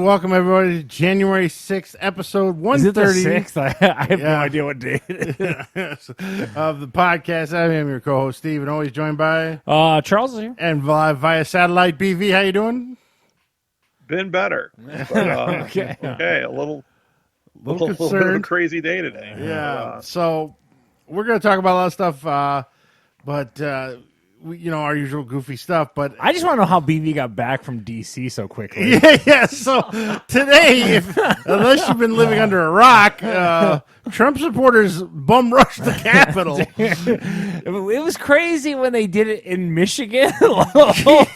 welcome everybody to January 6th, episode 130. Is it the 6th? I have no idea what day it is. Of the podcast. I am your co-host, Steve, and always joined by... Charles is here. And via satellite, BV. How you doing? Been better. But, Okay, a little bit of a concerned. crazy day today. Yeah, so we're going to talk about a lot of stuff, but... our usual goofy stuff, but I just want to know how BV got back from DC so quickly. yeah. So today, unless you've been living under a rock, Trump supporters bum rushed the Capitol. It was crazy when they did it in Michigan.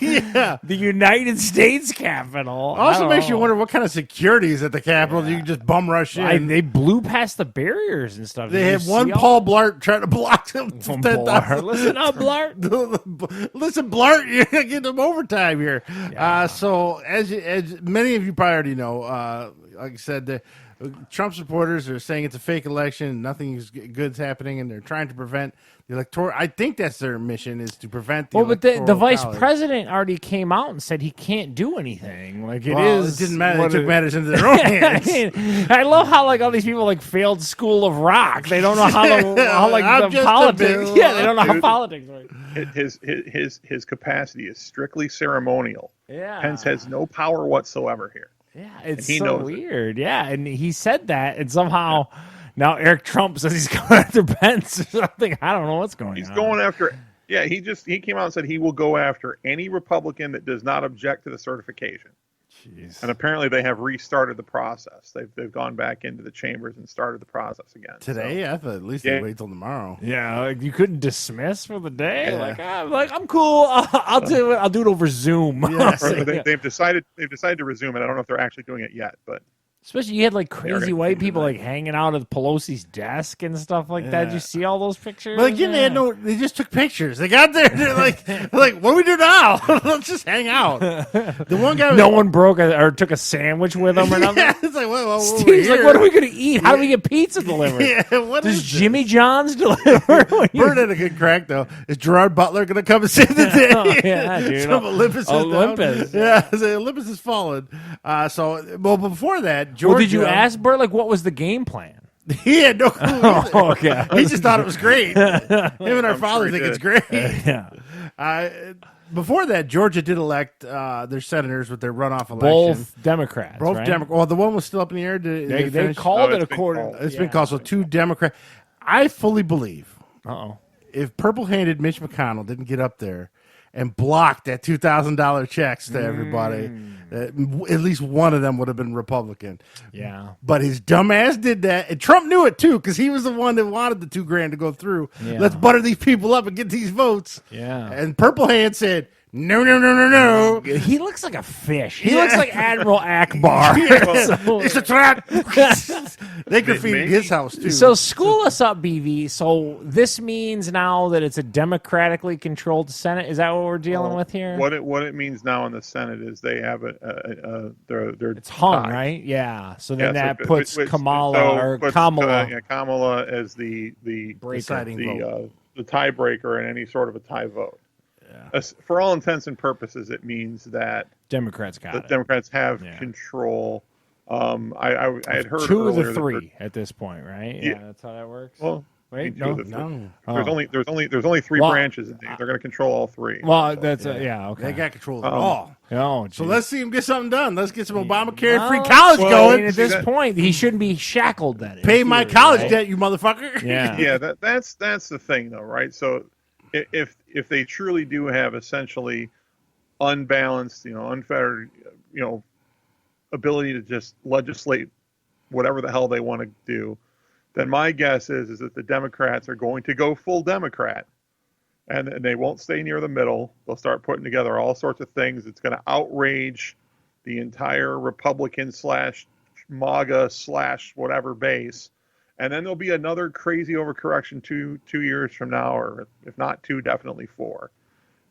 Yeah. The United States Capitol. Also makes you wonder what kind of security is at the Capitol. You can just bum rush in. They blew past the barriers and stuff. They Did had you one see Paul Blart trying to block them. One Blart. Listen up, Blart. Listen, Blart, you're gonna get them overtime here. Yeah. So as many of you probably already know, like I said, the Trump supporters are saying it's a fake election, nothing good's happening, and they're trying to prevent the electoral. I think that's their mission, is to prevent the but the electoral vice college. president already came out and said he can't do anything. Like it didn't matter. They what took it- matters into their own hands. I love how all these people failed School of Rock. They don't know how I'm the just a politics. bill. Yeah, they don't know how Dude. politics work. His capacity is strictly ceremonial. Yeah, Pence has no power whatsoever here. yeah, it's he so knows it. weird. Yeah, and he said that, and somehow now Eric Trump says he's going after Pence or something. I don't know what's going He's on. going after. Yeah, he came out and said he will go after any Republican that does not object to the certification. Jeez. And apparently they have restarted the process. They've gone back into the chambers and started the process again. Today, So, I thought at least they wait till tomorrow. Yeah, you couldn't dismiss for the day. Yeah. I'm cool. I'll do it. I'll do it over Zoom. Yeah. or they've decided to resume it. I don't know if they're actually doing it yet, but Especially you had They're crazy gonna white change people tonight. hanging out at Pelosi's desk and stuff like that. Did you see all those pictures? But again, they just took pictures. They got there, they're like, what do we do now? Let's just hang out. The one guy, No one broke or took a sandwich with them or nothing. Yeah, it's like, well, Steve's like, what are we going to eat? How do we get pizza delivered? Yeah, what Does is Jimmy John's deliver? Bird had a good crack though. Is Gerard Butler going to come and save the day? Oh, yeah, dude. From Olympus. Is Olympus. Down. Yeah, so Olympus has fallen. Before that, Georgia. Well, did you ask Bert, what was the game plan? He had no clue. either. Oh, okay. He just thought it was great. Him and our I'm father sure he think it's did. great. Yeah. Before that, Georgia did elect their senators with their runoff election. Both Democrats, Both right? Democrats. Well, the one was still up in the air. They finish? called Oh, it it's been according. called. It's been called. So two Democrats. I fully believe Uh-oh. if purple-handed Mitch McConnell didn't get up there and block that $2,000 checks to everybody, at least one of them would have been Republican. Yeah. But his dumbass did that, and Trump knew it too, because he was the one that wanted the $2,000 to go through. Yeah. Let's butter these people up and get these votes. Yeah. And Purple Hand said, no. He looks like a fish. He Yeah. looks like Admiral Akbar. So- It's a trap. They graffitied Maybe. his house too. So school us up, BV. So this means now that it's a democratically controlled Senate. Is that what we're dealing with here? what it means now in the Senate is they have they're It's hung, tied. right? Yeah. So then Yeah, that puts puts Kamala. Kamala as the deciding vote. the tiebreaker in any sort of a tie vote. For all intents and purposes, it means that Democrats got the it. Democrats have Yeah. control. I had heard Two of earlier the that three at this point, right? Yeah. Yeah, that's how that works. Well, Wait, two of no. the three. no. There's only three Well, branches, and they're going to control all three. Well, So, that's yeah, okay. They got control of it all. Oh, So geez. let's see him get something done. Let's get some Obamacare Well, free college I going. mean, at this point, he shouldn't be shackled. That is, Pay my either, college right? debt, you motherfucker. Yeah. yeah, that's the thing, though, right? So if they truly do have essentially unbalanced, unfettered, ability to just legislate whatever the hell they want to do, then my guess is that the Democrats are going to go full Democrat, and they won't stay near the middle. They'll start putting together all sorts of things. It's going to outrage the entire Republican / MAGA / whatever base. And then there'll be another crazy overcorrection 2 years from now, or if not 2, definitely 4.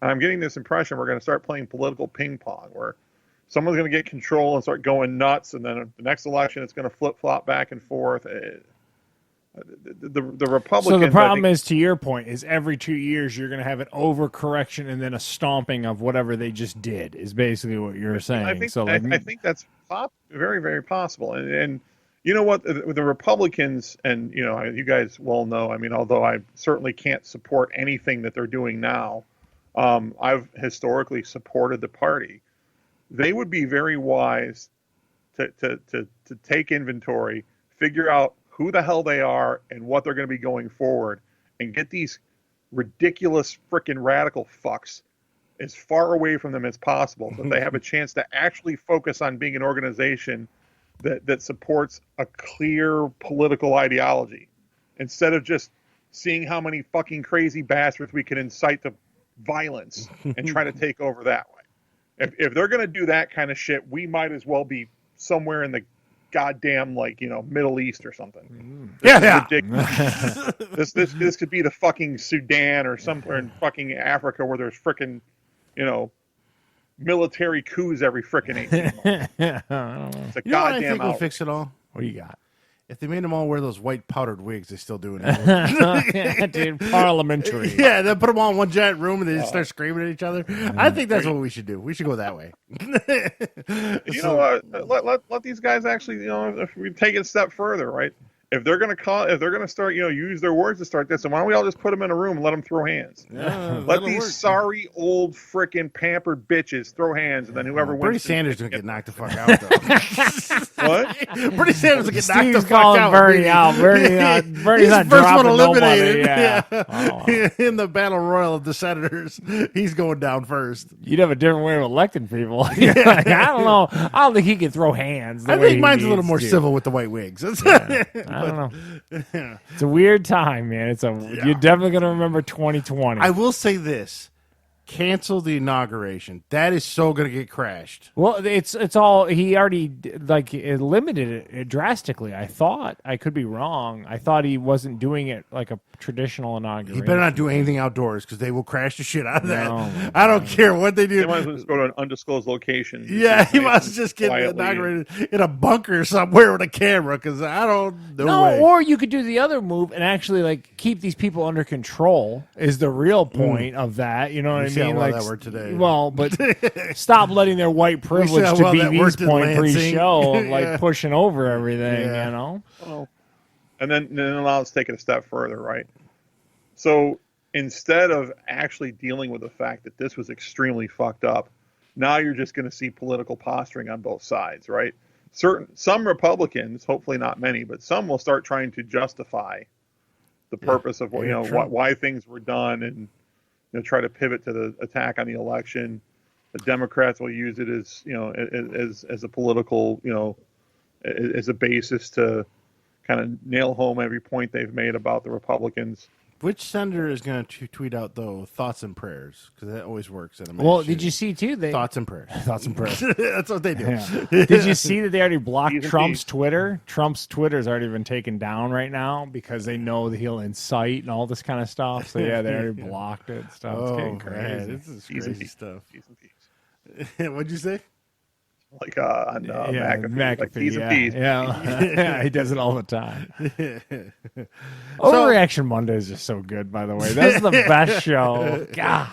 And I'm getting this impression we're going to start playing political ping pong, where someone's going to get control and start going nuts, and then the next election it's going to flip-flop back and forth. The Republicans. So the problem I think, is, to your point, is every 2 years you're going to have an overcorrection and then a stomping of whatever they just did. Is basically what you're saying. I think, so I think that's very, very possible. And you know what? The Republicans, and you guys well know. I mean, although I certainly can't support anything that they're doing now, I've historically supported the party. They would be very wise to take inventory, figure out who the hell they are and what they're going to be going forward, and get these ridiculous freaking radical fucks as far away from them as possible, so that they have a chance to actually focus on being an organization that supports a clear political ideology, instead of just seeing how many fucking crazy bastards we can incite to violence and try to take over that way. If they're going to do that kind of shit, we might as well be somewhere in the goddamn Middle East or something. This could be the fucking Sudan or somewhere in fucking Africa where there's frickin' military coups every frickin' 18 months. It's a You know what I goddamn think will out. fix it all? What do you got? If they made them all wear those white powdered wigs, they still do it. Dude, parliamentary. Yeah, they put them all in one giant room and they just start screaming at each other. I think that's what we should do. We should go that way. You know what? Let these guys actually, if we take it a step further, right? If they're gonna start, use their words to start this, then why don't we all just put them in a room and let them throw hands? Yeah, let these sorry old frickin' pampered bitches throw hands, and then whoever wins. Bernie Sanders gonna get knocked the fuck out though. What? Bernie Sanders will get knocked the Steve's fuck calling out. Bernie out. Bernie's He's not the first one dropping eliminated. nobody. Yeah. Oh. In the battle royal of the senators, he's going down first. You'd have a different way of electing people. Like, I don't know. I don't think he can throw hands. I think mine's a little more civil with the white wigs. I don't know. It's a weird time, man. You're definitely gonna remember 2020. I will say this: cancel the inauguration. That is so going to get crashed. Well, it's all he already limited it drastically. I thought, I could be wrong. I thought he wasn't doing it like a traditional inauguration. He better not do anything outdoors because they will crash the shit out of that. No. I don't care what they do. They might as well just go to an undisclosed location. Yeah, he must just get quietly. inaugurated in a bunker somewhere with a camera because I don't know. No, way. or you could do the other move and actually keep these people under control. Is the real point of that? You know what I see how mean? well that worked today. Well, but stop letting their white privilege how to well be that these worked in point Lansing. pre-show, Yeah. pushing over everything. Yeah. You know. Well, and then now let's take it a step further, right? So instead of actually dealing with the fact that this was extremely fucked up, now you're just going to see political posturing on both sides, right? Some Republicans, hopefully not many, but some will start trying to justify the purpose of why things were done, and try to pivot to the attack on the election. The Democrats will use it as a political, as a basis to kind of nail home every point they've made about the Republicans. Which senator is going to tweet out though thoughts and prayers? Because that always works at a Well, did you see too? thoughts and prayers? Thoughts and prayers. That's what they do. Yeah. Did you see that they already blocked He's a Trump's thief. Twitter? Trump's Twitter's already been taken down right now because they know that he'll incite and all this kind of stuff. So yeah, they already blocked it and stuff. It's getting crazy. Man, this is He's a crazy thief. stuff. He's a thief. What'd you say? Like on McAfee. Like, T's and yeah. P's. Yeah, he does it all the time. Overreaction Monday is just so good, by the way. That's the best show. God,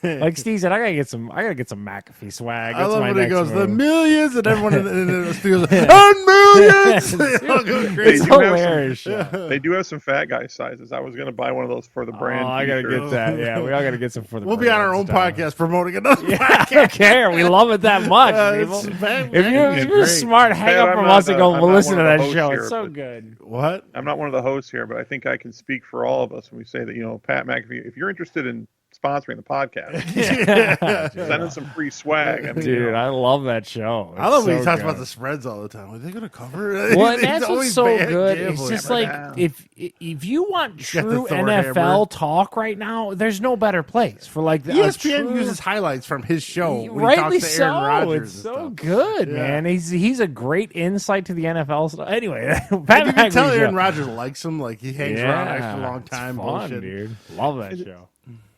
like Steve said, I gotta get some McAfee swag. I That's love my when he next goes, the move. millions, and everyone in the studio goes, and millions! They all go It's crazy. hilarious. show. They do have some fat guy sizes. I was going to buy one of those for the brand. Oh, I gotta t-shirt. get that. Yeah, we all gotta get some for the. We'll be on our own brand podcast promoting another stuff. podcast. I don't care. We love it that much, It's people. bad- If it's you're great. smart, hang Pat, up I'm from not us and the- go. I'm We'll not listen to one of that the show. hosts It's here, so but- good. What? I'm not one of the hosts here, but I think I can speak for all of us when we say that, Pat McAfee, if you're interested in sponsoring the podcast, send us some free swag. I mean, Dude, I love that show. I love It's when he so talks good. about the spreads all the time. Are they going to cover it? Well, and He's that's what's always so bad good. It's gambling. just like down. if you want got the true Thor NFL hammer. talk right now, there's no better place for like the ESPN true, uses highlights from his show when he rightly talks to Aaron so. Rodgers It's and so stuff. good, Yeah. man. He's a great insight to the NFL stuff. Anyway, Pat You can tell McAfee Aaron show. Rodgers likes him. Like he hangs around an extra long it's time. fun, bullshit. dude. Love that show.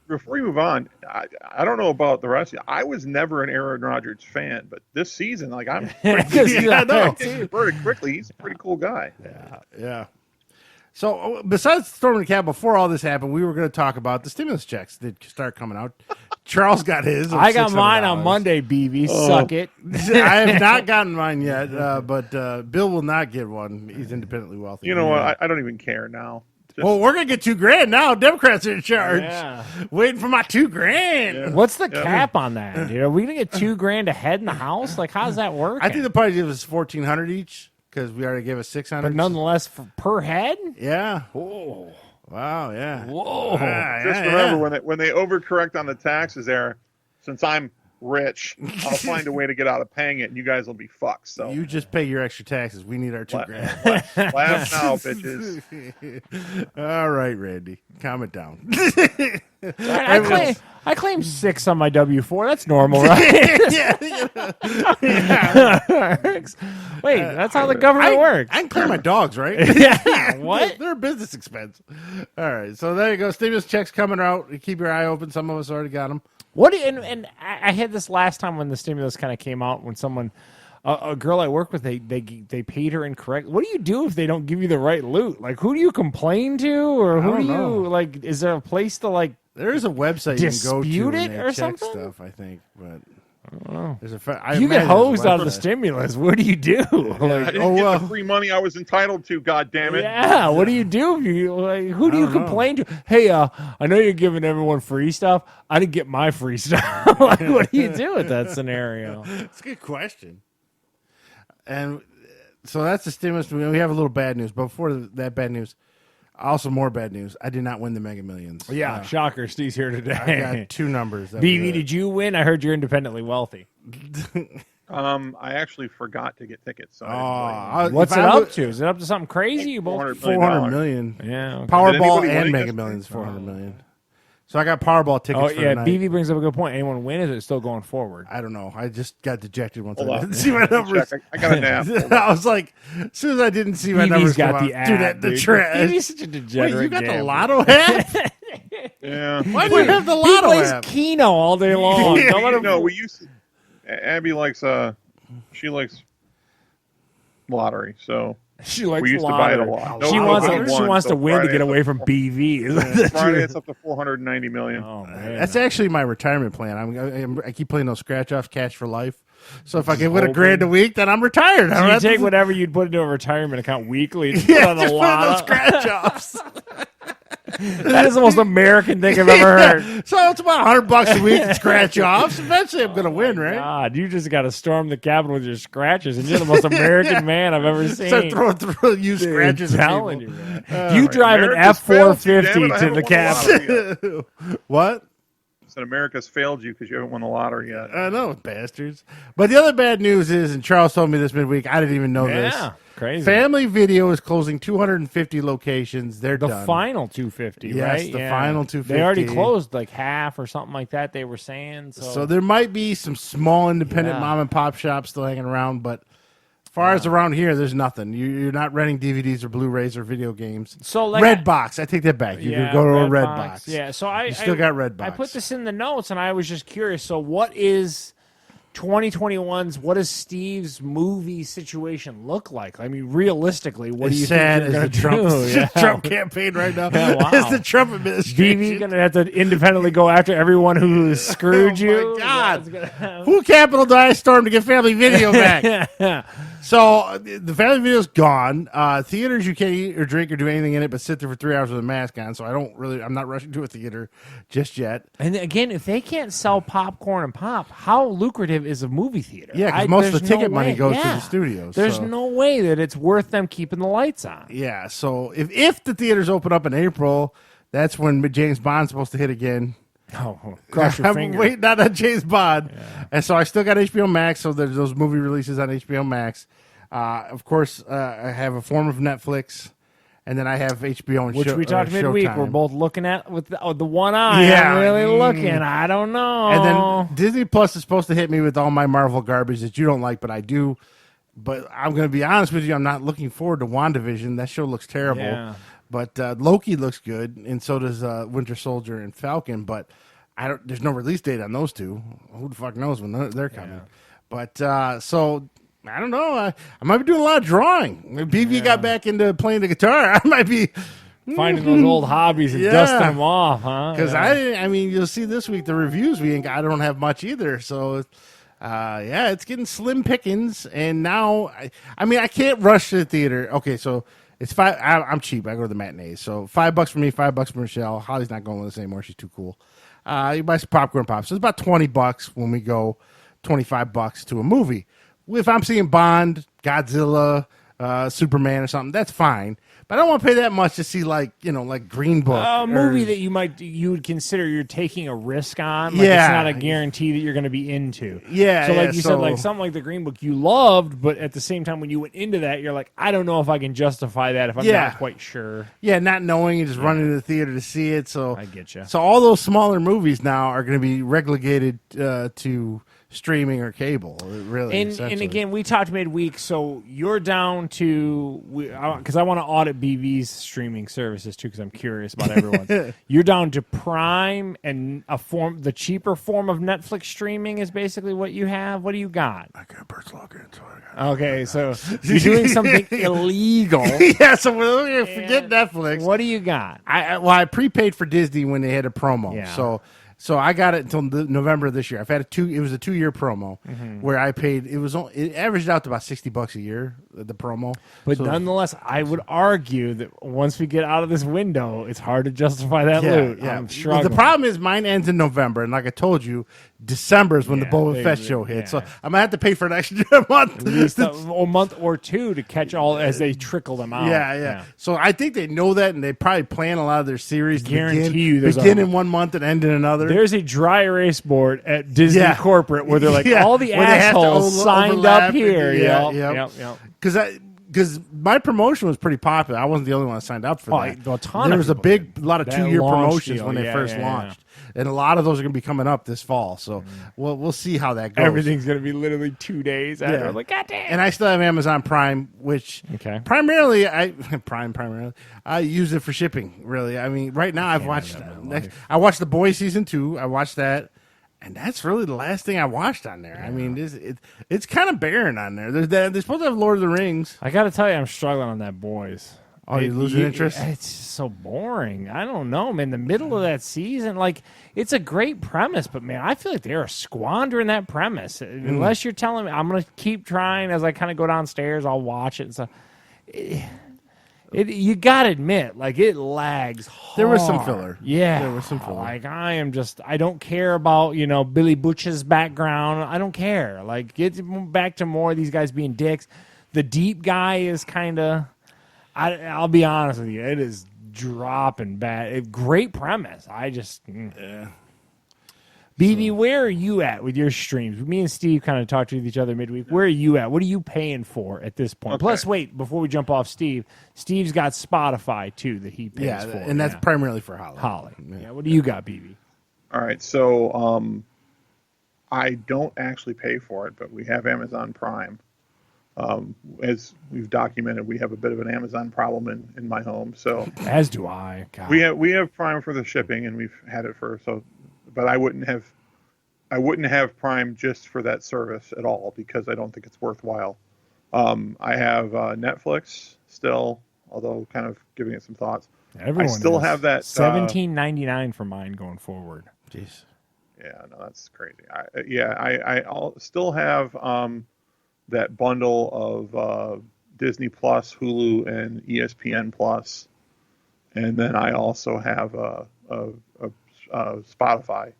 before we move on, I don't know about the rest of you. I was never an Aaron Rodgers fan, but this season, like I'm Because Yeah, I know. converted quickly. He's a pretty cool guy. Yeah. So besides storming the Capitol, before all this happened, we were going to talk about the stimulus checks that start coming out. Charles got his. I got mine on Monday, BV. Suck it. I have not gotten mine yet, but Bill will not get one. He's independently wealthy. You know what? I don't even care now. Well, we're going to get $2,000 now. Democrats are in charge. Yeah. Waiting for my $2,000. Yeah. What's the cap on that? Dude? Are we gonna get $2,000 a head in the house? Like, how does that work? I think they'll probably give us $1,400 each because we already gave us $600. but nonetheless, per head. Yeah. Oh, Wow. Yeah. whoa! Just remember when they overcorrect on the taxes there, since I'm rich, I'll find a way to get out of paying it, and you guys will be fucked. So You just pay your extra taxes. We need our $2,000. laugh now, bitches. All right, Randy, calm it down. I claim 6 on my W-4. That's normal, right? Wait, that's how the government works. I can clear my dogs, right? Yeah. What? They're a business expense. All right, so there you go. Stimulus checks coming out. Keep your eye open. Some of us already got them. What? And I had this last time when the stimulus kind of came out. When someone, a girl I work with, they paid her incorrect. What do you do if they don't give you the right loot? Like, who do you complain to, or who do you like? Is there a place to like? There is a website you can go to Dispute and it they or check something? stuff, I think, but I don't know. there's You get hosed out of the stimulus. What do you do? I Like, didn't get the free money I was entitled to. God damn it! yeah, what do you do? If you like, who do you don't know. complain to? Hey, I know you're giving everyone free stuff. I didn't get my free stuff. Like, what do you do with that scenario? It's a good question. And so that's the stimulus. We have a little bad news, but before that bad news, also more bad news. I did not win the Mega Millions. Yeah, shocker. Steve's here I today. got 2 numbers. That BB, was it. did you win? I heard you're independently wealthy. I actually forgot to get tickets. So I didn't win. What's it up to? Is it up to something crazy? You both? $400 $400 million. Yeah. Okay. Powerball Did anybody and win Mega against Millions, me? $400 million. So I got Powerball tickets Oh for yeah, tonight. BB brings up a good point. Anyone win? Is it still going forward? I don't know. I just got dejected once Hold I on. didn't see my numbers. Check. I got a nap. I was like, as soon as I didn't see my numbers BB's got come the out, app, dude, that, the dude. trash. BB's such a degenerate. Wait, you got the gambler. Lotto app? Yeah. Why do you have the He Lotto plays app? Keno all day long. Yeah. Don't let him- No, we used to. Abby likes she likes lottery, so She likes we used to buy it a lottery. lot. She No, wants no, to. one, She wants so to win to Friday get it's away up- from BV. Friday it's up to 490 million. Oh man, That's actually my retirement plan. I keep playing those scratch offs, cash for life. So if I can win $1,000 a week, then I'm retired. So you take whatever you'd put into a retirement account weekly and yeah, put on a just put in those lot. scratch offs. That is the most American thing I've ever heard. So it's about $100 a week in scratch offs. Eventually, I'm going to win, right? God, you just got to storm the Capitol with your scratches, and you're the most American man I've ever seen. Start throwing through you Dude, scratches. I'm at telling people. you, man. You drive an America's failed you, damn F-450 it, I to haven't the won Capitol. lottery yet. What? Said America's failed you because you haven't won the lottery yet. I know, bastards. But the other bad news is, and Charles told me this midweek, I didn't even know this. Yeah, crazy. Family Video is closing 250 locations. They're The done. final 250, Yes, right? the final 250. They already closed like half or something like that. They were saying So there might be some small independent Yeah. mom and pop shops still hanging around, but as far as around here, there's nothing. You're not renting DVDs or Blu-rays or video games. So like Redbox, I take that back. You can go to a Redbox. Yeah, so I still got Redbox. I put this in the notes, and I was just curious. So what is 2021's? What does Steve's movie situation look like? I mean, realistically, what do you sad think you're as the gonna Trump, do? Yeah. Trump campaign right now? Yeah, wow. It's the Trump administration. BB gonna have to independently go after everyone who screwed Oh, you. my God. That's gonna happen. Who Capitol did I storm to get Family Video back? So the Family Video's gone. Theaters, you can't eat or drink or do anything in it but sit there for 3 hours with a mask on. So I'm not rushing to a theater just yet. And again, if they can't sell popcorn and pop, how lucrative is a movie theater? Yeah, because most of the there's no ticket money way. goes to Yeah. the studios. There's so. no way that it's worth them keeping the lights on. Yeah, so if the theaters open up in April, that's when James Bond's supposed to hit again. Oh, cross your I'm fingers. waiting on James Bond. Yeah. And so I still got HBO Max, so there's those movie releases on HBO Max. Of course, I have a form of Netflix, and then I have HBO and Which we talked midweek. Showtime. We're both looking at with the one eye. Yeah. I'm really looking. I don't know. And then Disney Plus is supposed to hit me with all my Marvel garbage that you don't like, but I do. But I'm going to be honest with you, I'm not looking forward to WandaVision. That show looks terrible. Yeah. But Loki looks good, and so does Winter Soldier and Falcon. But there's no release date on those two. Who the fuck knows when they're coming? Yeah. But so I don't know. I might be doing a lot of drawing. If BB got back into playing the guitar, I might be Finding those old hobbies and dusting them off, huh? Because I mean, you'll see this week the reviews. I don't have much either. So, it's getting slim pickings. And now, I can't rush to the theater. Okay, so it's $5. I'm cheap. I go to the matinees. So $5 for me, $5 for Michelle. Holly's not going with us anymore. She's too cool. You buy some popcorn pops. So it's about $20 when we go. $25 to a movie. If I'm seeing Bond, Godzilla, Superman or something, that's fine. But I don't want to pay that much to see like Green Book. A movie that you would consider you're taking a risk on. Like it's not a guarantee that you're going to be into. Yeah. So like you said, like something like the Green Book you loved, but at the same time when you went into that, you're like, I don't know if I can justify that if I'm not quite sure. Yeah, not knowing and just running to the theater to see it. So I get you. So all those smaller movies now are going to be relegated to streaming or cable, really. And again, we talked midweek, so you're down to because I want to audit BV's streaming services too, because I'm curious about everyone's. You're down to Prime and the cheaper form of Netflix streaming is basically what you have. What do you got? I got Bert's login, so okay, so you're doing something illegal. Yeah, so forget Netflix. What do you got? I prepaid for Disney when they had a promo. Yeah. So I got it until November of this year. It was a 2-year promo where I paid. It averaged out to about $60 a year, the promo. But nonetheless, I would argue that once we get out of this window, it's hard to justify that loot. Yeah. I'm struggling. The problem is mine ends in November, and like I told you, December is when the Boba Fett show hits. So I'm gonna have to pay for an extra month, at least a month or two to catch all as they trickle them out. Yeah. So I think they know that, and they probably plan a lot of their series to begin in one month and end in another. There's a dry erase board at Disney corporate where they're like all the assholes signed up here. Yep. Because my promotion was pretty popular. I wasn't the only one that signed up for that. There was a lot of 2-year promotions when they first launched. And a lot of those are going to be coming up this fall. So we'll see how that goes. Everything's going to be literally 2 days after. Like, God damn. And I still have Amazon Prime, which primarily I use it for shipping, really. I mean, right now I watched The Boys Season 2. I watched that. And that's really the last thing I watched on there. Yeah. I mean, it's kind of barren on there. They're supposed to have Lord of the Rings. I got to tell you, I'm struggling on that Boys. Oh, you losing interest? It's so boring. I don't know, man. The middle of that season, like, it's a great premise, but, man, I feel like they're squandering that premise. Unless you're telling me, I'm going to keep trying as I kind of go downstairs, I'll watch it and stuff. You got to admit, like, it lags hard. There was some filler. Yeah. There was some filler. Like, I don't care about, Billy Butch's background. I don't care. Like, get back to more of these guys being dicks. The deep guy is kind of... I'll be honest with you. It is dropping bad. Great premise. BB, where are you at with your streams? Me and Steve kind of talked to each other midweek. Where are you at? What are you paying for at this point? Okay. Plus, wait, before we jump off Steve's got Spotify, too, that he pays for. And that's primarily for Holly. Yeah, what do you got, BB? All right, so I don't actually pay for it, but we have Amazon Prime. As we've documented, we have a bit of an Amazon problem in my home. So as do I. God. We have Prime for the shipping, and we've had it but I wouldn't have Prime just for that service at all because I don't think it's worthwhile. I have Netflix still, although kind of giving it some thoughts. Everyone I still have that $17.99 for mine going forward. Jeez. Yeah, no, that's crazy. I still have that bundle of Disney Plus, Hulu, and ESPN Plus, and then I also have a Spotify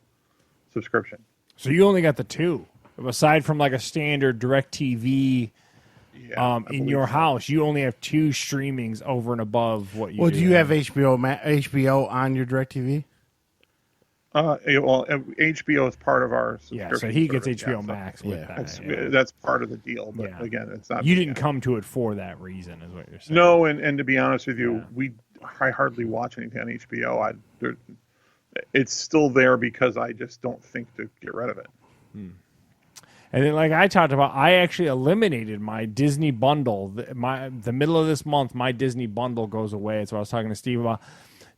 subscription. So you only got the two, aside from like a standard DirecTV. In your house, you only have 2 streamings over and above what you. Well, do you have HBO on your DirecTV? HBO is part of our subscription. Yeah, so he gets HBO Max with that. That's part of the deal. But again, it's not. You didn't come to it for that reason, is what you're saying. No, and to be honest with you, I hardly watch anything on HBO. It's still there because I just don't think to get rid of it. And then, like I talked about, I actually eliminated my Disney bundle. The middle of this month, my Disney bundle goes away. That's what I was talking to Steve about.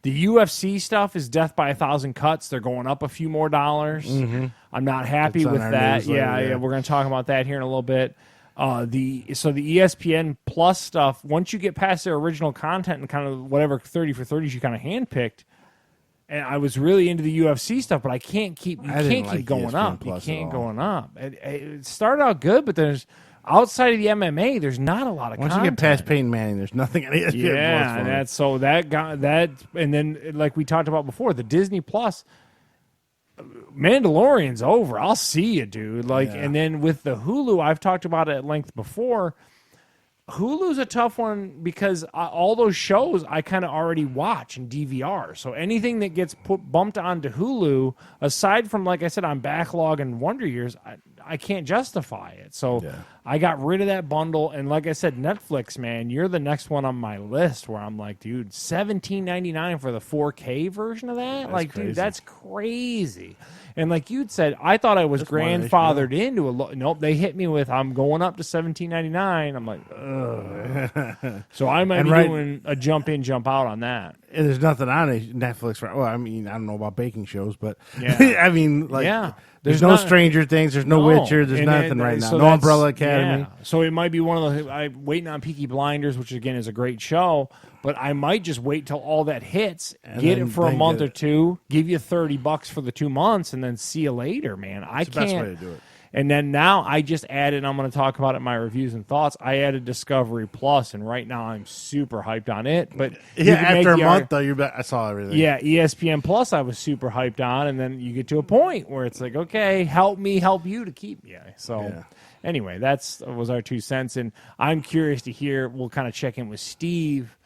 The UFC stuff is death by 1,000 cuts. They're going up a few more dollars. Mm-hmm. I'm not happy with that. Yeah, we're going to talk about that here in a little bit. The ESPN Plus stuff, once you get past their original content and kind of whatever 30 for 30s you kind of handpicked, and I was really into the UFC stuff, but I can't keep going up. You can't going up. It started out good, but there's outside of the MMA, there's not a lot of Once content. you get past Peyton Manning, there's nothing on ESPN Yeah, Plus. and that's so that got that, and then like we talked about before, the Disney Plus. Mandalorian's over. I'll see you, dude. Like, Yeah. and then with the Hulu, I've talked about it at length before. Hulu's a tough one because all those shows I kind of already watch in DVR. So anything that gets bumped onto Hulu, aside from, like I said, on backlog and Wonder Years, I can't justify it. So I got rid of that bundle. And like I said, Netflix, man, you're the next one on my list where I'm like, dude, $17.99 for the 4K version of that? That's like, crazy. dude, that's crazy. And like you'd said, I thought I was That's more than grandfathered into a nope, they hit me with I'm going up to $17.99. I'm like, ugh. So I might be doing a jump in, jump out on that. And there's nothing on Netflix. Well, I mean, I don't know about baking shows, but Yeah. I mean, like, Yeah. there's no Stranger Things, there's no Witcher, there's And nothing then- right now. so No that's- Umbrella Academy. Yeah. So it might be one of the I'm waiting on Peaky Blinders, which again is a great show, but I might just wait till all that hits, And get then- it for a then month get or it. two, give you $30 for the 2 months, and then see you later, man. I It's the can't. best way to do it. And then now I just added, I'm going to talk about it in my reviews and thoughts. I added Discovery Plus, and right now I'm super hyped on it. But you Yeah, can make after a the month, though, I saw everything. yeah, ESPN Plus I was super hyped on, and then you get to a point where it's like, okay, help me help you to keep me. So Yeah. anyway, that was our 2 cents, and I'm curious to hear, we'll kind of check in with Steve,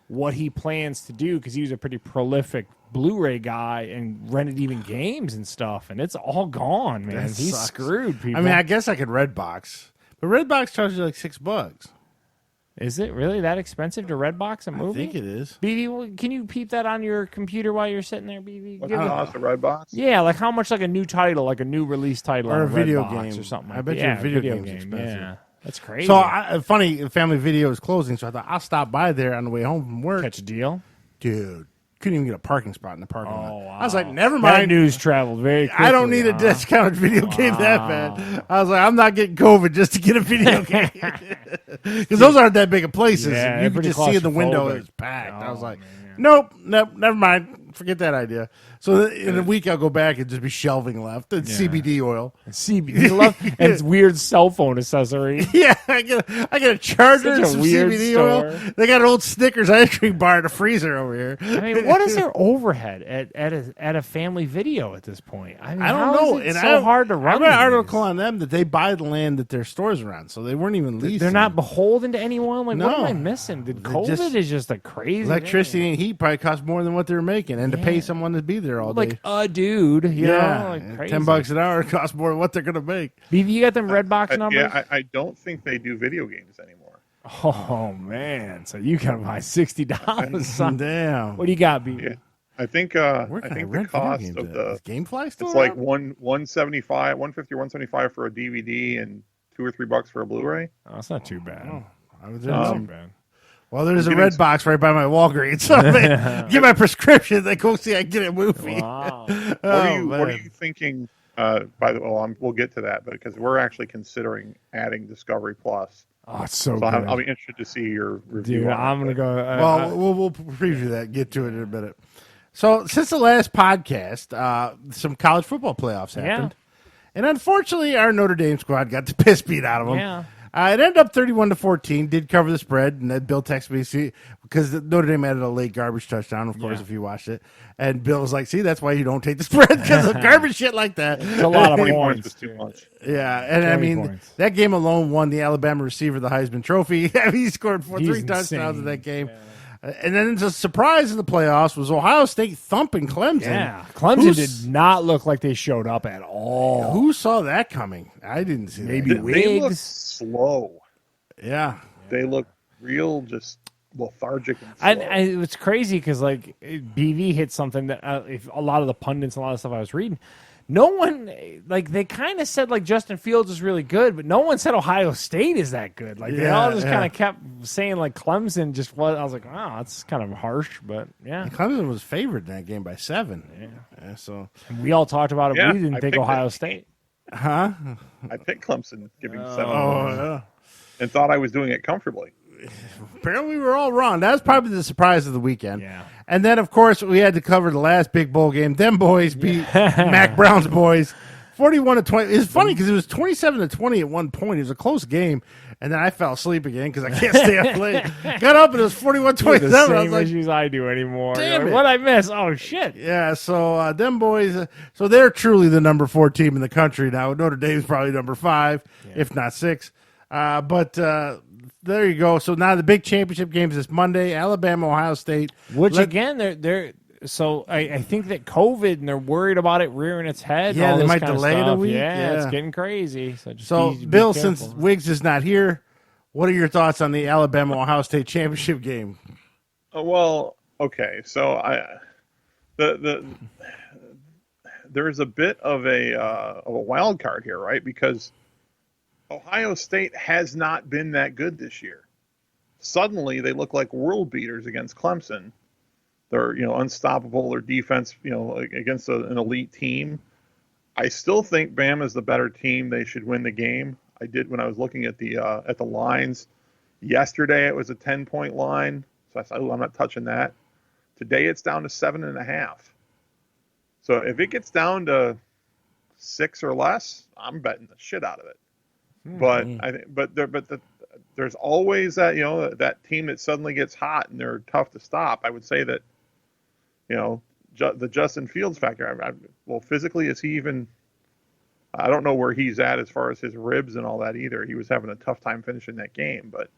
what he plans to do, because he was a pretty prolific Blu-ray guy and rented even games and stuff, and it's all gone, man. That He's sucks. screwed, people. I mean, I guess I could Redbox, but Redbox charges you like $6. Is it really that expensive to Redbox a I movie? think it is. BB, can you peep that on your computer while you're sitting there, BB? What Give it- cost the Redbox? Yeah, like how much like a new title, like a new release title, Or on a video Redbox game. or something. I Like bet that. you a Yeah, video game. game's expensive. Yeah, that's crazy. So, funny, Family Video is closing, so I thought I'll stop by there on the way home from work. catch a deal. Dude, couldn't even get a parking spot in the parking lot. Wow. I was like, never That mind. news traveled very quickly. I don't need a huh? discounted video game that bad. I was like, I'm not getting COVID just to get a video game. Because those aren't that big of places. Yeah, You they're could pretty just see in the window claustrophobic. it's packed. I was Oh, like, man. nope, never mind. Forget that idea. So in a week, I'll go back and just be shelving left and CBD oil. CBD love and it's weird cell phone accessory. Yeah, I get a charger Such and a some weird CBD store. oil. They got an old Snickers ice cream bar in a freezer over here. I mean, what is their overhead at a family video at this point? I mean, I don't how know. Is it And so hard to I run. read an these? article on them that they buy the land that their stores are on, so they weren't even leasing. They're not beholden to anyone. Like, what am No. I missing? Did They COVID just- is just a crazy Electricity thing. and heat probably cost more than what they're making, and to pay someone to be there all day. Like a dude, you yeah, know, like crazy. $10 an hour costs more than what they're gonna make. BB, you got them Redbox numbers? Yeah, I don't think they do video games anymore. Oh man, so you gotta buy $60. Damn. What do you got, BB? Yeah, I think Where I can I think the rent video cost games of at? the Is GameFly still it's like around? 175, 150 or 175 for a DVD and $2 or $3 for a Blu-ray. Oh, that's not too bad. I was Not in too bad. well, there's a getting red box right by my Walgreens. So get my prescription. They go see I get a movie. Wow. What Oh, are man. you thinking? By the way, we'll get to that, but because we're actually considering adding Discovery Plus, Oh, it's so so good. I'll be interested to see your review. Dude, on it. I'm gonna go. Well, we'll preview that. Get to it in a minute. So since the last podcast, some college football playoffs happened, and unfortunately, our Notre Dame squad got the piss beat out of them. Yeah. It ended up 31-14. Did cover the spread, and then Bill texted me see because Notre Dame added a late garbage touchdown. Of course, Yeah. if you watched it, and Bill was like, "See, that's why you don't take the spread because of garbage shit like that." It's a lot of 20 points. points is too much. Yeah, and I 20 mean points. that game alone won the Alabama receiver the Heisman Trophy. he scored He's three touchdowns in insane. that game. And then the surprise in the playoffs was Ohio State thumping Clemson. Yeah, Clemson did not look like they showed up at all. Who saw that coming? I didn't see Maybe that. They look Wiggs. slow. Yeah. They look real, just lethargic and slow. And it's crazy because like BV hit something that if a lot of the pundits and a lot of stuff I was reading, no one like they kind of said like Justin Fields is really good, but no one said Ohio State is that good. Like they all just kind of kept saying like Clemson just was. I was like, wow, that's kind of harsh, but yeah. Clemson was favored in that game by 7. Yeah. So, We all talked about it. Yeah, We didn't I think picked Ohio it. State. huh? I picked Clemson giving 7. Oh, yeah. and thought I was doing it comfortably. Apparently, we were all wrong. That was probably the surprise of the weekend. Yeah. And then, of course, we had to cover the last big bowl game. Them boys beat Mac Brown's boys 41-20. It's funny because it was 27-20 at one point. It was a close game. And then I fell asleep again because I can't stay up late. Got up and it was 41-27. The same I was like, issues I do anymore. Damn it. What I miss? Oh shit! yeah, so them boys, so they're truly the number 4 team in the country now. Notre Dame's probably number 5, if not 6. But there you go. So now the big championship game is this Monday, Alabama, Ohio State. Which again, they're so I think that COVID and they're worried about it rearing its head. Yeah, and all they this might kind of delay it a stuff. week. Yeah, it's Yeah. getting crazy. So, be Bill, careful. since Wiggs is not here, what are your thoughts on the Alabama Ohio State championship game? Well, okay, so there's a bit of a wild card here, right? Because Ohio State has not been that good this year. Suddenly, they look like world beaters against Clemson. They're unstoppable. Their defense, against an elite team. I still think Bama's the better team. They should win the game. I did when I was looking at the lines yesterday. It was a 10-point line, so I said, "Oh, I'm not touching that." Today it's down to 7.5. So if it gets down to 6 or less, I'm betting the shit out of it. But I think, there's always that that team that suddenly gets hot and they're tough to stop. I would say that the Justin Fields factor. Well, physically, is he even? I don't know where he's at as far as his ribs and all that either. He was having a tough time finishing that game, but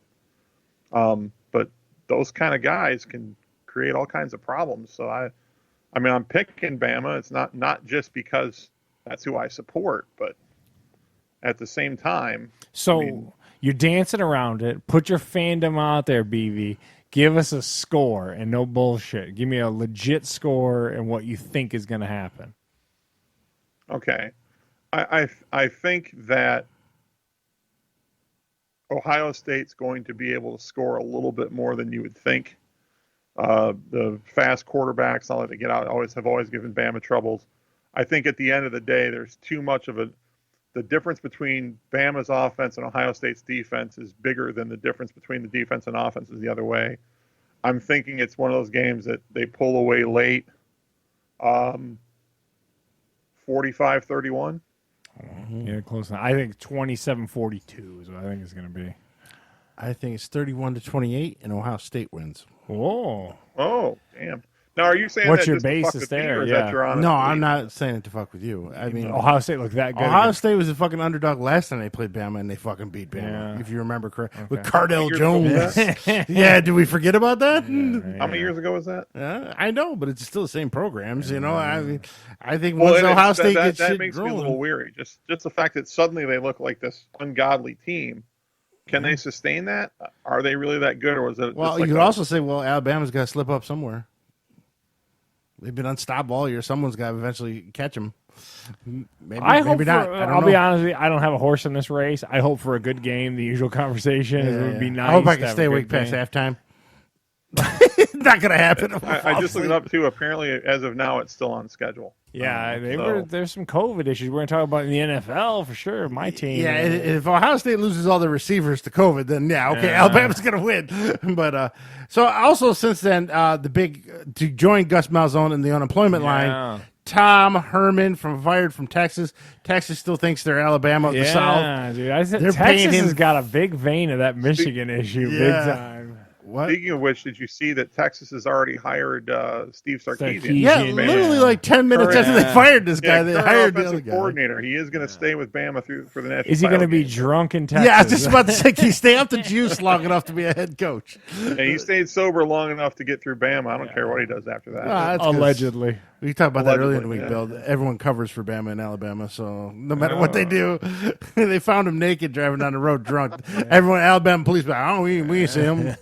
those kind of guys can create all kinds of problems. So I'm picking Bama. It's not just because that's who I support, but at the same time. So you're dancing around it. Put your fandom out there, BV. Give us a score and no bullshit. Give me a legit score and what you think is going to happen. Okay. I think that Ohio State's going to be able to score a little bit more than you would think. The fast quarterbacks, all that they get out, have always given Bama troubles. I think at the end of the day, there's too much of the difference between Bama's offense and Ohio State's defense is bigger than the difference between the defense and offense is the other way. I'm thinking it's one of those games that they pull away late, 45-31. Yeah, close enough. I think 27-42 is what I think it's going to be. I think it's 31-28, and Ohio State wins. Whoa. Oh, damn. Now, are you saying What's that your just to fuck basis with me, there? or is Yeah. that your honest No, belief? I'm not saying it to fuck with you. I mean, Ohio State looked that good. Ohio against- State was a fucking underdog last time they played Bama, and they fucking beat Bama, Yeah. if you remember correct. Okay. With Cardell Years ago was Jones. Yeah, did we forget about that? How many years ago was that? I know, but it's still the same programs, I mean, I think Well, once and Ohio it's- State that gets shit makes me a little rolling, weary. Just the fact that suddenly they look like this ungodly team. Can they sustain that? Are they really that good, or was it? well, just you like could a- also say, well, Alabama's got to slip up somewhere. They've been unstoppable all year. Someone's got to eventually catch them. Maybe, I hope maybe not. for, I don't I'll know. be honest with you, I don't have a horse in this race. I hope for a good game. The usual conversation is it would be nice. I hope I to can have stay a awake good past game. halftime. Not gonna happen. I just looked it up too. Apparently, as of now, it's still on schedule. Yeah, So- there's some COVID issues. We're going to talk about in the NFL for sure. My team. Yeah, if Ohio State loses all their receivers to COVID, then Alabama's going to win. But so also since then, the big to join Gus Malzahn in the unemployment line, Tom Herman fired from Texas. Texas still thinks they're Alabama of the South. Yeah, dude. I said They're paying Texas him- has got a big vein of that Michigan issue, big Yeah. time. What? Speaking of which, did you see that Texas has already hired Steve Sarkisian? Sarkisian. Yeah, Yeah. literally like 10 minutes Current- after they fired this guy, Yeah, they current hired the other offensive guy. coordinator. He is going to stay with Bama for the national. Is he going to title be game. drunk in Texas? Yeah, I was just about to say, can he stay off the juice long enough to be a head coach? And he stayed sober long enough to get through Bama. I don't care what he does after that. That's 'cause- Allegedly. We talked about that earlier in the week, Allegedly, Bill. Everyone covers for Bama and Alabama, so no matter what they do, they found him naked driving down the road drunk. Everyone, Alabama police, like, oh, we ain't see him.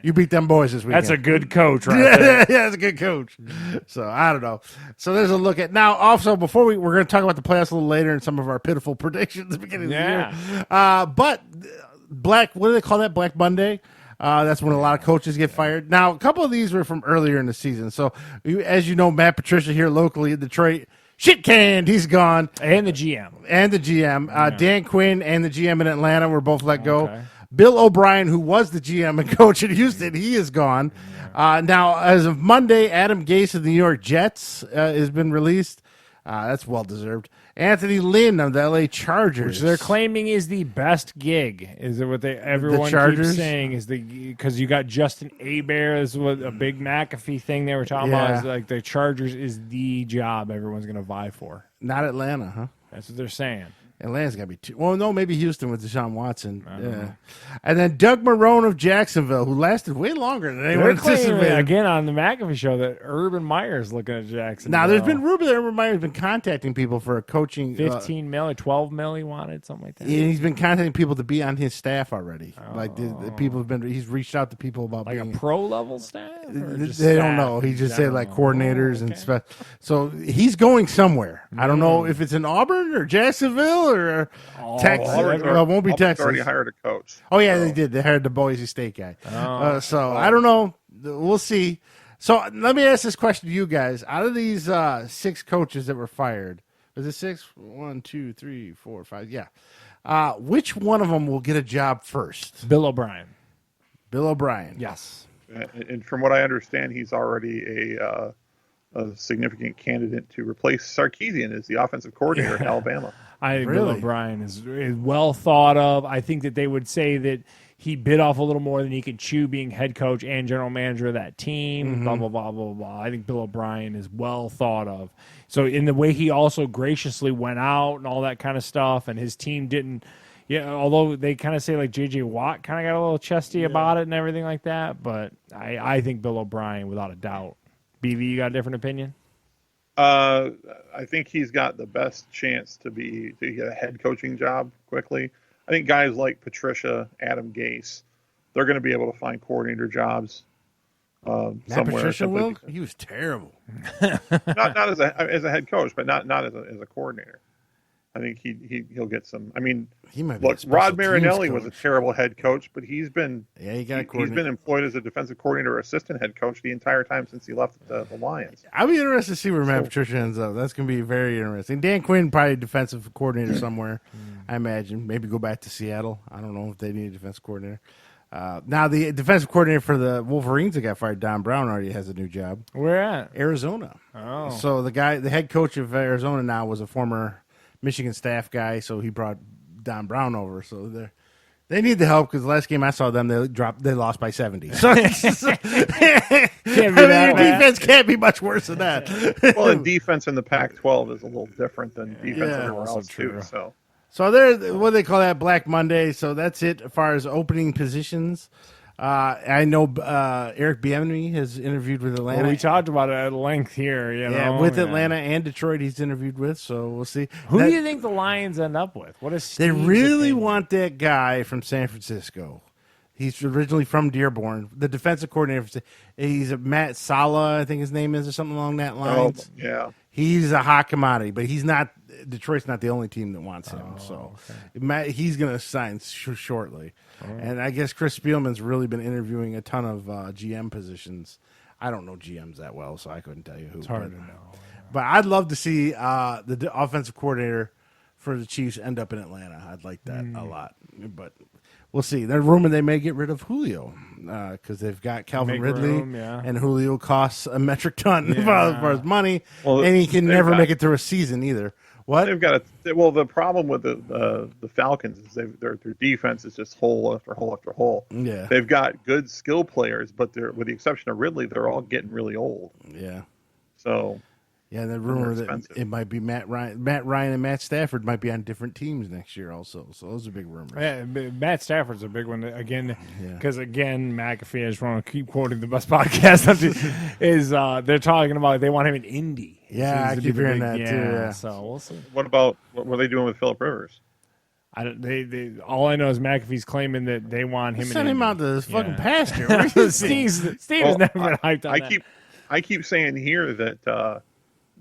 You beat them boys this weekend. That's a good coach, right yeah, there. that's a good coach. So I don't know. So there's a look at now. Also, before we're going to talk about the playoffs a little later and some of our pitiful predictions at the beginning of the year. But Black, what do they call that? Black Monday. That's when a lot of coaches get fired. Now, a couple of these were from earlier in the season. So, as you know, Matt Patricia here locally in Detroit, shit canned. He's gone. And the GM. And the GM. Dan Quinn and the GM in Atlanta were both let go. Okay. Bill O'Brien, who was the GM and coach at Houston, he is gone. Now, as of Monday, Adam Gase of the New York Jets has been released. That's well-deserved. Anthony Lynn of the L.A. Chargers. Which they're claiming is the best gig. Is it what everyone keeps saying? Is because you got Justin Hebert is what a big McAfee thing they were talking about. Is like the Chargers is the job everyone's going to vie for. Not Atlanta, huh? That's what they're saying. Atlanta's got to be too. Well, no, maybe Houston with Deshaun Watson. Yeah. And then Doug Marrone of Jacksonville, who lasted way longer than anyone anticipated. Again on the McAfee show that Urban Meyer's looking at Jacksonville. Now, there's been rumors that Urban Meyer's been contacting people for a coaching. 15 mil or 12 mil he wanted, something like that. Yeah, he's been contacting people to be on his staff already. Like the people have been. He's reached out to people about like being a pro level staff. They don't know. He just said like coordinators and stuff. So he's going somewhere. I don't know if it's in Auburn or Jacksonville or Texas. Well, it won't be Texas. Already hired a coach. Oh yeah, they did. They hired the Boise State guy. I don't know. We'll see. So let me ask this question to you guys: out of these 6 coaches that were fired, was it 6? 1, 2, 3, 4, 5. Yeah. Which one of them will get a job first? Bill O'Brien. Bill O'Brien. Yes. And from what I understand, he's already a significant candidate to replace Sarkisian as the offensive coordinator at Alabama. I think Bill O'Brien is well thought of. I think that they would say that he bit off a little more than he could chew being head coach and general manager of that team, blah, blah, blah, blah, blah. I think Bill O'Brien is well thought of. So in the way he also graciously went out and all that kind of stuff, and his team didn't, although they kind of say like J.J. Watt kind of got a little chesty about it and everything like that, but I think Bill O'Brien, without a doubt. BV, you got a different opinion? I think he's got the best chance to get a head coaching job quickly. I think guys like Patricia, Adam Gase, they're going to be able to find coordinator jobs somewhere. Patricia will? He was terrible. not as a head coach, but not as a coordinator. I think he'll get some. I mean, Rod Marinelli was a terrible head coach, but he's been employed as a defensive coordinator or assistant head coach the entire time since he left the Lions. I'll be interested to see where Matt Patricia ends up. That's going to be very interesting. Dan Quinn probably defensive coordinator somewhere, I imagine. Maybe go back to Seattle. I don't know if they need a defensive coordinator. Now the defensive coordinator for the Wolverines that got fired, Don Brown, already has a new job. Where at? Arizona. Oh, so the head coach of Arizona now was a former Michigan staff guy, so he brought Don Brown over. So they need the help because the last game I saw them, they lost by 70. So your defense can't be much worse than that. Well, and defense in the Pac-12 is a little different than defense everywhere else too. So there's what they call that Black Monday. So that's it as far as opening positions. I know Eric Bieniemy has interviewed with Atlanta. Well, we talked about it at length here. Atlanta and Detroit he's interviewed with, so we'll see. Who do you think the Lions end up with? What is they really want that guy from San Francisco. He's originally from Dearborn. The defensive coordinator, he's a Matt Sala, I think his name is, or something along that lines. Oh, yeah. He's a hot commodity, but he's not. Detroit's not the only team that wants him, he's going to sign shortly. And I guess Chris Spielman's really been interviewing a ton of GM positions. I don't know GMs that well, so I couldn't tell you who. It's hard to know. But I'd love to see the offensive coordinator for the Chiefs end up in Atlanta. I'd like that a lot. But we'll see. There's rumor they may get rid of Julio because they've got Calvin Ridley, and Julio costs a metric ton as far as money, and he can never make it through a season either. What? They've got the problem with the Falcons is their defense is just hole after hole after hole. Yeah. They've got good skill players, but with the exception of Ridley, they're all getting really old. Yeah. So. Yeah, the rumor that it might be Matt Ryan and Matt Stafford might be on different teams next year also. So those are big rumors. Yeah, Matt Stafford's a big one again because McAfee, I just want to keep quoting the best podcast is they're talking about they want him in Indy. Yeah, I keep hearing that too. Yeah. So we'll see. What were they doing with Phillip Rivers? All I know is McAfee's claiming that they want him. Send him out to this fucking pasture. Steve has never been hyped on that. I keep saying here that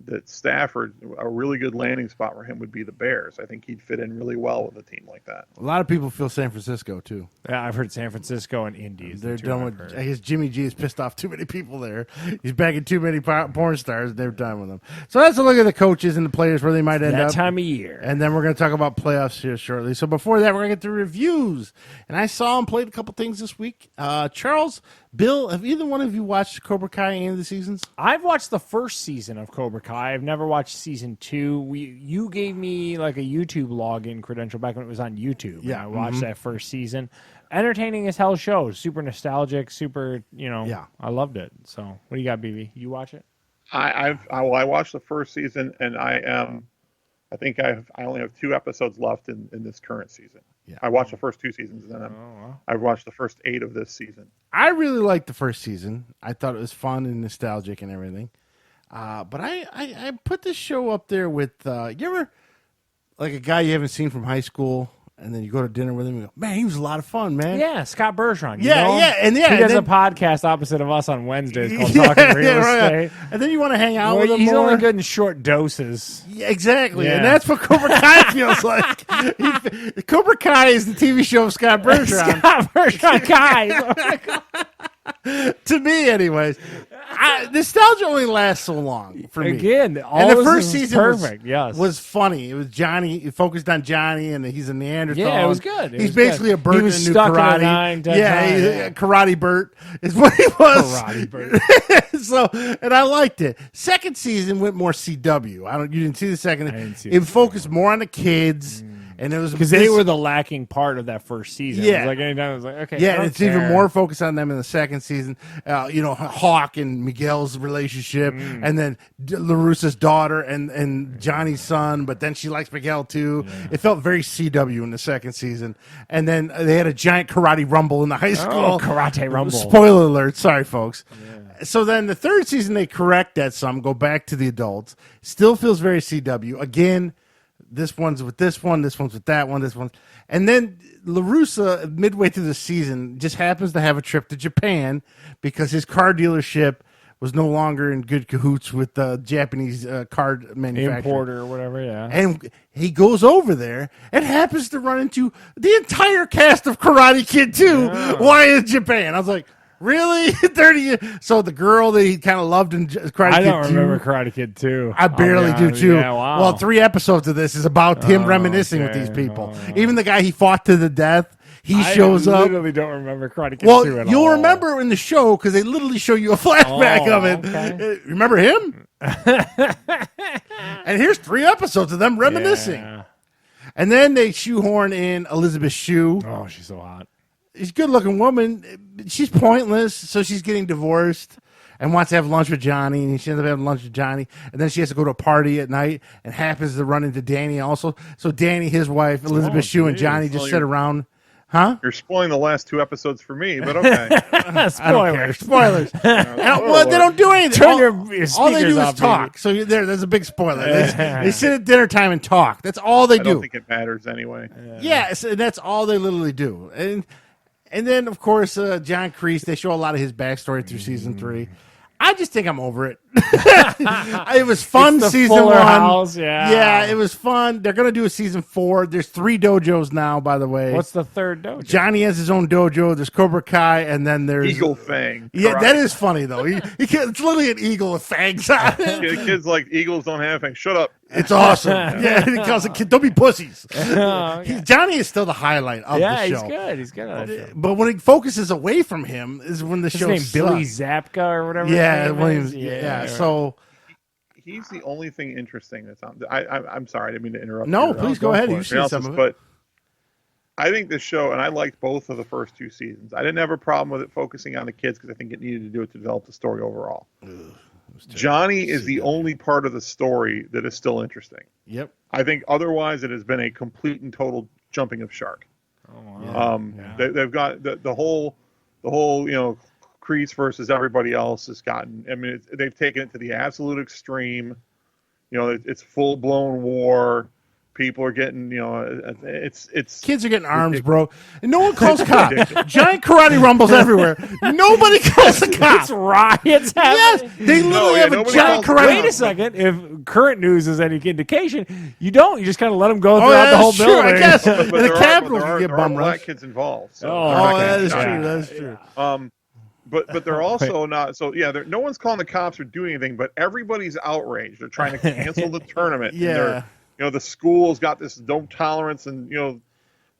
that Stafford, a really good landing spot for him would be the Bears. I think he'd fit in really well with a team like that. A lot of people feel San Francisco too. Yeah, I've heard San Francisco and Indy. They're done with. I guess Jimmy G has pissed off too many people there. He's bagging too many porn stars, and they're done with them. So let's look at the coaches and the players where they might end that up. time of year. And then we're going to talk about playoffs here shortly. So before that, we're going to get the reviews. And I saw and played a couple things this week. Charles, Bill, have either one of you watched Cobra Kai any of the seasons? I've watched the first season of Cobra Kai. I've never watched season 2. You gave me like a YouTube login credential back when it was on YouTube. Yeah, And I watched that first season. Entertaining as hell show. Super nostalgic. Super, Yeah. I loved it. So what do you got, BB? You watch it? I watched the first season, and I only have 2 episodes left in this current season. Yeah. I watched the first 2 seasons, and then I've watched the first 8 of this season. I really liked the first season. I thought it was fun and nostalgic and everything. But I put this show up there with, you ever, like a guy you haven't seen from high school, and then you go to dinner with him and you go, man, he was a lot of fun, man. Yeah, Scott Bergeron. You Yeah, know him? yeah, and yeah, he does and a then- podcast opposite of us on Wednesdays called Talking Real Estate. And then you want to hang out Well, with him he's more. only good in short doses. Yeah, exactly, Yeah. and that's what Cobra Kai feels like. Cobra Kai is the TV show of Scott Bergeron. Scott Bergeron guy. To me, anyways. Nostalgia only lasts so long for me. Again, all and the this first is season perfect. Yes. was funny. It was Johnny. It focused on Johnny, and he's a Neanderthal. Yeah, it was good. It He's was basically good. a Bert He in was a new stuck in a karate. 9-10 yeah, time, he's yeah. a karate Bert is what he was. Karate Bert. So, and I liked it. Second season went more CW. You didn't see the second. I didn't see it the focused more on the kids, and it was Because they were the lacking part of that first season. Yeah. It was like anytime it was like, okay. I Yeah, don't and it's even care. more focused on them in the second season. Hawk and Miguel's relationship, and then LaRussa's daughter and Johnny's son, but then she likes Miguel too. Yeah. It felt very CW in the second season. And then they had a giant karate rumble in the high school. Oh, karate rumble. Spoiler alert. Sorry, folks. Yeah. So then the third season, they correct that some, go back to the adults. Still feels very CW. Again, this one's with this one's with that one, this one. And then LaRussa, midway through the season, just happens to have a trip to Japan because his car dealership was no longer in good cahoots with the Japanese car manufacturer. Importer or whatever, yeah. And he goes over there and happens to run into the entire cast of Karate Kid 2 while in Japan. I was like, really? 30 years? So the girl that he kind of loved in Karate Kid 2. I don't remember Karate Kid 2. I barely do too. Yeah, wow. Well, 3 episodes of this is about him reminiscing with these people. Even the guy he fought to the death, he shows up. I literally don't remember Karate Kid 2 Well, at you'll all. remember in the show because they literally show you a flashback of it. Okay. Remember him? And here's 3 episodes of them reminiscing. Yeah. And then they shoehorn in Elizabeth Shue. Oh, she's so hot. She's a good-looking woman. She's pointless, so she's getting divorced and wants to have lunch with Johnny, and she ends up having lunch with Johnny, and then she has to go to a party at night and happens to run into Danny also. So Danny, his wife, Elizabeth Shue, and Johnny just sit around. Huh? You're spoiling the last 2 episodes for me, but okay. I don't care. Spoilers. Well, they don't do anything. Turn all, your all they speakers do is off, talk. baby. So there's a big spoiler. They sit at dinner time and talk. That's all they I do. don't think it matters anyway. Yes, and that's all they literally do. And then, of course, John Kreese, they show a lot of his backstory through season 3. I just think I'm over it. It was fun It's the season Fuller 1. House, yeah. Yeah, it was fun. They're going to do a season 4. There's 3 dojos now, by the way. What's the third dojo? Johnny has his own dojo. There's Cobra Kai, and then there's Eagle Fang. Yeah, Karate. that is funny though. It's literally an eagle with fangs on it. Yeah, kids like eagles don't have fangs. Shut up. It's awesome. Yeah, he calls the kid, don't be pussies. Okay. Johnny is still the highlight of the show. he's good. He's good on that show. But when it focuses away from him is when the His show name sucks. Billy Zapka or whatever. Yeah, his name Williams. is? Yeah. right. So He's the only thing interesting that's on. I'm sorry, I didn't mean to interrupt. no, your, please go ahead. for You it. see some of it. But I think this show, and I liked both of the first 2 seasons. I didn't have a problem with it focusing on the kids because I think it needed to do it to develop the story overall. Johnny is the only part of the story that is still interesting. Yep. I think otherwise it has been a complete and total jumping of shark. Oh, wow. They've got the whole Kreese versus everybody else has gotten. I mean, they've taken it to the absolute extreme. It's full blown war. People are getting, it's Kids are getting arms, bro. And no one calls cops. Giant karate rumbles everywhere. Nobody calls the It's cops. riots Yes, happening. they literally have a nobody giant calls- karate. Wait a second. If current news is any indication, you don't. You just kind of let them go Oh, throughout yeah, the whole that's true, I building. guess. but And the there are- Capitol there can are- get there are bum black rushed. kids involved. So. Oh, okay. that is Yeah. true. That is true. But they're also not. So yeah, no one's calling the cops or doing anything. But everybody's outraged. They're trying to cancel the tournament. And Yeah. the school's got this no tolerance and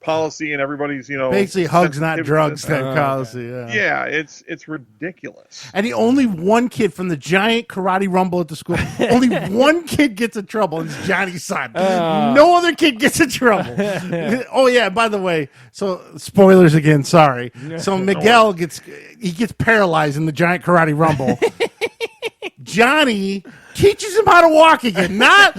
policy, and everybody's Basically, hugs, not sensitive to drugs this. type policy. Yeah. Yeah, it's ridiculous. And the only one kid from the giant karate rumble at the school, only one kid gets in trouble, and it's Johnny's son. No other kid gets in trouble. Oh yeah, by the way, so spoilers again, sorry. So Miguel gets paralyzed in the giant karate rumble. Johnny teaches him how to walk again. Not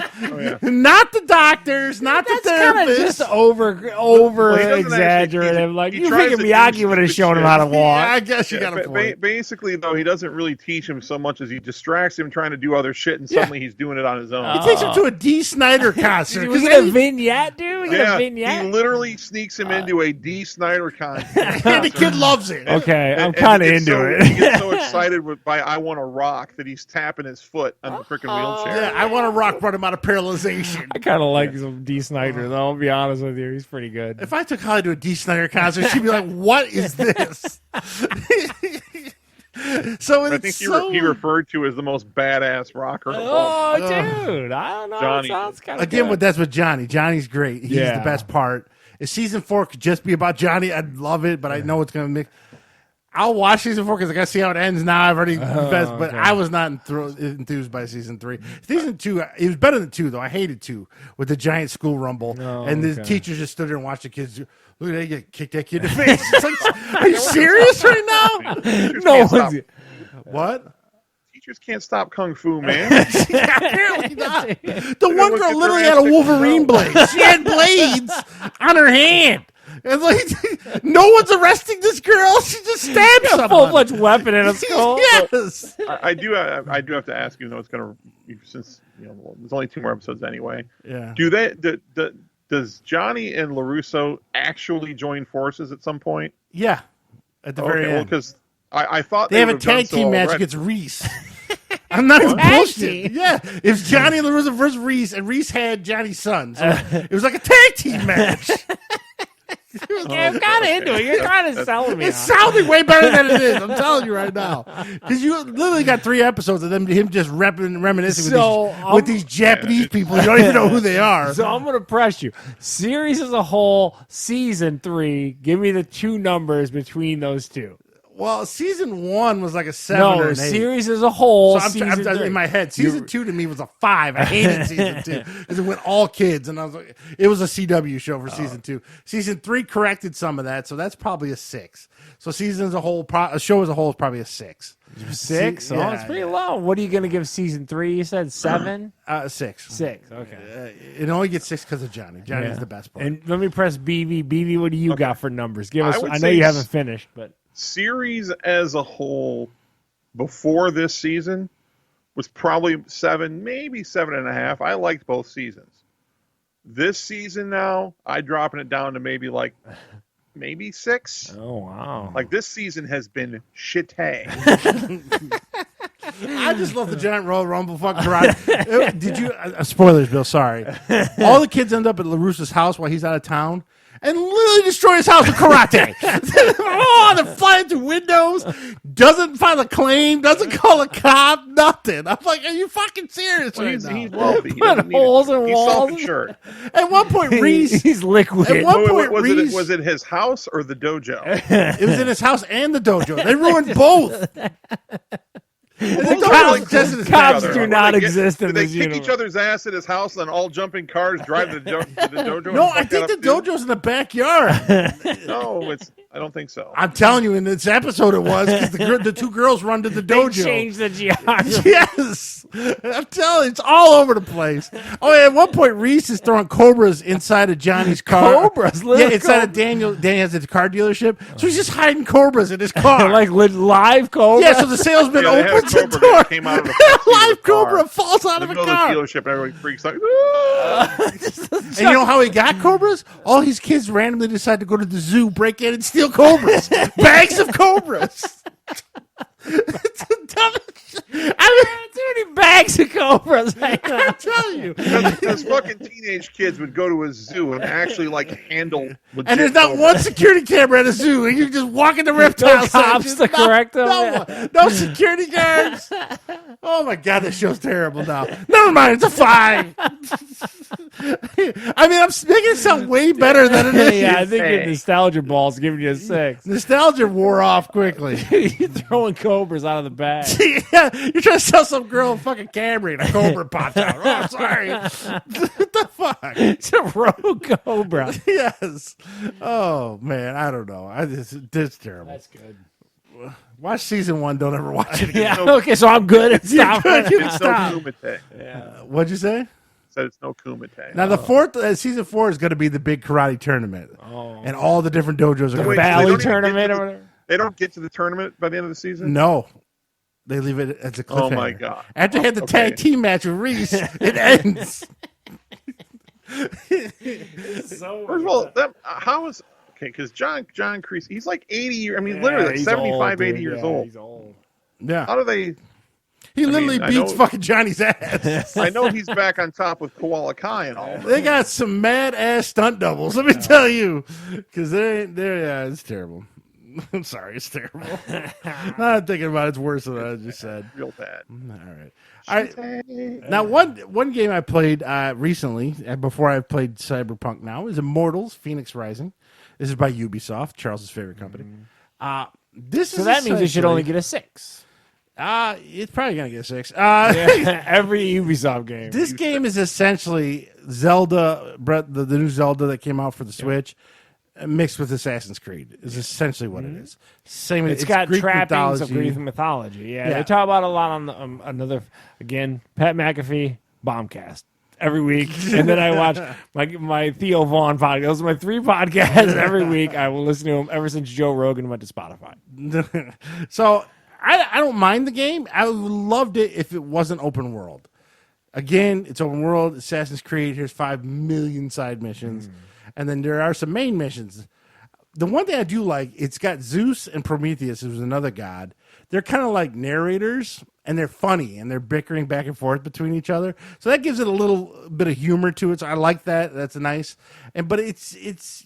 the doctors, not That's the kind of therapists. just over doesn't exaggerative. actually- Like he you tries figure to do Miyagi would have stupid shown him shit. how to walk. Yeah, I guess you Yeah, got a point. basically, though, he doesn't really teach him so much as he distracts him trying to do other shit, and suddenly he's doing it on his own. He takes him to a D. Snyder concert. Did we 'cause get a any- vignette, dude? We get a Yeah, vignette? he literally sneaks him into a D. Snyder concert. and the kid loves it. Okay, I'm And kind of he gets into so, it. He gets so excited by "I Want to Rock" that he's tapping his foot on the freaking wheelchair. Yeah, I want to rock brought him out of paralyzation. I kind of like some D. Snyder, though. I'll be honest with you. He's pretty good. If I took Holly to a D. Snyder concert, she'd be like, "What is this?" So I it's think so he referred to as the most badass rocker. of all. Oh, dude. I don't know. Johnny. It sounds kind of again. good. What that's with Johnny. Johnny's great. He's Yeah. the best part. If season 4 could just be about Johnny, I'd love it. But I know it's gonna make. I'll watch season 4 because I gotta see how it ends now. I've already invested, but okay. I was not enthused by season 3. Season 2, it was better than 2 though. I hated 2 with the giant school rumble, Oh, and the okay. teachers just stood there and watched the kids. Look at that! You kick that kid in the face. It's like, are you serious right now? Teachers No can't stop- one's. What? Teachers can't stop kung fu, man. Apparently not. The one Everyone girl gets literally their had ass a kicked Wolverine as well. blade. She had blades on her hand. And like, no one's arresting this girl. She just stabbed A someone. full-fledged weapon in a skull. Yes. I do have to ask you, though. It's gonna since there's only 2 more episodes anyway. Yeah. Does Johnny and LaRusso actually join forces at some point? Yeah. At the very well, end. because I thought They have a would done tag so team match already. against Reese. I'm not even Tag bullshit. team? Yeah. It's Johnny and LaRusso versus Reese, and Reese had Johnny's son. So it was like a tag team match. Yeah, I'm kind of into it. You're kind of selling me. It's on it. sounding way better than it is. I'm telling you right now, because you literally got 3 episodes of him just reminiscing with these Japanese people. You don't even know who they are. So I'm going to press you. Series as a whole, season 3. Give me the 2 numbers between those 2. Well, season 1 was like a 7 No, or an 8. series as a whole. So I'm season in my head. Season You're- 2 to me was a 5. I hated season 2 because it went all kids, and I was like, it was a CW show for season 2. Season 3 corrected some of that, so that's probably a 6. So season as a whole, a show as a whole is probably a 6. 6? Oh, Yeah, it's pretty yeah. low. What are you going to give season 3? You said 7? 6. 6. Okay. It only gets 6 because of Johnny. Johnny's the best part. And let me press BB. BB, what do you got for numbers? Give us. I would I know say you haven't finished, but Series as a whole before this season was probably 7, maybe 7.5. I liked both seasons. This season now, I'm dropping it down to maybe 6. oh wow. Like this season has been shit. I just love the giant Royal Rumble fucking karate. Did you? Spoilers, Bill. Sorry. All the kids end up at LaRusso's house while he's out of town, and literally destroy his house with karate. Oh, they're flying through windows. Doesn't file a claim. Doesn't call a cop. Nothing. I'm like, are you fucking serious right He's now? wealthy. He Put doesn't need holes it. in He's walls. self-insured. At one point, Reese. He's liquid. At one point, Was Reese. it his house or the dojo? It was in his house and the dojo. They ruined both. And the Those dojo are was like just in his cops backyard. do Did not they get- exist in did they this kick universe. each other's ass at his house and all jumping cars drive to the dojo? No, and I fuck think the that up, too? dojo's in the backyard. No, it's. I don't think so. I'm telling you, in this episode it was because the two girls run to the They dojo. changed the geography. Yes, I'm telling you, it's all over the place. Oh, yeah, at one point, Reese is throwing cobras inside of Johnny's car. Cobras, Yeah, inside of Daniel. Danny has a car dealership, so he's just hiding cobras in his car. Like live cobra. Yeah, so the salesman Yeah, they had a opens the cobra door. that came out of the front seat of Live the car. cobra falls out In of the a middle of car. the dealership, everybody freaks out. "Ah!" And you know how he got cobras? All his kids randomly decide to go to the zoo, break in, and steal cobras. Bags of cobras. It's the dumbest shit. Too many bags of cobras. I'm telling you. Those fucking teenage kids would go to a zoo and actually handle legit And there's not cobras. one security camera at a zoo. And you just walk in the reptile No cops section. to correct them. No security guards. Oh my god, this show's terrible now. Never mind, it's a 5. I mean, I'm making it sound way better than it is. Yeah, I think your nostalgia ball's giving you a 6. Nostalgia wore off quickly. You're throwing cobras out of the bag. Yeah, you're trying to sell some girl a fucking Camry and a cobra popped out. Oh, sorry. What the fuck? It's a rogue cobra. Yes. Oh man, I don't know. It's terrible. That's good. Watch season 1. Don't ever watch it again. Yeah. Okay, so I'm good at stopping. You can It's stop. no Kumite. What'd you say? Said it's no Kumite. Now the fourth season 4 is going to be the big karate tournament, and all the different dojos are going Wait, to they Valley don't even tournament get or to whatever. They don't get to the tournament by the end of the season? No, they leave it as a cliffhanger. Oh, my God. After they had the tag team match with Reese, it ends. First of all, how is... Okay, because John Kreese, he's like 80 years... I mean, literally like he's 75, old, 80 dude. years Yeah, old. He's old. Yeah, How do they... he literally I beats know- fucking Johnny's ass. I know he's back on top with Koala Kai and all. They got some mad ass stunt doubles. Let me tell you, because they're it's terrible. I'm sorry, it's terrible. Now I'm thinking about it, it's worse than I just said. Real bad. All right. Now, one game I played recently, before I played Cyberpunk now, is Immortals Fenyx Rising. This is by Ubisoft, Charles's favorite company. So that means you should only get a 6. It's probably going to get a 6. Every Ubisoft game. This game is essentially Zelda, the new Zelda that came out for the Switch, mixed with Assassin's Creed. Is essentially what it is. Same. It's got Greek trappings of mythology. Greek mythology. Yeah, Yeah. they talk about it a lot on the, another, again, Pat McAfee, Bombcast. Every week, and then I watch my Theo Vaughn podcast. Those are my 3 podcasts every week. I will listen to them ever since Joe Rogan went to Spotify. So I don't mind the game. I would loved it if it wasn't open world. Again, it's open world. Assassin's Creed. Here's 5 million side missions, and then there are some main missions. The one thing I do like, it's got Zeus and Prometheus, who's another god. They're kind of like narrators, and they're funny, and they're bickering back and forth between each other. So that gives it a little bit of humor to it. So I like that. That's nice. But it's it's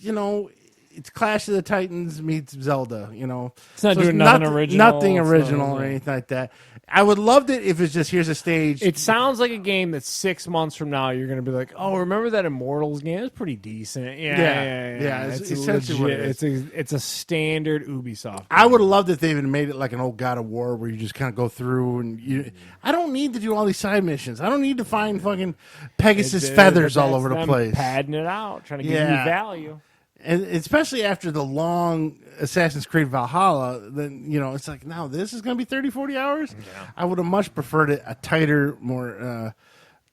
Clash of the Titans meets Zelda. It's not So doing nothing original. nothing It's original not- or anything like that. I would loved it if it's just here's a stage. It sounds like a game that 6 months from now you're going to be like, oh, remember that Immortals game? It's pretty decent. Yeah, it's essentially what it is. It's a standard Ubisoft. I would have loved if they even made it like an old God of War where you just kind of go through and I don't need to do all these side missions. I don't need to find fucking Pegasus feathers all over the place. Padding it out, trying to give Yeah. you value. And especially after the long Assassin's Creed Valhalla, then, it's like, now this is going to be 30, 40 hours? Yeah. I would have much preferred it a tighter, more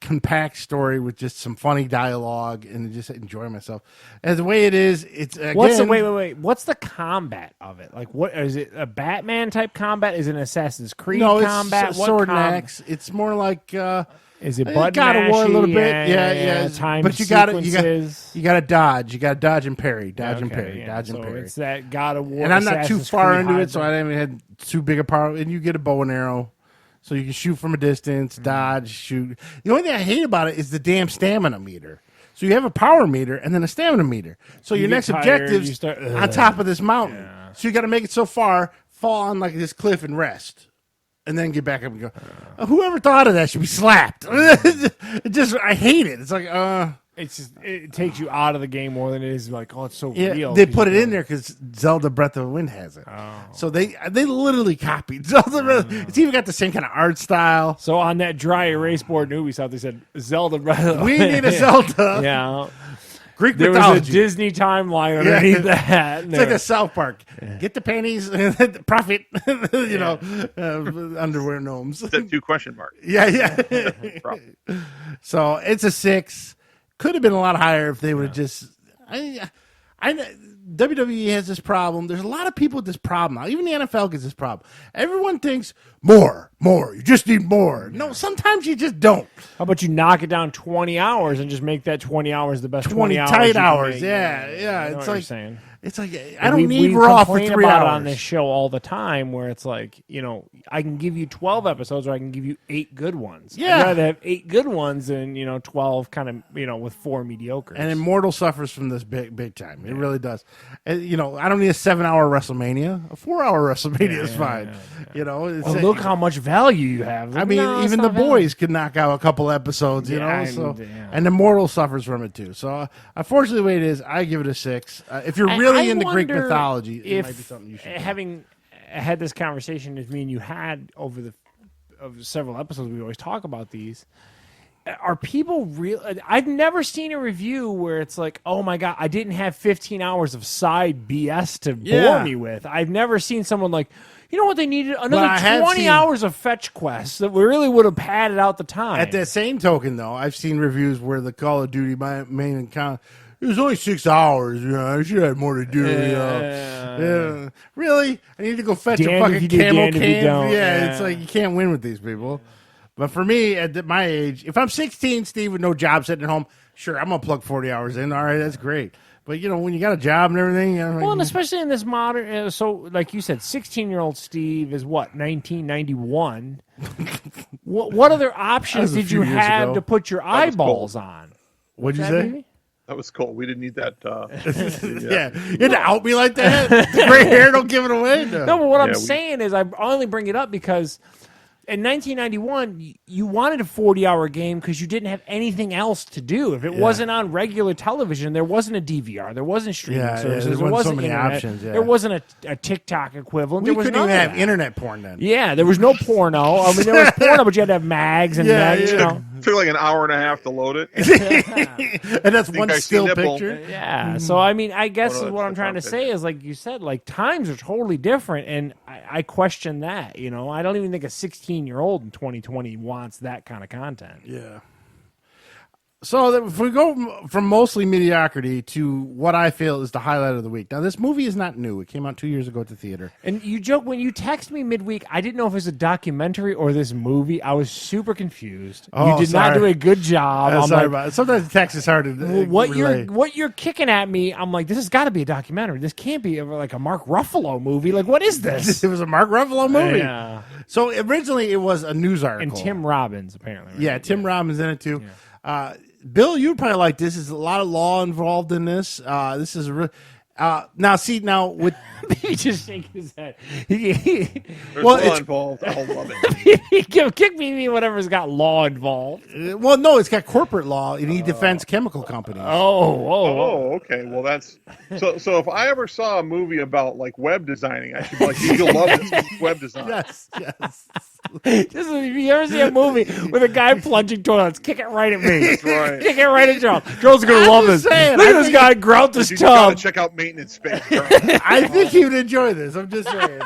compact story with just some funny dialogue and just enjoy myself. And the way it is, it's, again... Wait. What's the combat of it? Like, what is it, a Batman type combat? Is it an Assassin's Creed combat? It's What sword and axe. It's more like... Is it button God of War a little mashy? bit, yeah. Time but you got to sequences. you got to dodge. You got to dodge and parry, dodge and Okay, parry, yeah. dodge and So parry. it's that God of War. And I'm not too Assassin's far Creed into it, so hybrid. I haven't had too big a power. And you get a bow and arrow, so you can shoot from a distance, dodge, shoot. The only thing I hate about it is the damn stamina meter. So you have a power meter and then a stamina meter. So your get next tired, objective's you start- on top of this mountain. So you got to make it so far, fall on like this cliff and rest. And then get back up and go. Whoever thought of that should be slapped. I hate it. It's like, It's just, it takes you out of the game more than it is like, oh, it's so yeah, real. they put it in there because Zelda Breath of the Wind has it. So they literally copied Zelda. It's even got the same kind of art style. So on that dry erase board in Ubisoft, they said Zelda Breath of the We Wild. need a Zelda. Yeah. Greek there mythology. was a Disney timeline underneath that. It's like a South Park. Get the panties, profit. Underwear gnomes. That 2 question mark. Yeah. So it's a 6. Could have been a lot higher if they would have just. WWE has this problem. There's a lot of people with this problem now. Even the NFL gets this problem. Everyone thinks more. You just need more. No, sometimes you just don't. How about you knock it down 20 hours and just make that 20 hours the best 20 hours? tight you can hours. make? Yeah. It's like saying. It's like I don't need Raw for 3 about hours it on this show all the time, where it's like, I can give you 12 episodes, or I can give you 8 good ones. Yeah. I'd rather have 8 good ones than 12 kind of with 4 mediocres. And Immortal suffers from this big time. It really does. And, I don't need a 7-hour WrestleMania. A 4-hour WrestleMania is fine. It's look how much value you have. I mean, even the boys could knock out a couple episodes, and Immortal suffers from it too. So, unfortunately, the way it is, I give it a 6. If you're really into Greek mythology, it might be something you should do. Having had this conversation as me and you had over several episodes, we always talk about these. Are people real? I've never seen a review where it's like, oh my God, I didn't have 15 hours of side BS to bore me with. I've never seen someone like, you know what, they needed another 20 hours of fetch quests that really would have padded out the time. At that same token, though, I've seen reviews where the Call of Duty main account, it was only 6 hours. I should have more to do. Yeah. Really? I need to go fetch a fucking camo can. It's like you can't win with these people. But for me, at my age, if I'm 16, Steve, with no job sitting at home, sure, I'm going to plug 40 hours in. All right, that's great. But, when you got a job and everything. Well, and especially in this modern, so like you said, 16-year-old Steve is what, 1991? what other options did you have to put your eyeballs on? What'd you say? That was cool. We didn't need that. You had to out me like that? The gray hair, don't give it away? No, but what I'm saying is I only bring it up because in 1991, you wanted a 40-hour game because you didn't have anything else to do. If it wasn't on regular television, there wasn't a DVR, there wasn't streaming services, there wasn't so many internet, options. There wasn't a TikTok equivalent. We there was couldn't even have internet porn then. Yeah, there was no porno. I mean, there was porno, but you had to have mags and mags. Took like an hour and a half to load it. And that's one still picture. Yeah. So, I mean, I guess what I'm trying to say is, like you said, like times are totally different. And I question that. I don't even think a 16-year-old in 2020 wants that kind of content. Yeah. So if we go from mostly mediocrity to what I feel is the highlight of the week. Now, this movie is not new. It came out 2 years ago at the theater. And you joke, when you text me midweek, I didn't know if it was a documentary or this movie. I was super confused. You did not do a good job. I'm sorry about it. Sometimes the text is hard to relay. What you're kicking at me, I'm like, this has got to be a documentary. This can't be like a Mark Ruffalo movie. Like, what is this? It was a Mark Ruffalo movie. Yeah. So originally it was a news article. And Tim Robbins, apparently. Right? Yeah, Tim Robbins in it too. Yeah. Bill, you'd probably like this. There's a lot of law involved in this. This is now with he just shaking his head. There's law involved. I love it. Kick me whatever's got law involved. Well, no, it's got corporate law, and he defends chemical companies. Oh, okay. Well, that's so. If I ever saw a movie about like web designing, I should be like, you'll love this web design. Yes. If you ever see a movie with a guy plunging toilets, kick it right at me. That's right. Kick it right at Joe. Joe's gonna love this. Look at this guy grout this You tub. gotta check out Maintenance Space. I think he would enjoy this. I'm just saying.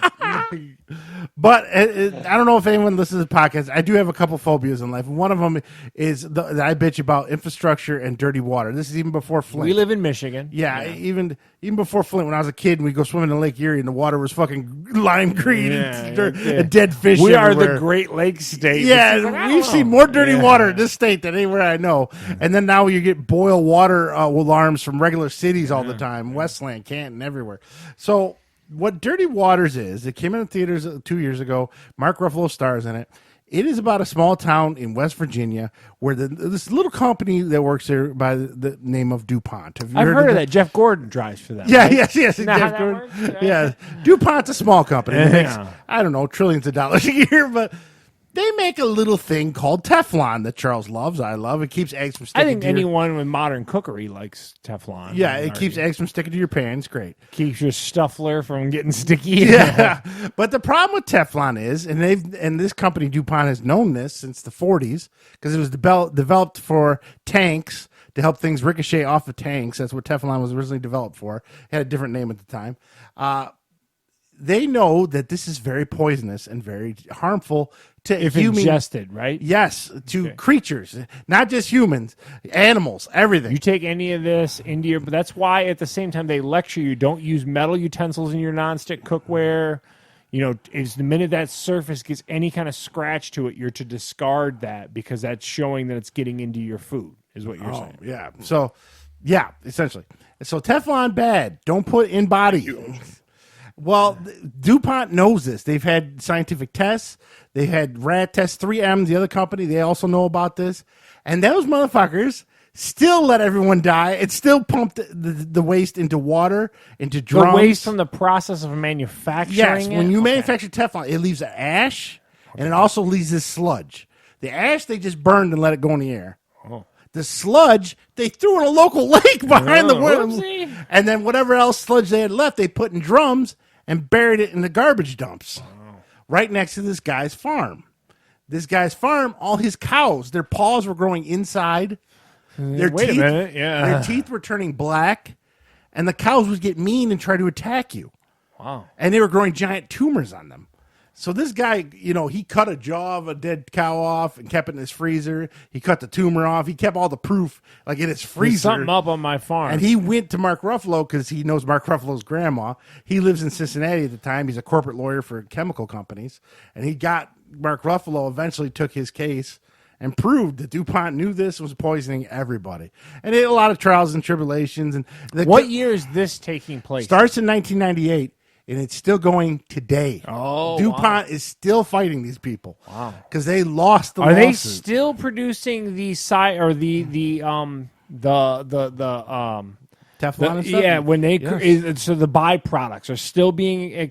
But I don't know if anyone listens to the podcast. I do have a couple phobias in life. One of them is that I bitch about infrastructure and dirty water. This is even before Flint. We live in Michigan. Yeah. Even before Flint, when I was a kid, and we'd go swimming in Lake Erie, and the water was fucking lime green and dead fish. We everywhere. are the Great Lakes state. Yeah, we've seen more dirty water in this state than anywhere I know. And then now you get boil water alarms from regular cities all the time, Westland, Canton, everywhere. So what Dirty Waters is, it came in the theaters 2 years ago. Mark Ruffalo stars in it. It is about a small town in West Virginia where this little company that works there by the name of DuPont. I've heard of that. Jeff Gordon drives for them. Yeah, right? yes. Jeff Gordon. Yeah. DuPont's a small company. It makes, I don't know, trillions of dollars a year, but they make a little thing called Teflon that Charles loves. I love. It keeps eggs from sticking I think anyone with modern cookery likes Teflon. Yeah, it keeps eggs from sticking to your pan. It's great. Keeps your stuffler from getting sticky. Yeah. But the problem with Teflon is, and this company DuPont has known this since the 40s, because it was developed for tanks to help things ricochet off of tanks. That's what Teflon was originally developed for. It had a different name at the time. They know that this is very poisonous and very harmful to If human. ingested, right? Yes, to creatures, not just humans, animals, everything. You take any of this into your, but that's why at the same time they lecture you, don't use metal utensils in your nonstick cookware. You know, is the minute that surface gets any kind of scratch to it, you're to discard that because that's showing that it's getting into your food, is what you're saying. Yeah. So, yeah, essentially. So Teflon bad. Don't put in body. Well, DuPont knows this. They've had scientific tests. They had rat tests. 3M, the other company, they also know about this. And those motherfuckers still let everyone die. It still pumped the waste into water, into drums. The waste from the process of manufacturing Yes, it? when you manufacture Teflon, it leaves an ash, and it also leaves this sludge. The ash, they just burned and let it go in the air. Oh. The sludge, they threw in a local lake behind the whoopsie. worm. And then whatever else sludge they had left, they put in drums and buried it in the garbage dumps right next to this guy's farm. This guy's farm, all his cows, their paws were growing inside. Their Wait a teeth, minute, yeah. Their teeth were turning black, and the cows would get mean and try to attack you. Wow. And they were growing giant tumors on them. So this guy, you know, he cut a jaw of a dead cow off and kept it in his freezer. He cut the tumor off. He kept all the proof like in his freezer. There's something up on my farm. And he went to Mark Ruffalo because he knows Mark Ruffalo's grandma. He lives in Cincinnati at the time. He's a corporate lawyer for chemical companies. And he got Mark Ruffalo, eventually took his case and proved that DuPont knew this was poisoning everybody. And it had a lot of trials and tribulations. And What year is this taking place? starts in 1998. And it's still going today. Oh, DuPont is still fighting these people. Wow. Because they lost the Are they lawsuit. still producing the Teflon and stuff? yeah, when they Yes. so the byproducts are still being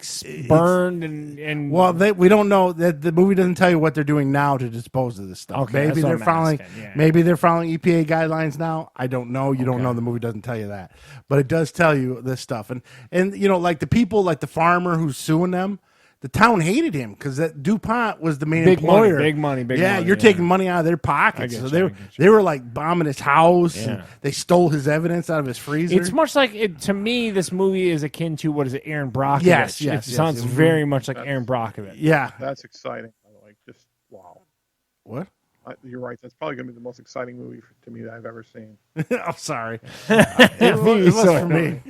burned and Well, we don't know that the movie doesn't tell you what they're doing now to dispose of this stuff. Okay, Maybe that's what they're I'm following. asking, yeah. Maybe they're following EPA guidelines now. I don't know. You don't know. The movie doesn't tell you that, but it does tell you this stuff. And you know, like the people, like the farmer who's suing them. The town hated him because that DuPont was the main Big employer. money, big money, big yeah, money, you're yeah. taking money out of their pockets. I So get you. they were like bombing his house. Yeah. And they stole his evidence out of his freezer. it's much like to me. This movie is akin to what is it, Aaron Brockovich? Yes, It yes, sounds yes. very much like Aaron Brockovich. Yeah. That's exciting. Like, just wow. What? You're right. That's probably going to be the most exciting movie to me that I've ever seen. I'm sorry. It was for me.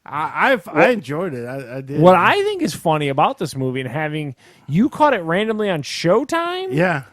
I enjoyed it. I did. What I think is funny about this movie and having you caught it randomly on Showtime. Yeah.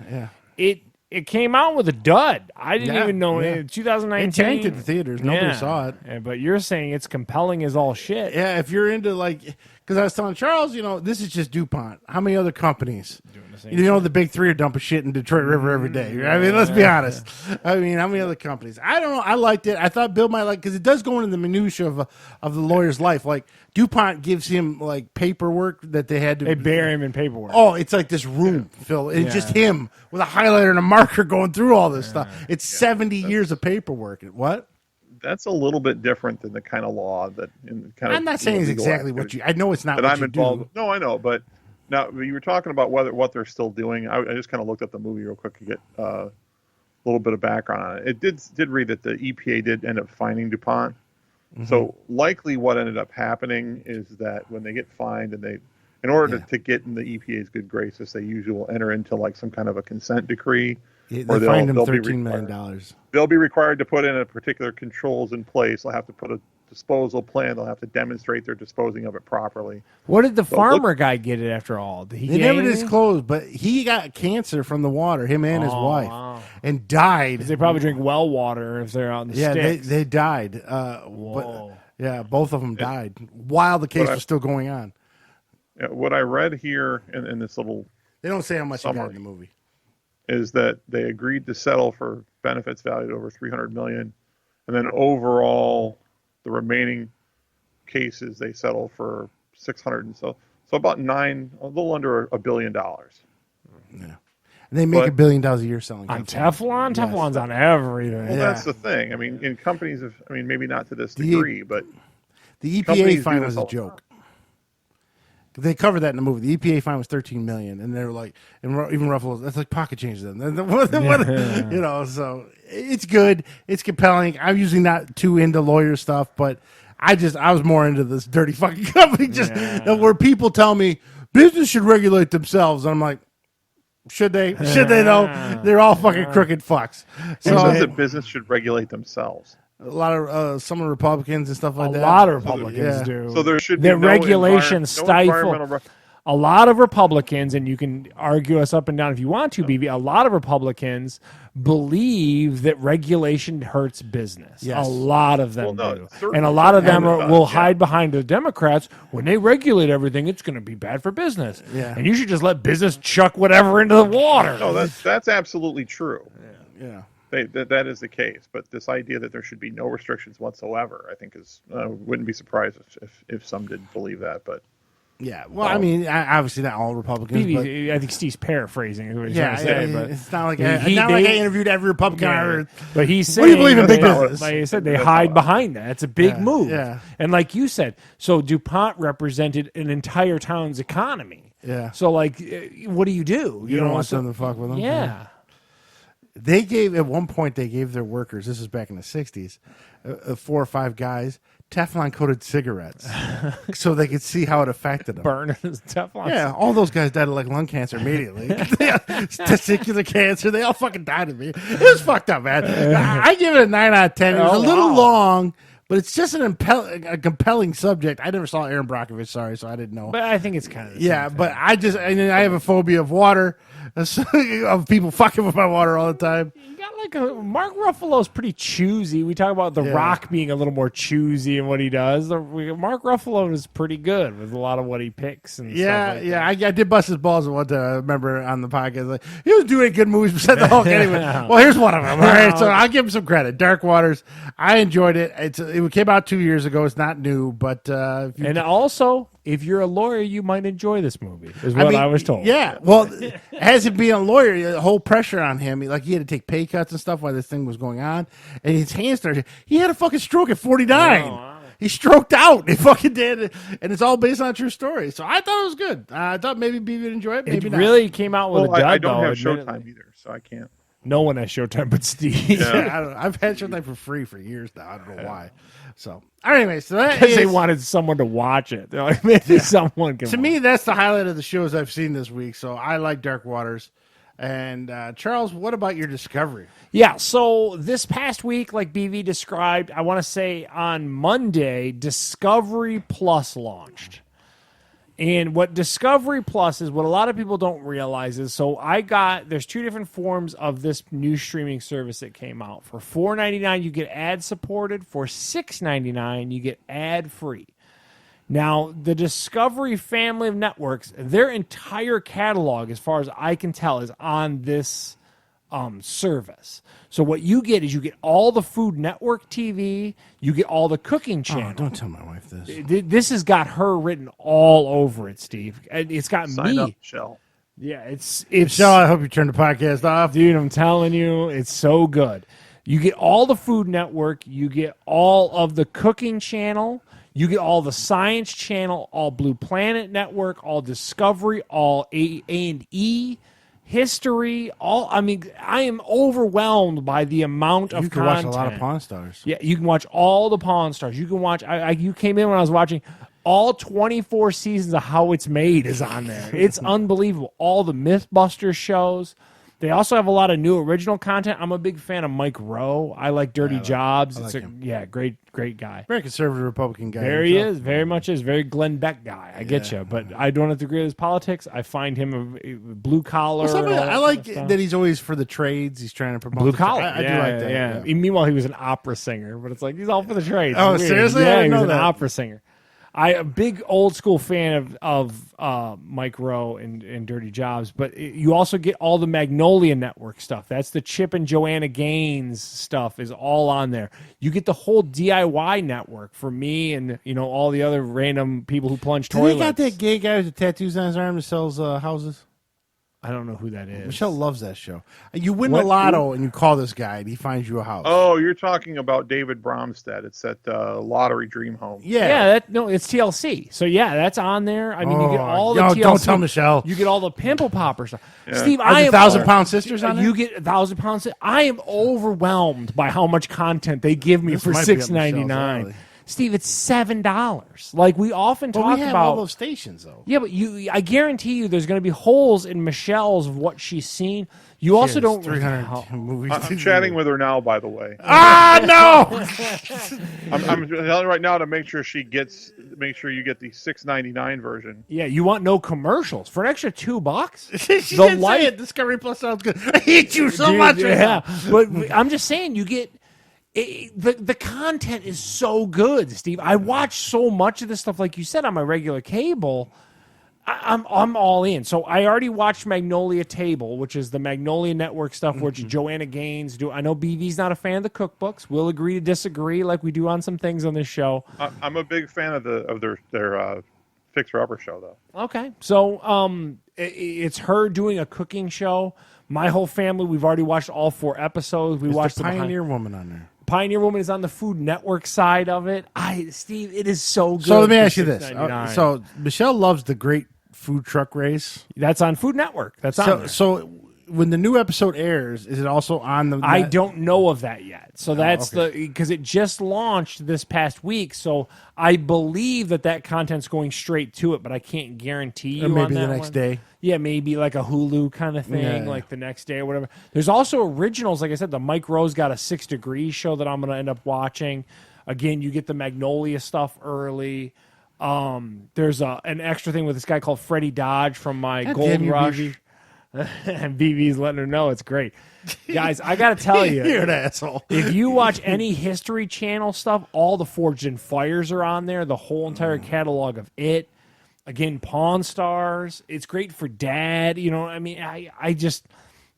It came out with a dud. I didn't Yeah, even know yeah. in 2019. It tanked at the theaters. Nobody Yeah. saw it. Yeah, but you're saying it's compelling as all shit. Yeah, if you're into like, because I was telling Charles, you know, this is just DuPont. How many other companies? You know, the big three are dumping shit in Detroit River every day. I mean, let's be honest. I mean, how many other companies? I don't know. I liked it. I thought Bill might like because it does go into the minutia of the lawyer's life. Like DuPont gives him like paperwork that they had to. They bury him in paperwork. Oh, it's like this room filled. It's just him with a highlighter and a marker going through all this stuff. It's 70 years of paperwork. What? That's a little bit different than the kind of law that in kind of. I'm not saying it's exactly what you. I know it's not that what I'm you involved. do. No, I know, but now you were talking about what they're still doing. I just kind of looked up the movie real quick to get a little bit of background on it. It did read that the EPA did end up fining DuPont. Mm-hmm. So likely what ended up happening is that when they get fined and they, in order to get in the EPA's good graces, they usually will enter into like some kind of a consent decree. Yeah, or they fined him they'll be $13 million. required- They'll be required to put in a particular controls in place. They'll have to put a disposal plan. They'll have to demonstrate they're disposing of it properly. What did the farmer guy get it after all? Did he They get never anything? disclosed, but he got cancer from the water, him and his wife, wow. and died. They probably drink well water if they're out in the Yeah, sticks. they died. Whoa. But, yeah, both of them died while the case But was still going on. What I read here in this little They don't say how much he got Summary. in the movie. is that they agreed to settle for benefits valued over $300 million, and then overall, the remaining cases they settle for 600 and so about a little under $1 billion. Yeah, and they make But- $1 billion a year selling On Teflon. Teflon? Teflon's on everything. Well, Yeah. that's the thing. I mean, in companies, maybe not to this The- degree, but The EPA Companies fine do was this a all the joke. They covered that in the movie. The EPA fine was $13 million, and they were like, and even Ruffalo, that's like pocket change to them. You know, so it's good. It's compelling. I'm usually not too into lawyer stuff, but I was more into this dirty fucking company. Where people tell me business should regulate themselves, and I'm like, should they? Should they though? They're all fucking crooked fucks. Who says that business should regulate themselves? A lot of some of the Republicans and stuff like that. A lot of Republicans do. So there should be regulations stifle. No a lot of Republicans, and you can argue us up and down if you want to, BB. A lot of Republicans believe that regulation hurts business. Yes. A lot of them do, certainly. and a lot of them will hide behind the Democrats. When they regulate everything, it's going to be bad for business. Yeah. And you should just let business chuck whatever into the water. No, that's absolutely true. Yeah. That is the case, but this idea that there should be no restrictions whatsoever, I think is wouldn't be surprised if some did believe that. But yeah, well, I mean, obviously not all Republicans. But, I think Steve's paraphrasing what he's yeah, trying to say, but it's not like I interviewed every Republican. Yeah, but he's saying, what do you believe in big business? Like I said, they hide behind that. It's a big move. Yeah. And like you said, so DuPont represented an entire town's economy. Yeah. So like, what do? You don't want them to fuck with them. Yeah. They gave at one point. They gave their workers. This is back in the '60s. 4 or 5 guys Teflon coated cigarettes, so they could see how it affected them. Burn Teflon. Yeah, all those guys died of like lung cancer immediately. Testicular cancer. They all fucking died of me. It was fucked up, man. I give it a 9 out of 10. It was a little long. But it's just a compelling subject. I never saw Aaron Brockovich, sorry, so I didn't know. But I think it's kind of the yeah. same But thing. I have a phobia of water, of people fucking with my water all the time. You got like Mark Ruffalo's pretty choosy. We talk about The Rock being a little more choosy in what he does. Mark Ruffalo is pretty good with a lot of what he picks and stuff like that. I did bust his balls at one time. I remember on the podcast, like, he was doing good movies besides the Hulk anyway. Well, here's one of them. All right, so I'll give him some credit. Dark Waters, I enjoyed it. It came out 2 years ago. It's not new, but and also, if you're a lawyer, you might enjoy this movie. Is what I was told. Yeah, well, as him being a lawyer, the whole pressure on him, like he had to take pay cuts and stuff while this thing was going on, and his hands started. He had a fucking stroke at 49. He stroked out. He fucking did, and it's all based on a true story. So I thought it was good. I thought maybe B would enjoy it. Maybe it not. really came out with a dud. I don't though, have Showtime either, so I can't. No one has Showtime but Steve. Yeah, I've had Showtime for free for years now. I don't know why. So, anyway, so that because they wanted someone to watch it. They're like, maybe someone can. To me, that's the highlight of the shows I've seen this week. So I like Dark Waters. And Charles, what about your Discovery? Yeah, so this past week, like BV described, I want to say on Monday, Discovery Plus launched. And what Discovery Plus is, what a lot of people don't realize is, there's 2 different forms of this new streaming service that came out. For $4.99, you get ad-supported. For $6.99, you get ad-free. Now, the Discovery family of networks, their entire catalog, as far as I can tell, is on this service. So what you get is you get all the Food Network TV, you get all the cooking channel. Oh, don't tell my wife this. This has got her written all over it, Steve. It's got Sign me. up, Shell. Yeah, it's Michelle, I hope you turn the podcast off. Dude, I'm telling you, it's so good. You get all the Food Network, you get all of the cooking channel, you get all the Science Channel, all Blue Planet Network, all Discovery, all A&E, History, I am overwhelmed by the amount of content. You can watch a lot of Pawn Stars. Yeah, you can watch all the Pawn Stars. You can watch, you came in when I was watching, all 24 seasons of How It's Made is on there. It's unbelievable. All the Mythbusters shows. They also have a lot of new original content. I'm a big fan of Mike Rowe. I like Dirty Jobs. I like him. Great guy. Very conservative Republican guy. There he is. Very much is. Very Glenn Beck guy. I get you. But I don't have to agree with his politics. I find him a blue collar. I like that he's always for the trades. He's trying to promote blue collar. I do like that. Yeah. Meanwhile, he was an opera singer, but it's like he's all for the trades. Oh, Weird. seriously? Yeah, I didn't he was know an that. opera singer. A big old school fan of Mike Rowe and Dirty Jobs, but you also get all the Magnolia Network stuff. That's the Chip and Joanna Gaines stuff is all on there. You get the whole DIY network for me and all the other random people who plunge toilets. They got that gay guy with the tattoos on his arm that sells houses. I don't know who that is. Michelle loves that show. You win What? the lotto and you call this guy and he finds you a house. Oh, you're talking about David Bromstead. It's at Lottery Dream Home. yeah. It's TLC. So yeah, that's on there. I mean, you get all the yo, TLC. don't tell Michelle. You get all the pimple popper stuff. Yeah. Steve, Are I the am 1,000-pound sisters on there? You get 1,000 pounds. I am overwhelmed by how much content they give me This for might be up $6.99. Michelle's alley. Steve, it's $7. Like we often But talk we have about all those stations though. Yeah, but I guarantee you, there's going to be holes in Michelle's of what she's seen. You also don't 300 movies. I'm chatting with her now, by the way. Ah, no! I'm telling you right now to make sure you get the $6.99 version. Yeah, you want no commercials for an extra $2. She The did light- say it. Discovery Plus sounds good. I hate you so Dude, much. right yeah, now. but I'm just saying, you get the content is so good, Steve. I watch so much of this stuff, like you said, on my regular cable. I'm all in. So I already watched Magnolia Table, which is the Magnolia Network stuff, which Joanna Gaines do. I know BV's not a fan of the cookbooks. We'll agree to disagree, like we do on some things on this show. I'm a big fan of their Fixer Upper show, though. Okay, so it's her doing a cooking show. My whole family, we've already watched all 4 episodes. We Is watched the the Pioneer Woman on there. Pioneer Woman is on the Food Network side of it. Steve, it is so good. So let me for ask you this. $6.99. So Michelle loves the Great Food Truck Race. That's on Food Network. That's on there. So when the new episode airs, is it also on the? I don't know of that yet. So that's okay. because it just launched this past week. So I believe that content's going straight to it, but I can't guarantee you Or maybe on that the next one. day. Yeah, maybe like a Hulu kind of thing, Yeah. like the next day or whatever. There's also originals, like I said, the Mike Rose got a 6 Degrees show that I'm going to end up watching. Again, you get the Magnolia stuff early. There's an extra thing with this guy called Freddie Dodge from my God Gold damn you, Rush. BB. And BB's letting her know it's great. Guys, I got to tell you. You're an asshole. If you watch any History Channel stuff, all the Forged in Fires are on there, the whole entire catalog of it. Again, Pawn Stars. It's great for dad. You know, I mean, I just,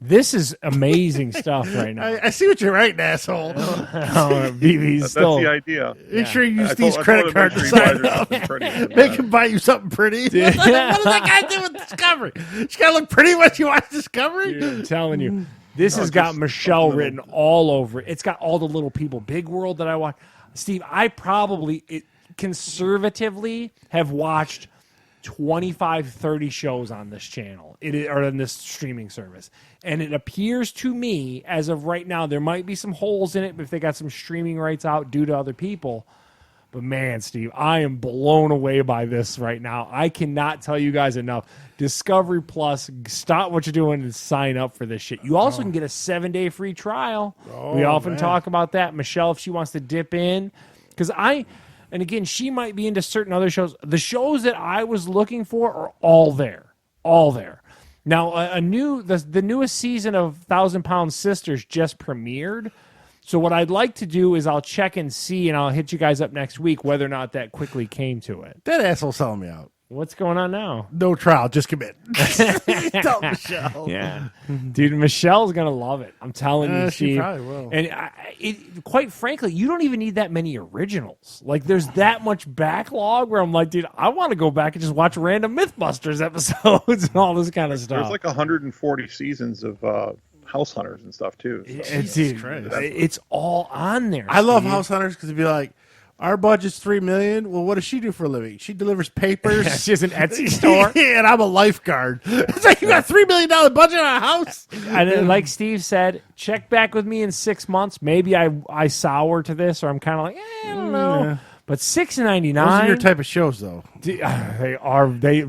this is amazing stuff right now. I see what you're writing, asshole. BB's That's still. the idea. Make sure you use I Steve's told credit her card make to sure you sign buy her up. something pretty. Make him buy you something pretty. What does that guy do with Discovery? She gotta look pretty when you watch Discovery. Dude, I'm telling you, this has got Michelle written all over it. It's got all the little people. Big World that I watch. Steve, I probably conservatively have watched 25, 30 shows on this channel or on this streaming service. And it appears to me, as of right now, there might be some holes in it if they got some streaming rights out due to other people. But man, Steve, I am blown away by this right now. I cannot tell you guys enough. Discovery Plus, stop what you're doing and sign up for this shit. You also can get a 7-day free trial. We often talk about that. Michelle, if she wants to dip in. Because and again, she might be into certain other shows. The shows that I was looking for are all there. All there. Now, the newest season of 1,000-Pound Sisters just premiered. So what I'd like to do is I'll check and see, and I'll hit you guys up next week whether or not that quickly came to it. That asshole's selling me out. What's going on now? No trial, just commit. Tell Michelle. Yeah. Dude, Michelle's going to love it. I'm telling you, She Steve. probably will. And quite frankly, you don't even need that many originals. Like, there's that much backlog where I'm like, dude, I want to go back and just watch random Mythbusters episodes and all this kind of stuff. There's like 140 seasons of House Hunters and stuff too. So. It's all on there. I love Steve. House Hunters because it'd be like, our budget's $3 million. Well, what does she do for a living? She delivers papers. She has an Etsy store. And I'm a lifeguard. It's like you got $3 million budget on a house. And like Steve said, check back with me in 6 months. Maybe I sour to this, or I'm kind of like, I don't know. Yeah. But $6.99. Those are your type of shows, though. They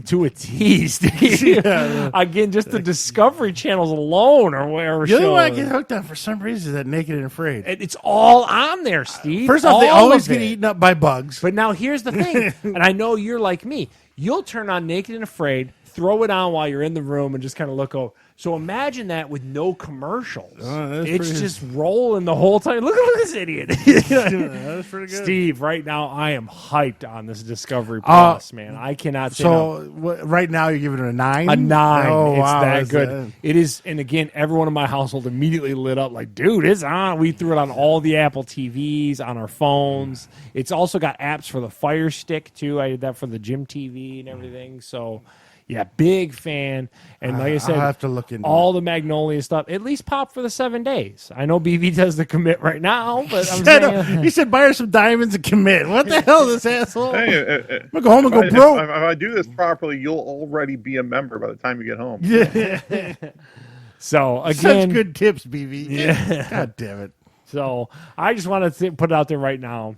to a T, Steve. Again, just the Discovery channels alone, or wherever. The only show. one I get hooked on for some reason is that Naked and Afraid. It's all on there, Steve. First off, they All always of get it. eaten up by bugs. But now here's the thing, and I know you're like me. You'll turn on Naked and Afraid, throw it on while you're in the room, and just kind of look over. So imagine that with no commercials. that's It's pretty- just rolling the whole time. Look at this idiot. That's pretty good. Steve, right now I am hyped on this Discovery Plus, man. I cannot say no. So right now you're giving it a 9? A 9. Oh, It's wow, that that's good. that. It is, and again, everyone in my household immediately lit up like, dude, it's on. We threw it on all the Apple TVs, on our phones. It's also got apps for the Fire Stick, too. I did that for the gym TV and everything. So, Yeah, big fan. And like I said, I'll have to look into all the Magnolia stuff. At least pop for the 7 days. I know BB does the commit right now, but I'm saying he said, buy her some diamonds and commit. What the hell, this asshole? Hey, I'm going to go home and go broke. If I do this properly, you'll already be a member by the time you get home. Yeah. So again, Such good tips, BB. Yeah. God damn it. So I just want to put it out there right now.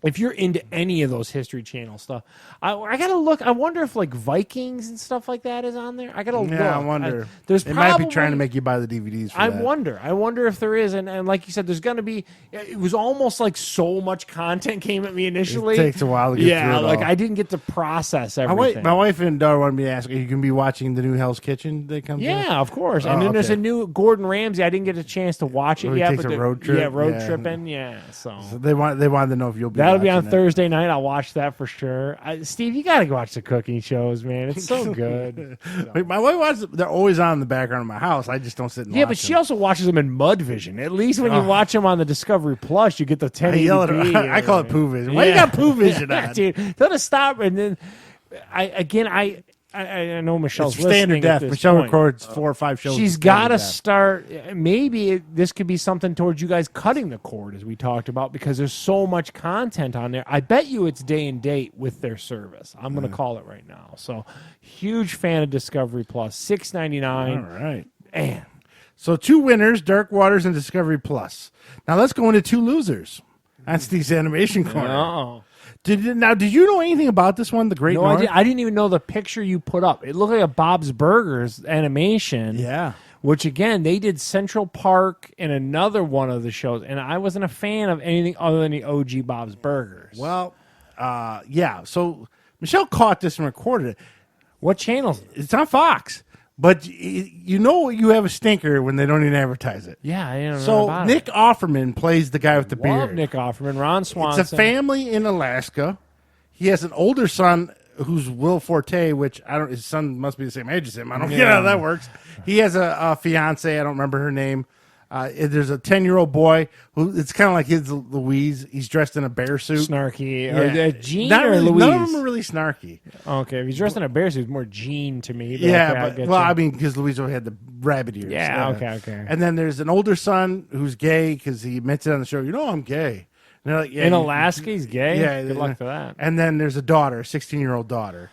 If you're into any of those History Channel stuff, I gotta look. I wonder if like Vikings and stuff like that is on there. I gotta look. Yeah, I wonder. There's They probably, might be trying to make you buy the DVDs for I that. wonder. I wonder if there is. And like you said, there's gonna be. It was almost like so much content came at me initially. It takes a while to get through it like all. I didn't get to process everything. My wife and daughter wanted me to ask, are you going to be watching the new Hell's Kitchen that comes out? Yeah, of course. And Oh, then there's okay. a new Gordon Ramsay. I didn't get a chance to watch it Oh, he yet. takes a they're- road trip? Yeah, road Yeah. tripping. Yeah, so. So they wanted to know if you'll be That'll be on watching it. Thursday night. I'll watch that for sure. Steve, you got to watch the cooking shows, man. It's so good. Wait, my wife watches. They're always on in the background of my house. I just don't sit and Yeah, watch but she them. also watches them in Mud Vision. At least when you watch them on the Discovery Plus, you get the 1080p. I yell at her. I call it poo vision. Why you got poo vision on? Dude, tell her to stop. And then, I know Michelle's It's standard listening at def. this Michelle point. records 4 or 5 shows. She's in got to standard def. start. Maybe this could be something towards you guys cutting the cord, as we talked about, because there's so much content on there. I bet you it's day and date with their service. I'm going to call it right now. So, huge fan of Discovery Plus. $6.99. All right. Man, So 2 winners, Dark Waters and Discovery Plus. Now let's go into 2 losers. That's Steve's animation corner. oh. Did you know anything about this one, The Great No, North? I didn't even know the picture you put up. It looked like a Bob's Burgers animation. Yeah. Which, again, they did Central Park in another one of the shows, and I wasn't a fan of anything other than the OG Bob's Burgers. Well, yeah. So Michelle caught this and recorded it. What channels? It's on Fox. But you know you have a stinker when they don't even advertise it. Yeah, I didn't know So about Nick it. Offerman plays the guy with the Love beard. Nick Offerman, Ron Swanson. It's a family in Alaska. He has an older son who's Will Forte, which I don't. His son must be the same age as him. I don't get how that works. He has a fiance. I don't remember her name. There's a 10-year-old boy who it's kind of like his Louise. He's dressed in a bear suit. Snarky. Yeah. Or Gene Not or really, Louise? none of them are really snarky. Okay, if he's dressed in a bear suit, it's more Gene to me. But Yeah, okay, I but get well, you. I mean, because Louise had the rabbit ears. Yeah, okay. And then there's an older son who's gay because he admits it on the show. You know, I'm gay. And they're like, yeah, in Alaska, he's gay? Yeah, Good luck for that. And then there's a daughter, a 16-year-old daughter.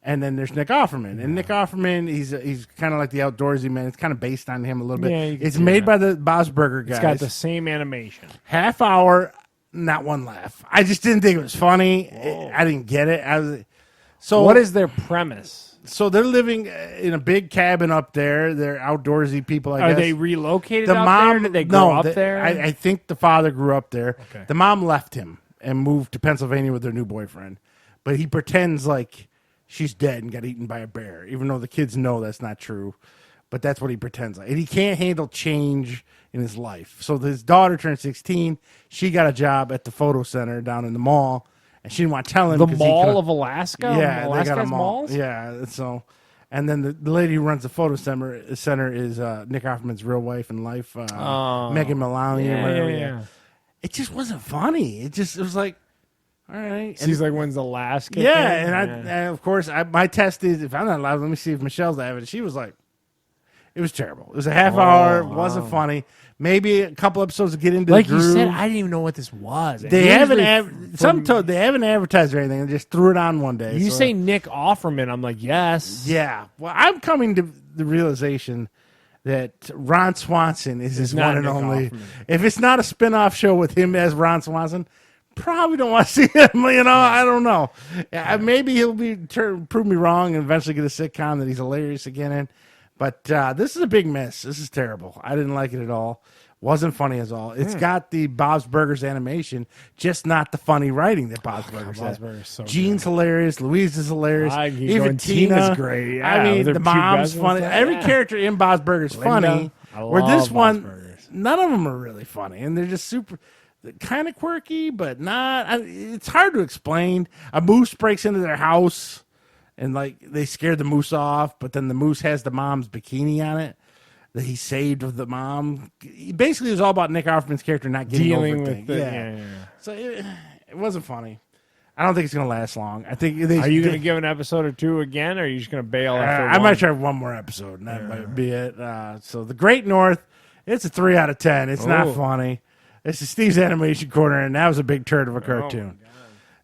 And then there's Nick Offerman. And Nick Offerman, he's kind of like the outdoorsy man. It's kind of based on him a little bit. Yeah, you can It's see made that. by the Bob's Burger guys. It's got the same animation. Half hour, not one laugh. I just didn't think it was funny. I didn't get it. So What is their premise? So they're living in a big cabin up there. They're outdoorsy people, I Are guess. they relocated The up mom, there? Did they grow no, up there? I think the father grew up there. Okay. The mom left him and moved to Pennsylvania with her new boyfriend. But he pretends like she's dead and got eaten by a bear, even though the kids know that's not true. But that's what he pretends like. And he can't handle change in his life. So his daughter turned 16. She got a job at the photo center down in the mall. And she didn't want to tell him. the 'cause he Mall couldn't- of Alaska? yeah, they Alaska's got a mall. malls? Yeah, so, and then the lady who runs the photo center is Nick Offerman's real wife in life, Megan Mullally. or whatever, Yeah. It just wasn't funny. It was like, all right. She's like, when's the last kid? Yeah, thing? and of course, my test is if I'm not allowed, let me see if Michelle's laughing. She was like, it was terrible. It was a half hour. It wasn't funny. Maybe a couple episodes to get into Like the you groove. said, I didn't even know what this was. They Usually haven't they haven't advertised or anything. They just threw it on one day. You so- say Nick Offerman, I'm like, yes. Yeah. Well, I'm coming to the realization that Ron Swanson is his not one and Nick only. Offerman. If it's not a spin-off show with him as Ron Swanson, probably don't want to see him. You know, I don't know. Maybe he'll prove me wrong and eventually get a sitcom that he's hilarious again in. But this is a big miss. This is terrible. I didn't like it at all. Wasn't funny at all. It's got the Bob's Burgers animation, just not the funny writing that Bob's Burgers Bob's has. Burgers so Gene's hilarious. Louise is hilarious. I keep Even going, Tina's great. I Yeah, mean, with her the cute mom's cousins, funny. Every yeah. character in Bob's Burgers is funny. I Where love this Bob's one, Burgers. none of them are really funny, and they're just super, kind of quirky, but not. It's hard to explain. A moose breaks into their house, and like they scared the moose off, but then the moose has the mom's bikini on it that he saved with the mom. Basically, it was all about Nick Offerman's character not getting Dealing over with things. the, So it wasn't funny. I don't think it's going to last long. I think they. Are you going to give an episode or two again, or are you just going to bail after I might try one more episode, and that might be it. So The Great North, it's a 3 out of 10. It's not funny. This is Steve's Animation Corner, and that was a big turd of a cartoon.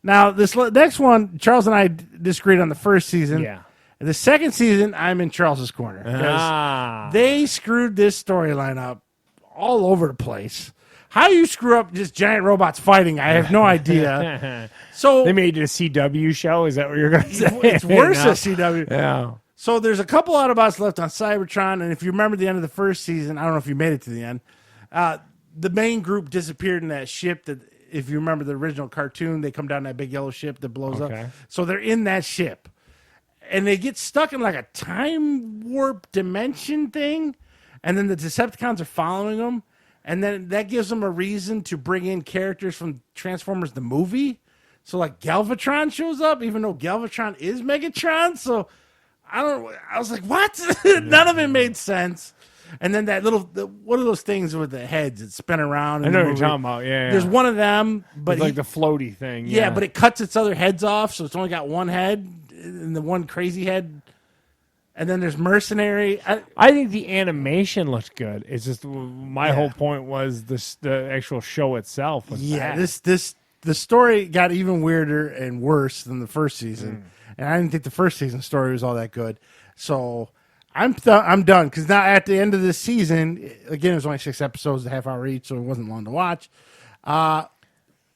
Now, this next one, Charles and I disagreed on the first season. Yeah. And the second season, I'm in Charles's corner. They screwed this storyline up all over the place. How you screw up just giant robots fighting, I have no idea. So they made it a CW show? Is that what you're going to say? It's worse than CW. Yeah. So there's a couple Autobots left on Cybertron, and if you remember the end of the first season, I don't know if you made it to the end, the main group disappeared in that ship that, if you remember the original cartoon, they come down that big yellow ship that blows up. So they're in that ship. And they get stuck in like a time warp dimension thing, and then the Decepticons are following them, and then that gives them a reason to bring in characters from Transformers the movie. So like Galvatron shows up, even though Galvatron is Megatron. So I was like, what? None of it made sense. And then that one of those things with the heads that spin around. I know what you're talking about. Yeah, There's one of them, but it's like the floaty thing. Yeah, but it cuts its other heads off, so it's only got one head and the one crazy head. And then there's Mercenary. I think the animation looked good. It's just my whole point was the actual show itself was bad. The story got even weirder and worse than the first season, and I didn't think the first season story was all that good. So I'm done, because now at the end of this season, again, it was only 6 episodes, a half hour each, so it wasn't long to watch.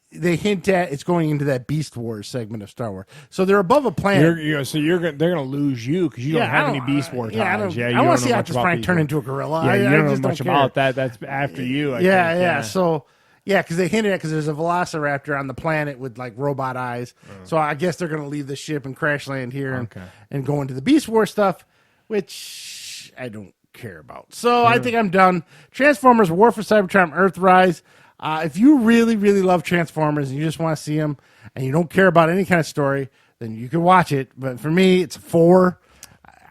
They hint at it's going into that Beast Wars segment of Star Wars. So they're above a planet. They're gonna lose you because you don't have any Beast Wars knowledge. I want to see Optimus Prime turn into a gorilla. Yeah, you don't know much care about that. That's after you. I think. So because they hinted at, because there's a Velociraptor on the planet with like robot eyes. So I guess they're gonna leave the ship and crash land here and go into the Beast Wars stuff, which I don't care about. So I think I'm done. Transformers: War for Cybertron, Earthrise. If you really, really love Transformers and you just want to see them and you don't care about any kind of story, then you can watch it. But for me, it's a 4.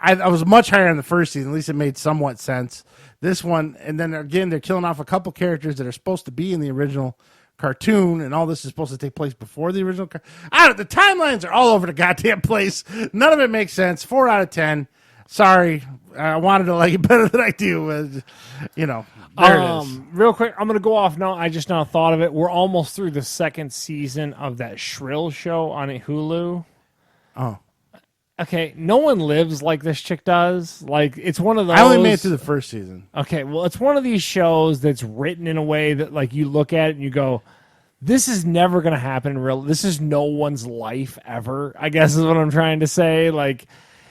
I was much higher in the first season. At least it made somewhat sense. This one, and then again, they're killing off a couple characters that are supposed to be in the original cartoon, and all this is supposed to take place before the original. The timelines are all over the goddamn place. None of it makes sense. 4 out of 10. Sorry, I wanted to like it better than I do. There it is. Real quick, I'm going to go off now. I just now thought of it. We're almost through the second season of that Shrill show on Hulu. Oh. Okay, no one lives like this chick does. Like, it's one of those... I only made it through the first season. Okay, well, it's one of these shows that's written in a way that, like, you look at it and you go, this is never going to happen in real... This is no one's life ever, I guess is what I'm trying to say. Like...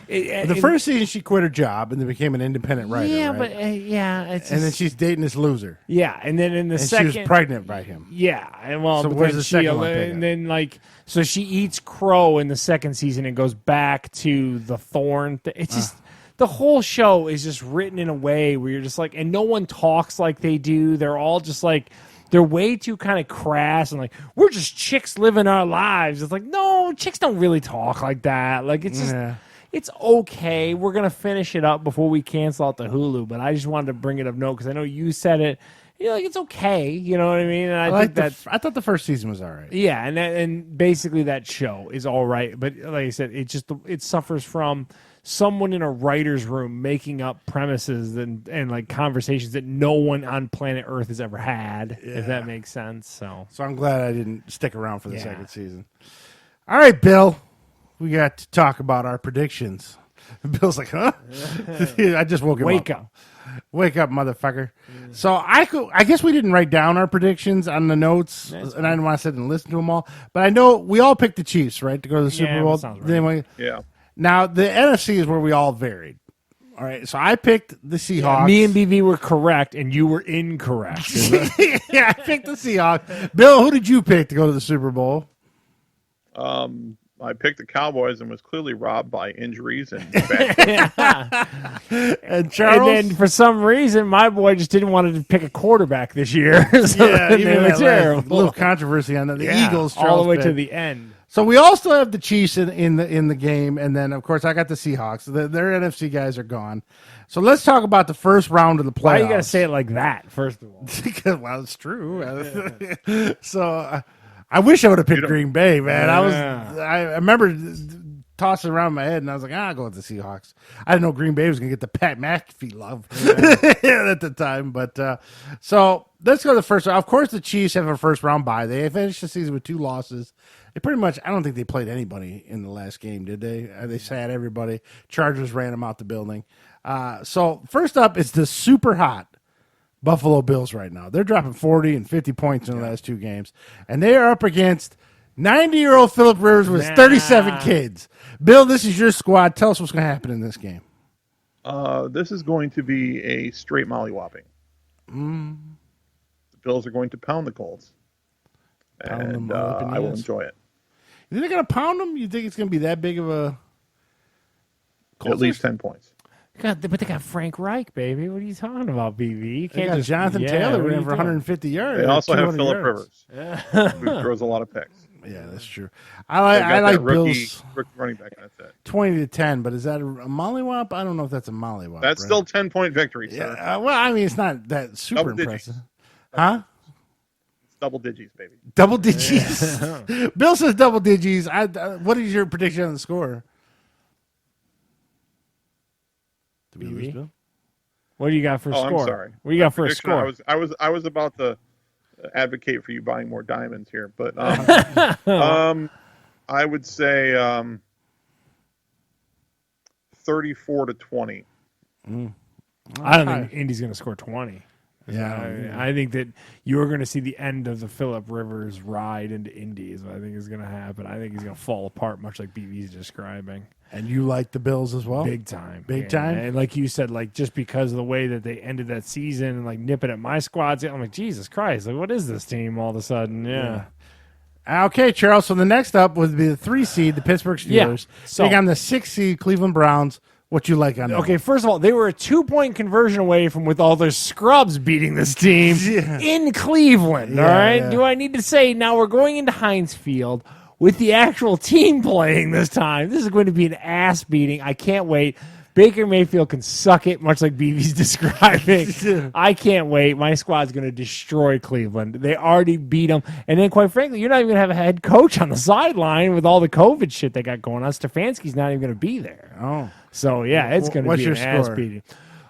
The first season, she quit her job and then became an independent writer. Yeah, right? but it's and then she's dating this loser. Yeah, and then in the second, she was pregnant by him. Yeah, and well, so but where's then the second one? And then so she eats crow in the second season and goes back to the thorn. It's just the whole show is just written in a way where you're just like, and no one talks like they do. They're all just like. They're way too kind of crass and like, we're just chicks living our lives. It's like, no, chicks don't really talk like that. Like, it's just. Yeah. It's okay. We're going to finish it up before we cancel out the Hulu, but I just wanted to bring it up note because I know you said it. You're like, it's okay. You know what I mean? And I think I thought the first season was all right. Yeah, and basically that show is all right. But like I said, it suffers from someone in a writer's room making up premises and like conversations that no one on planet Earth has ever had, if that makes sense. So I'm glad I didn't stick around for the second season. All right, Bill. We got to talk about our predictions. Bill's like, huh? I just woke him up. Wake up, motherfucker. So I guess we didn't write down our predictions on the notes, and I didn't want to sit and listen to them all. But I know we all picked the Chiefs, right, to go to the Super Bowl. Sounds right. Yeah. Now, the NFC is where we all varied. All right, so I picked the Seahawks. Yeah, me and BV were correct, and you were incorrect. Yeah, I picked the Seahawks. Bill, who did you pick to go to the Super Bowl? I picked the Cowboys and was clearly robbed by injuries and and Charles. And then for some reason, my boy just didn't want to pick a quarterback this year. So they were terrible. A little controversy on that. The Eagles, Charles all the way picked. to the end. So we all still have the Chiefs in the game, and then of course I got the Seahawks. Their NFC guys are gone. So let's talk about the first round of the playoffs. Why you gotta say it like that? First of all, because well, it's true. So. I wish I would have picked don't- Green Bay, man. Yeah. I remember tossing around in my head, and I was like, I'll go with the Seahawks. I didn't know Green Bay was going to get the Pat McAfee love at the time. But so let's go to the first round. Of course, the Chiefs have a first round bye. They finished the season with 2 losses. They pretty much, I don't think they played anybody in the last game, did they? They sat everybody. Chargers ran them out the building. So first up is the super hot Buffalo Bills right now. They're dropping 40 and 50 points in the last 2 games. And they are up against 90-year-old Philip Rivers with 37 kids. Bill, this is your squad. Tell us what's going to happen in this game. This is going to be a straight mollywhopping. The Bills are going to pound the Colts. Pound them And all up in the I will ass. enjoy it. You think they're going to pound them? You think it's going to be that big of a... At least 10 points. God, but they got Frank Reich, baby. What are you talking about, BB? You They can't got just Jonathan yeah, Taylor what are ran you for doing? 150 yards. They also have 200 Phillip yards. Rivers, who throws a lot of picks. Yeah, that's true. They've I got like that rookie Bills running back. That's it. 20-10, but is that a mollywop? I don't know if that's a mollywop. That's right? still 10-point victory, sir. Yeah, well, I mean, it's not that super Double digits. impressive. Huh? It's double digits, baby. Double digits. Bill says double digits. What is your prediction on the score? Did we lose BB? Bill? What do you got for Oh, score? I'm sorry. What do you got for a Prediction, score? I was about to advocate for you buying more diamonds here, but I would say 34-20. I don't think Indy's going to score 20. Yeah. I think that you're going to see the end of the Phillip Rivers ride into Indy is what I think is going to happen. I think he's going to fall apart, much like BB's describing. And you like the Bills as well? Big time. Big time? And like you said, like just because of the way that they ended that season and like nipping at my squads, I'm like, Jesus Christ, like what is this team all of a sudden? Yeah. Okay, Charles. So the next up would be the 3 seed, the Pittsburgh Yeah, Steelers. so- Take on the 6 seed, Cleveland Browns. What you like on that? Okay, first of all, they were a 2-point conversion away from with all their scrubs beating this team Yeah. in Cleveland. all Yeah, right. yeah. Do I need to say now we're going into Heinz Field with the actual team playing this time? This is going to be an ass beating. I can't wait. Baker Mayfield can suck it, much like BB's describing. I can't wait. My squad's going to destroy Cleveland. They already beat them. And then, quite frankly, you're not even going to have a head coach on the sideline with all the COVID shit they got going on. Stefanski's not even going to be there. Oh. So, yeah, it's going to What's be your an ass score? beating.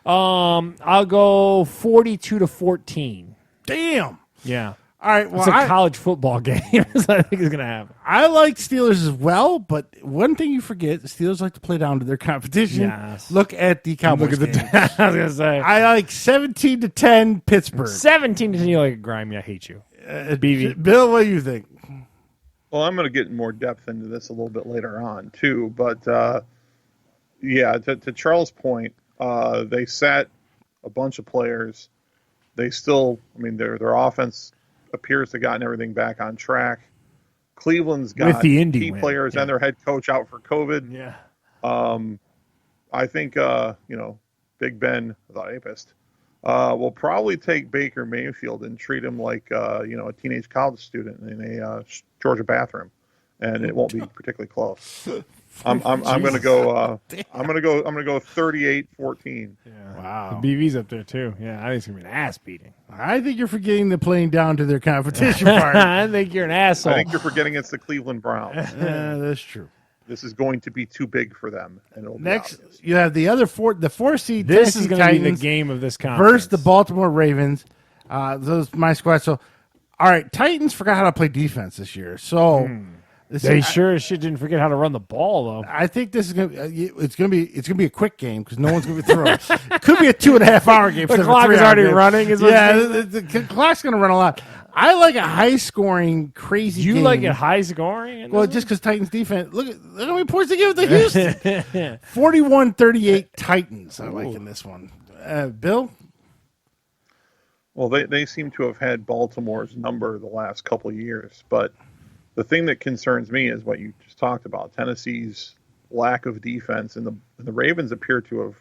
I'll go 42-14. Damn. Yeah. All right. Well, It's a college football game. That's what I think is going to happen. I like Steelers as well, but one thing you forget, the Steelers like to play down to their competition. Yes. Look at the Cowboys. Look at the. game. I was going to say. I like 17-10 Pittsburgh. 17-10. You like a grimy. I hate you. BB. Bill, what do you think? Well, I'm going to get more depth into this a little bit later on too, but yeah, to Charles' point, they sat a bunch of players. They still, I mean, their offense appears to have gotten everything back on track. Cleveland's got With the Indy key win, players yeah. and their head coach out for COVID. Yeah. I think Big Ben, the apist, will probably take Baker Mayfield and treat him like a teenage college student in a Georgia bathroom, and it won't be particularly close. I'm gonna go. I'm gonna go 38-14. Wow. BB's up there too. Yeah, I think it's gonna be an ass beating. I think you're forgetting the playing down to their competition part. I think you're an asshole. I think you're forgetting it's the Cleveland Browns. Yeah, that's true. This is going to be too big for them, and it'll be Next, obvious. you have the other 4 seed. this is Tennessee going to be the Titans game of this conference. versus the Baltimore Ravens. Those my squad. So, all right, Titans forgot how to play defense this year. So, They sure as shit didn't forget how to run the ball though. I think this is gonna be a quick game because no one's gonna be throwing. It could be a 2.5-hour game. The instead of a clock is 3-hour already game. running, is what Yeah, you're the clock's gonna run a lot. I like a high-scoring, crazy. You game. like it high scoring? in Well, this just because Titans defense. Look how many points they give to Houston. 41-38 Titans. I like in this one. Bill. Well, they seem to have had Baltimore's number the last couple of years, but the thing that concerns me is what you just talked about: Tennessee's lack of defense, and the Ravens appear to have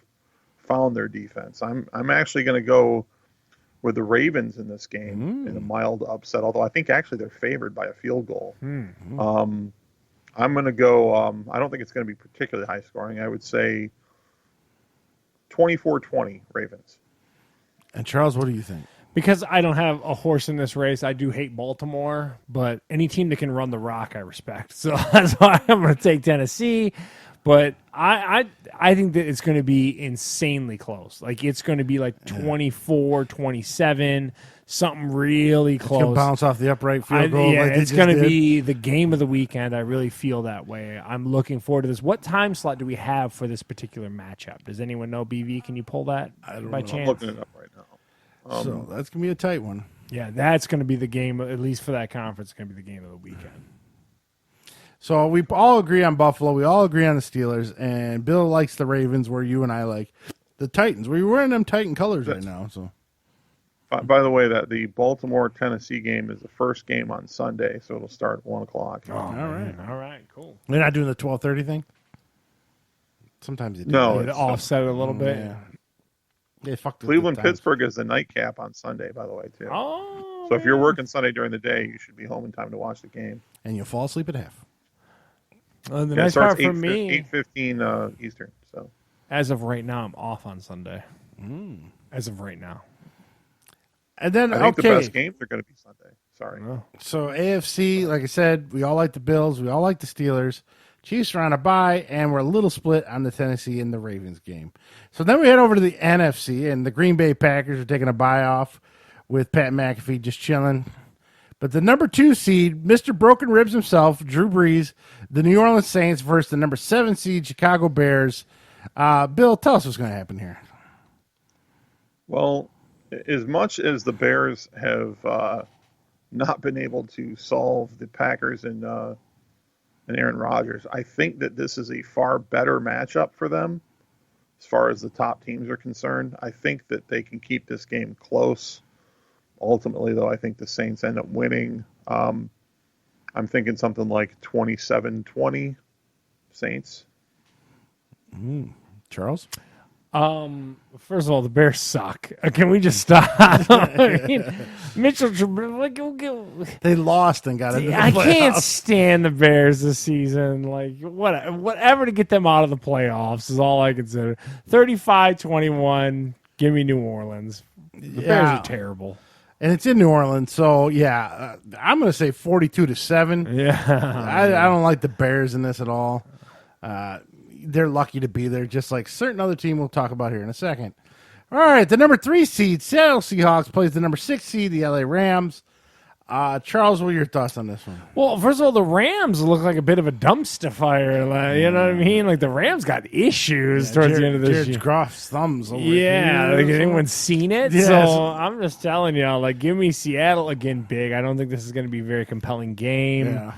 found their defense. I'm actually going to go with the Ravens in this game in a mild upset, although I think actually they're favored by a field goal. I'm going to go. I don't think it's going to be particularly high scoring. I would say 24-20 Ravens. And Charles, what do you think? Because I don't have a horse in this race, I do hate Baltimore, but any team that can run the rock, I respect. So that's why I'm going to take Tennessee. But I think that it's going to be insanely close. Like, it's going to be like 24-27, something really It's going to close. bounce off the upright field goal. Yeah, like they it's just going to did. be the game of the weekend. I really feel that way. I'm looking forward to this. What time slot do we have for this particular matchup? Does anyone know, BV? Can you pull that by I'm chance? looking it up right now. So that's going to be a tight one. Yeah, that's going to be the game, at least for that conference, going to be the game of the weekend. So we all agree on Buffalo. We all agree on the Steelers. And Bill likes the Ravens, where you and I like the Titans. We're wearing them Titan colors right now. So By the way, that the Baltimore-Tennessee game is the first game on Sunday, so it'll start at 1 o'clock. Oh, all right. All right, cool. They're not doing the 12:30 thing? Sometimes they do. No, It it's, offset it a little bit. Yeah. They fucked with Cleveland the times. Pittsburgh is the nightcap on Sunday, by the way, too. Oh, So if you're working Sunday during the day, you should be home in time to watch the game. And you'll fall asleep at half. the Yeah, it nice starts part for me, 8:15 Eastern. So as of right now, I'm off on Sunday. As of right now. And then, I think okay. the best games are going to be Sunday. Sorry. Oh. So AFC, like I said, we all like the Bills. We all like the Steelers. Chiefs are on a bye, and we're a little split on the Tennessee and the Ravens game. So then we head over to the NFC, and the Green Bay Packers are taking a bye off with Pat McAfee just chilling. But the number 2 seed, Mr. Broken Ribs himself, Drew Brees, the New Orleans Saints versus the number 7 seed, Chicago Bears. Bill, tell us what's going to happen here. Well, as much as the Bears have not been able to solve the Packers and Aaron Rodgers, I think that this is a far better matchup for them as far as the top teams are concerned. I think that they can keep this game close. Ultimately, though, I think the Saints end up winning. I'm thinking something like 27-20 Saints. Charles? First of all, the Bears suck. Can we just stop? I mean, Mitchell, They lost and got into the I can't playoffs. stand the Bears this season. Like, whatever to get them out of the playoffs is all I consider. 35-21, give me New Orleans. The Bears are terrible. And it's in New Orleans, so yeah, I'm going to say 42-7. Yeah. I don't like the Bears in this at all. They're lucky to be there, just like certain other team we'll talk about here in a second. All right, the number 3 seed, Seattle Seahawks, plays the number 6 seed, the LA Rams. Charles, what are your thoughts on this one? Well, first of all, the Rams look like a bit of a dumpster fire. Like, you know what I mean? Like, the Rams got issues towards the end of this Jared year. Goff's thumbs over Yeah, here. like anyone seen it? Yes. So I'm just telling y'all, like, give me Seattle again big. I don't think this is going to be a very compelling game. Yeah.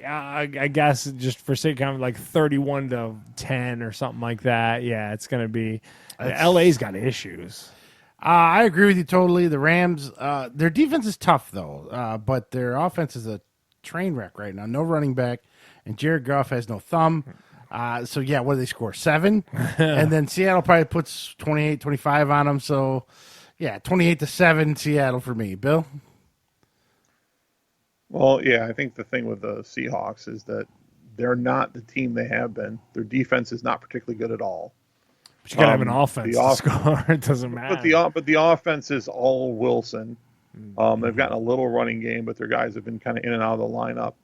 I guess just for sake of like 31-10 or something like that. Yeah, it's going to be. LA's got issues. I agree with you totally. The Rams, their defense is tough, though, but their offense is a train wreck right now. No running back, and Jared Goff has no thumb. So, yeah, what do they score? 7? And then Seattle probably puts 28, 25 on them. So, yeah, 28-7 Seattle for me. Bill? Well, yeah, I think the thing with the Seahawks is that they're not the team they have been. Their defense is not particularly good at all. But you got to have an offense the to score. It doesn't matter. But the offense is all Wilson. They've gotten a little running game, but their guys have been kind of in and out of the lineup.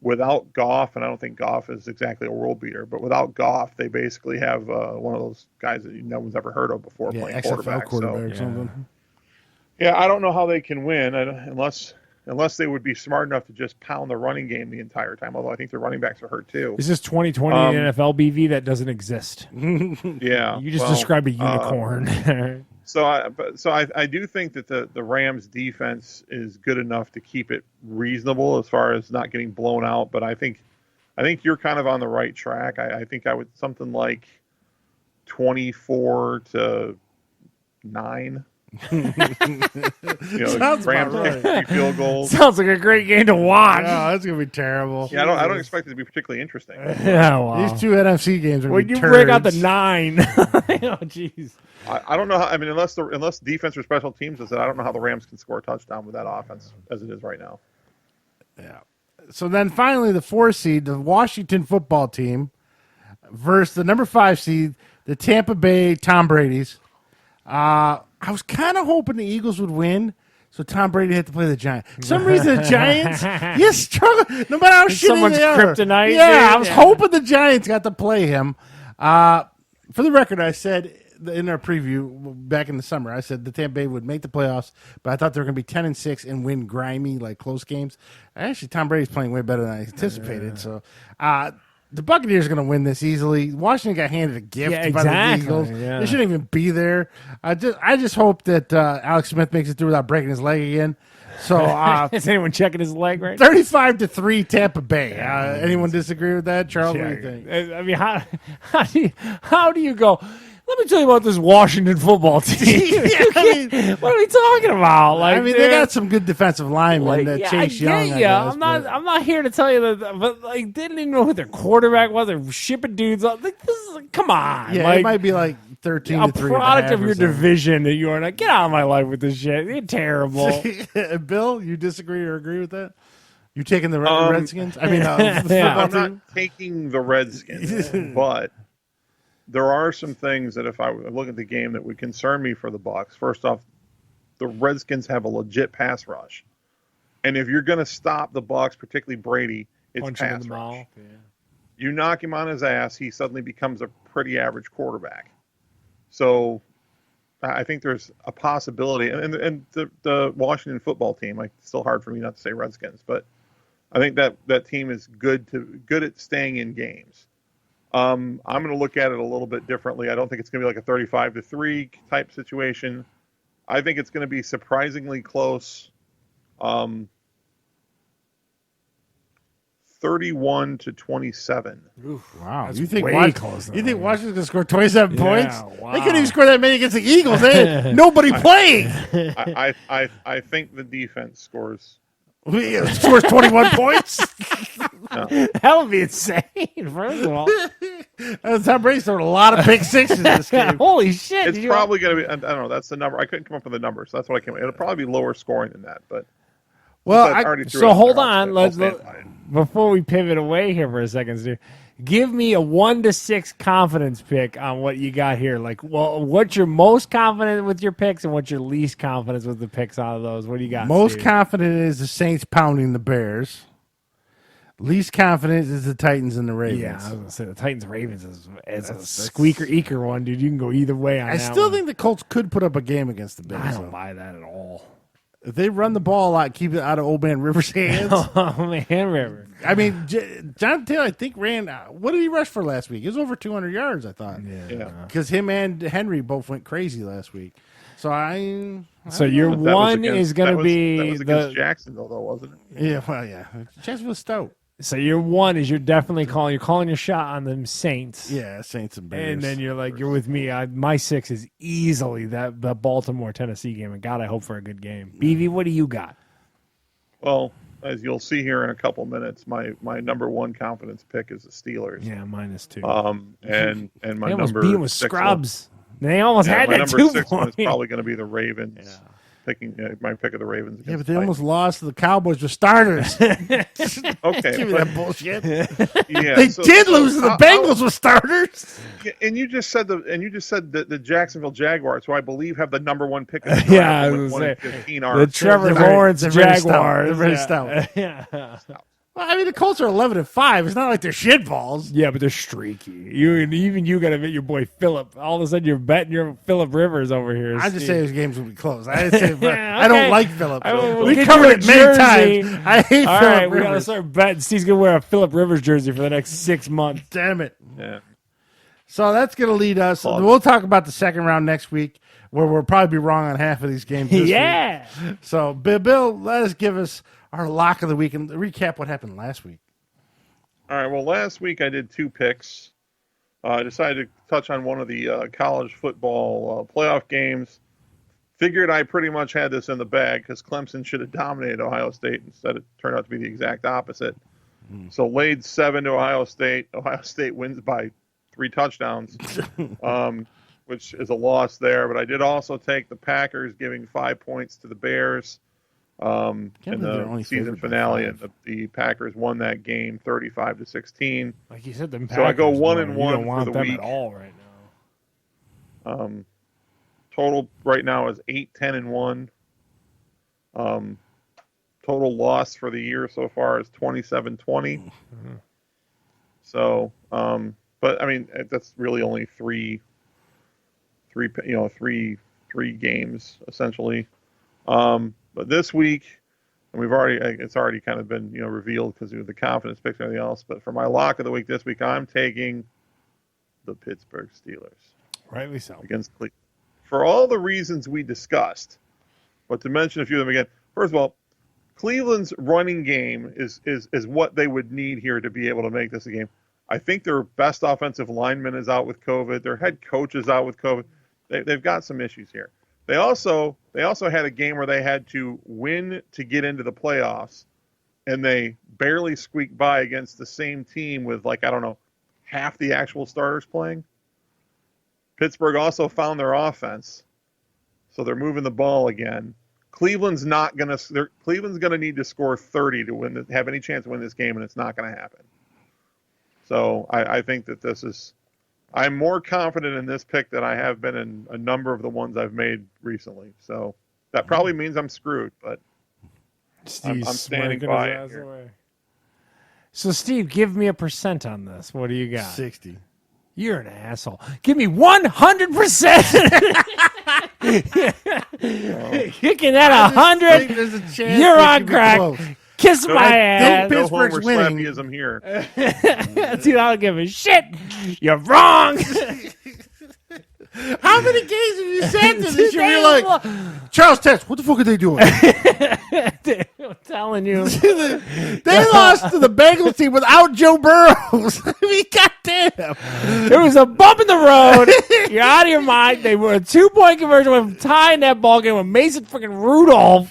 Without Goff, and I don't think Goff is exactly a world beater, but without Goff, they basically have one of those guys that no one's ever heard of before playing XFL quarterback. or something. Yeah, I don't know how they can win unless they would be smart enough to just pound the running game the entire time. Although I think their running backs are hurt too. Is this 2020 NFL BV that doesn't exist? Yeah, You just described a unicorn. So I do think that the Rams defense is good enough to keep it reasonable as far as not getting blown out. But I think you're kind of on the right track. I think I would something like 24-9. Sounds Rams about kick 3 field goals. Sounds like a great game to watch. Oh, that's going to be terrible. Yeah, I don't expect it to be particularly interesting. Yeah, wow. These 2 NFC games are When going to you be break out the turds. 9, oh jeez. I don't know how. I mean, unless defense or special teams is it, I don't know how the Rams can score a touchdown with that offense as it is right now. Yeah. So then finally, the 4 seed, the Washington football team, versus the number 5 seed, the Tampa Bay Tom Brady's. I was kind of hoping the Eagles would win, so Tom Brady had to play the Giants. For some reason, the Giants, you struggle, no matter how shitty someone's they are. kryptonite, Yeah, dude. I was hoping the Giants got to play him. For the record, I said in our preview back in the summer, I said the Tampa Bay would make the playoffs, but I thought they were going to be 10-6 and win grimy, like close games. Actually, Tom Brady's playing way better than I anticipated. So, the Buccaneers are going to win this easily. Washington got handed a gift by the Eagles. Yeah. They shouldn't even be there. I just hope that Alex Smith makes it through without breaking his leg again. So, Is anyone checking his leg right 35-3 Tampa Bay. Anyone disagree with that, Charles? What do you think? I mean, how do you go? Let me tell you about this Washington football team. What are we talking about? Like, they got some good defensive linemen. Chase Young. I guess, I'm not here to tell you that, but like, they didn't even know who their quarterback was. They're shipping dudes up. Like, come on. Yeah, like, it might be like 13 a to 3. product of your division that you are like, get out of my life with this shit. You're terrible. Bill, you disagree or agree with that? You taking the Redskins? I mean, the football I'm team? not taking the Redskins, but there are some things that if I look at the game that would concern me for the Bucs. First off, the Redskins have a legit pass rush, and if you're going to stop the Bucs, particularly Brady, it's Punching pass in the rush. mouth. Yeah. You knock him on his ass, he suddenly becomes a pretty average quarterback. So I think there's a possibility, and the Washington football team. Like, it's still hard for me not to say Redskins, but I think that team is good at staying in games. I'm going to look at it a little bit differently. I don't think it's going to be like a 35-3 type situation. I think it's going to be surprisingly close. 31-27. Wow, That's you think way closer You think than Washington's going to score 27 points? wow. They couldn't even score that many against the Eagles. They had nobody playing. I think the defense scores. Scores 21 points. That would be insane, first of all. Tom Brady's throwing a lot of pick sixes in this game. Holy shit. It's probably going to be. I don't know. That's the number. I couldn't come up with a number, so that's what I came up with. It'll probably be lower scoring than that. But So hold on. Before we pivot away here for a second, Stu, give me a 1 to 6 confidence pick on what you got here. Like, well, what's your most confident with your picks, and what's your least confidence with the picks out of those? What do you got? Most Steve? confident is the Saints pounding the Bears. Least confident is the Titans and the Ravens. Yeah, I was gonna say the Titans Ravens is a squeaker eaker one, dude. You can go either way on I that. still think the Colts could put up a game against the Bears. I don't though. buy that at all. If they run the ball a lot, keep it out of Old Man Rivers' hands. Oh man, River. I mean, Jonathan Taylor, I think, ran. What did he rush for last week? It was over 200 yards, I thought. Yeah. Because him and Henry both went crazy last week. So So your But that was one against- is going that to was- be that was against Jacksonville, though, wasn't it? Yeah, well, yeah. Jacksonville stout. So your one is you're definitely calling your shot on them Saints. Yeah, Saints and Bears. And then you're like, you're with me. My 6 is easily the Baltimore Tennessee game, and God, I hope for a good game. BV, what do you got? Well, as you'll see here in a couple minutes, my number one confidence pick is the Steelers. Yeah, minus 2. And my They almost number beat them with 6 scrubs. They almost one, had my that number 2 6 one is point. probably going to be the Ravens. Yeah. Taking my pick of the Ravens. Yeah, but against they the almost lost to the Cowboys with starters. Titans. Okay, Give me but- that bullshit. yeah, They did lose to the Bengals with starters. And you just said that the Jacksonville Jaguars, who I believe have the number one pick. Of the Yeah, I draft, was with gonna 1-15 The are. Trevor They're very- Lawrence they're very stout. Jaguars. They're very Yeah. stout. Yeah. Well, I mean, the Colts are 11-5. It's not like they're shitballs. Yeah, but they're streaky. Even you got to bet your boy Phillip. All of a sudden, you're betting your Phillip Rivers over here. I just Steve. say his games will be close. I didn't say, Yeah, I don't okay. like Phillips. I will We get covered you a it many jersey. times. I hate All Philip right, we got to Rivers. start betting. Steve's going to wear a Phillip Rivers jersey for the next 6 months. Damn it. Yeah. So that's going to lead us. Plug. We'll talk about the second round next week, where we'll probably be wrong on half of these games this Yeah. week. So, Bill, let us give us our lock of the week and recap what happened last week. All right. Well, last week I did 2 picks. I decided to touch on one of the college football playoff games. Figured I pretty much had this in the bag because Clemson should have dominated Ohio State. Instead, it turned out to be the exact opposite. So laid 7 to Ohio State. Ohio State wins by 3 touchdowns, which is a loss there. But I did also take the Packers, giving 5 points to the Bears in believe they're only the season favored by finale. 5. And the Packers won that game 35-16. Like you said, them So I go Packers, 1 bro, and you 1 don't for want the them week. at all right now. total right now is 8-10-1. Total loss for the year so far is 27-20. Mm-hmm. So, but I mean, that's really only three games essentially. But this week, and it's already kind of been revealed because of the confidence picks and everything else. But for my lock of the week this week, I'm taking the Pittsburgh Steelers. Rightly so. Against Cleveland. For all the reasons we discussed, but to mention a few of them again. First of all, Cleveland's running game is what they would need here to be able to make this a game. I think their best offensive lineman is out with COVID. Their head coach is out with COVID. They've got some issues here. They also had a game where they had to win to get into the playoffs, and they barely squeaked by against the same team with half the actual starters playing. Pittsburgh also found their offense, so they're moving the ball again. Cleveland's going to need to score 30 to have any chance to win this game, and it's not going to happen. So I think that I'm more confident in this pick than I have been in a number of the ones I've made recently. So that probably means I'm screwed, but I'm standing by it here. So, Steve, give me a percent on this. What do you got? 60. You're an asshole. Give me 100%. Kicking at 100. You're on crack. Kiss my ass. No Homer Slappyism here. Dude, I don't give a shit. You're wrong. How many games have you said to this year? You're like, Charles Test, what the fuck are they doing? I'm telling you. They lost to the Bengals team without Joe Burrows. I mean, goddamn. There was a bump in the road. You're out of your mind. They were a 2-point conversion with tying that ball game with Mason freaking Rudolph.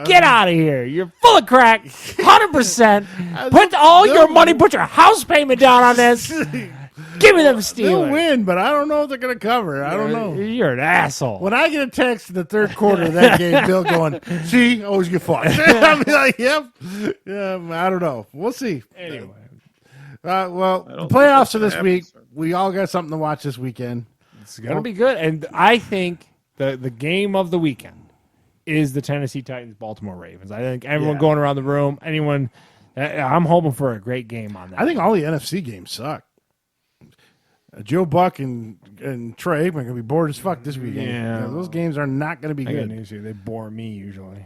Get out of here. You're full of crack. 100%. Put all your money, put your house payment down on this. Give me them Steelers. They'll win, but I don't know if they're going to cover. I don't know. You're an asshole. When I get a text in the third quarter of that game, Bill going, see, always get fucked. I'll be like, yep. Yeah, I don't know. We'll see. Anyway. Well, the playoffs are this week. We all got something to watch this weekend. It's going to be good. And I think the game of the weekend is the Tennessee Titans, Baltimore Ravens. I think everyone going around the room, I'm hoping for a great game on that. I think all the NFC games suck. Joe Buck and Troy Aikman are going to be bored as fuck this weekend. Yeah. Those games are not going to be good. News here. They bore me usually.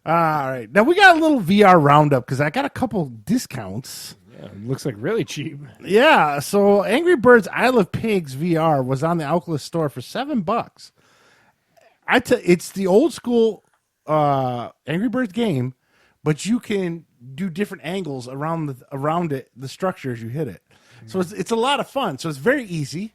All right. Now, we got a little VR roundup because I got a couple discounts. Yeah, it looks like really cheap. Yeah. So, Angry Birds Isle of Pigs VR was on the Oculus store for $7. It's the old school Angry Birds game, but you can do different angles around it, the structure as you hit it. So it's a lot of fun. So it's very easy.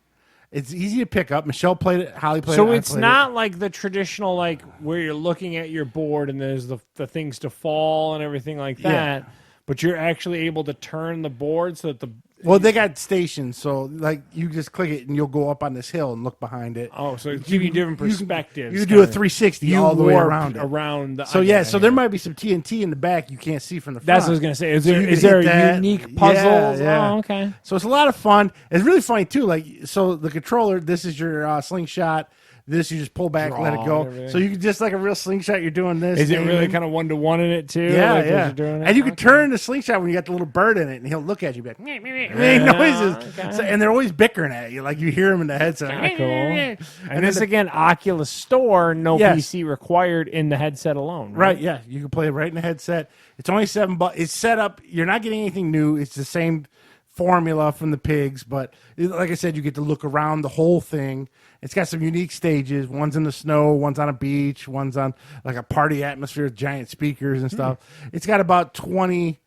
It's easy to pick up. Michelle played it. Holly played it. So it's not like the traditional, where you're looking at your board and there's the things to fall and everything like that. Yeah. But you're actually able to turn the board so that Well, they got stations, so you just click it and you'll go up on this hill and look behind it. Oh, so it's giving you different perspectives. You do a 360 all the way around it. So there might be some TNT in the back you can't see from the front. That's what I was going to say. Is there a unique puzzle? Yeah. Oh, okay. So it's a lot of fun. It's really funny, too. So the controller, this is your slingshot. This you just pull back, let it go. So you can just like a real slingshot. You're doing this. Is it really kind of 1-to-1 in it too? Yeah, yeah. And you can turn the slingshot when you got the little bird in it, and he'll look at you, like make noises. Okay. So, and they're always bickering at you, like you hear them in the headset. Cool. And this again, Oculus Store, no PC required in the headset alone. Right? Yeah, you can play it right in the headset. It's only $7. It's set up. You're not getting anything new. It's the same formula from the pigs, but like I said, you get to look around the whole thing. It's got some unique stages. One's in the snow, one's on a beach, one's on like a party atmosphere with giant speakers and stuff. It's got about 20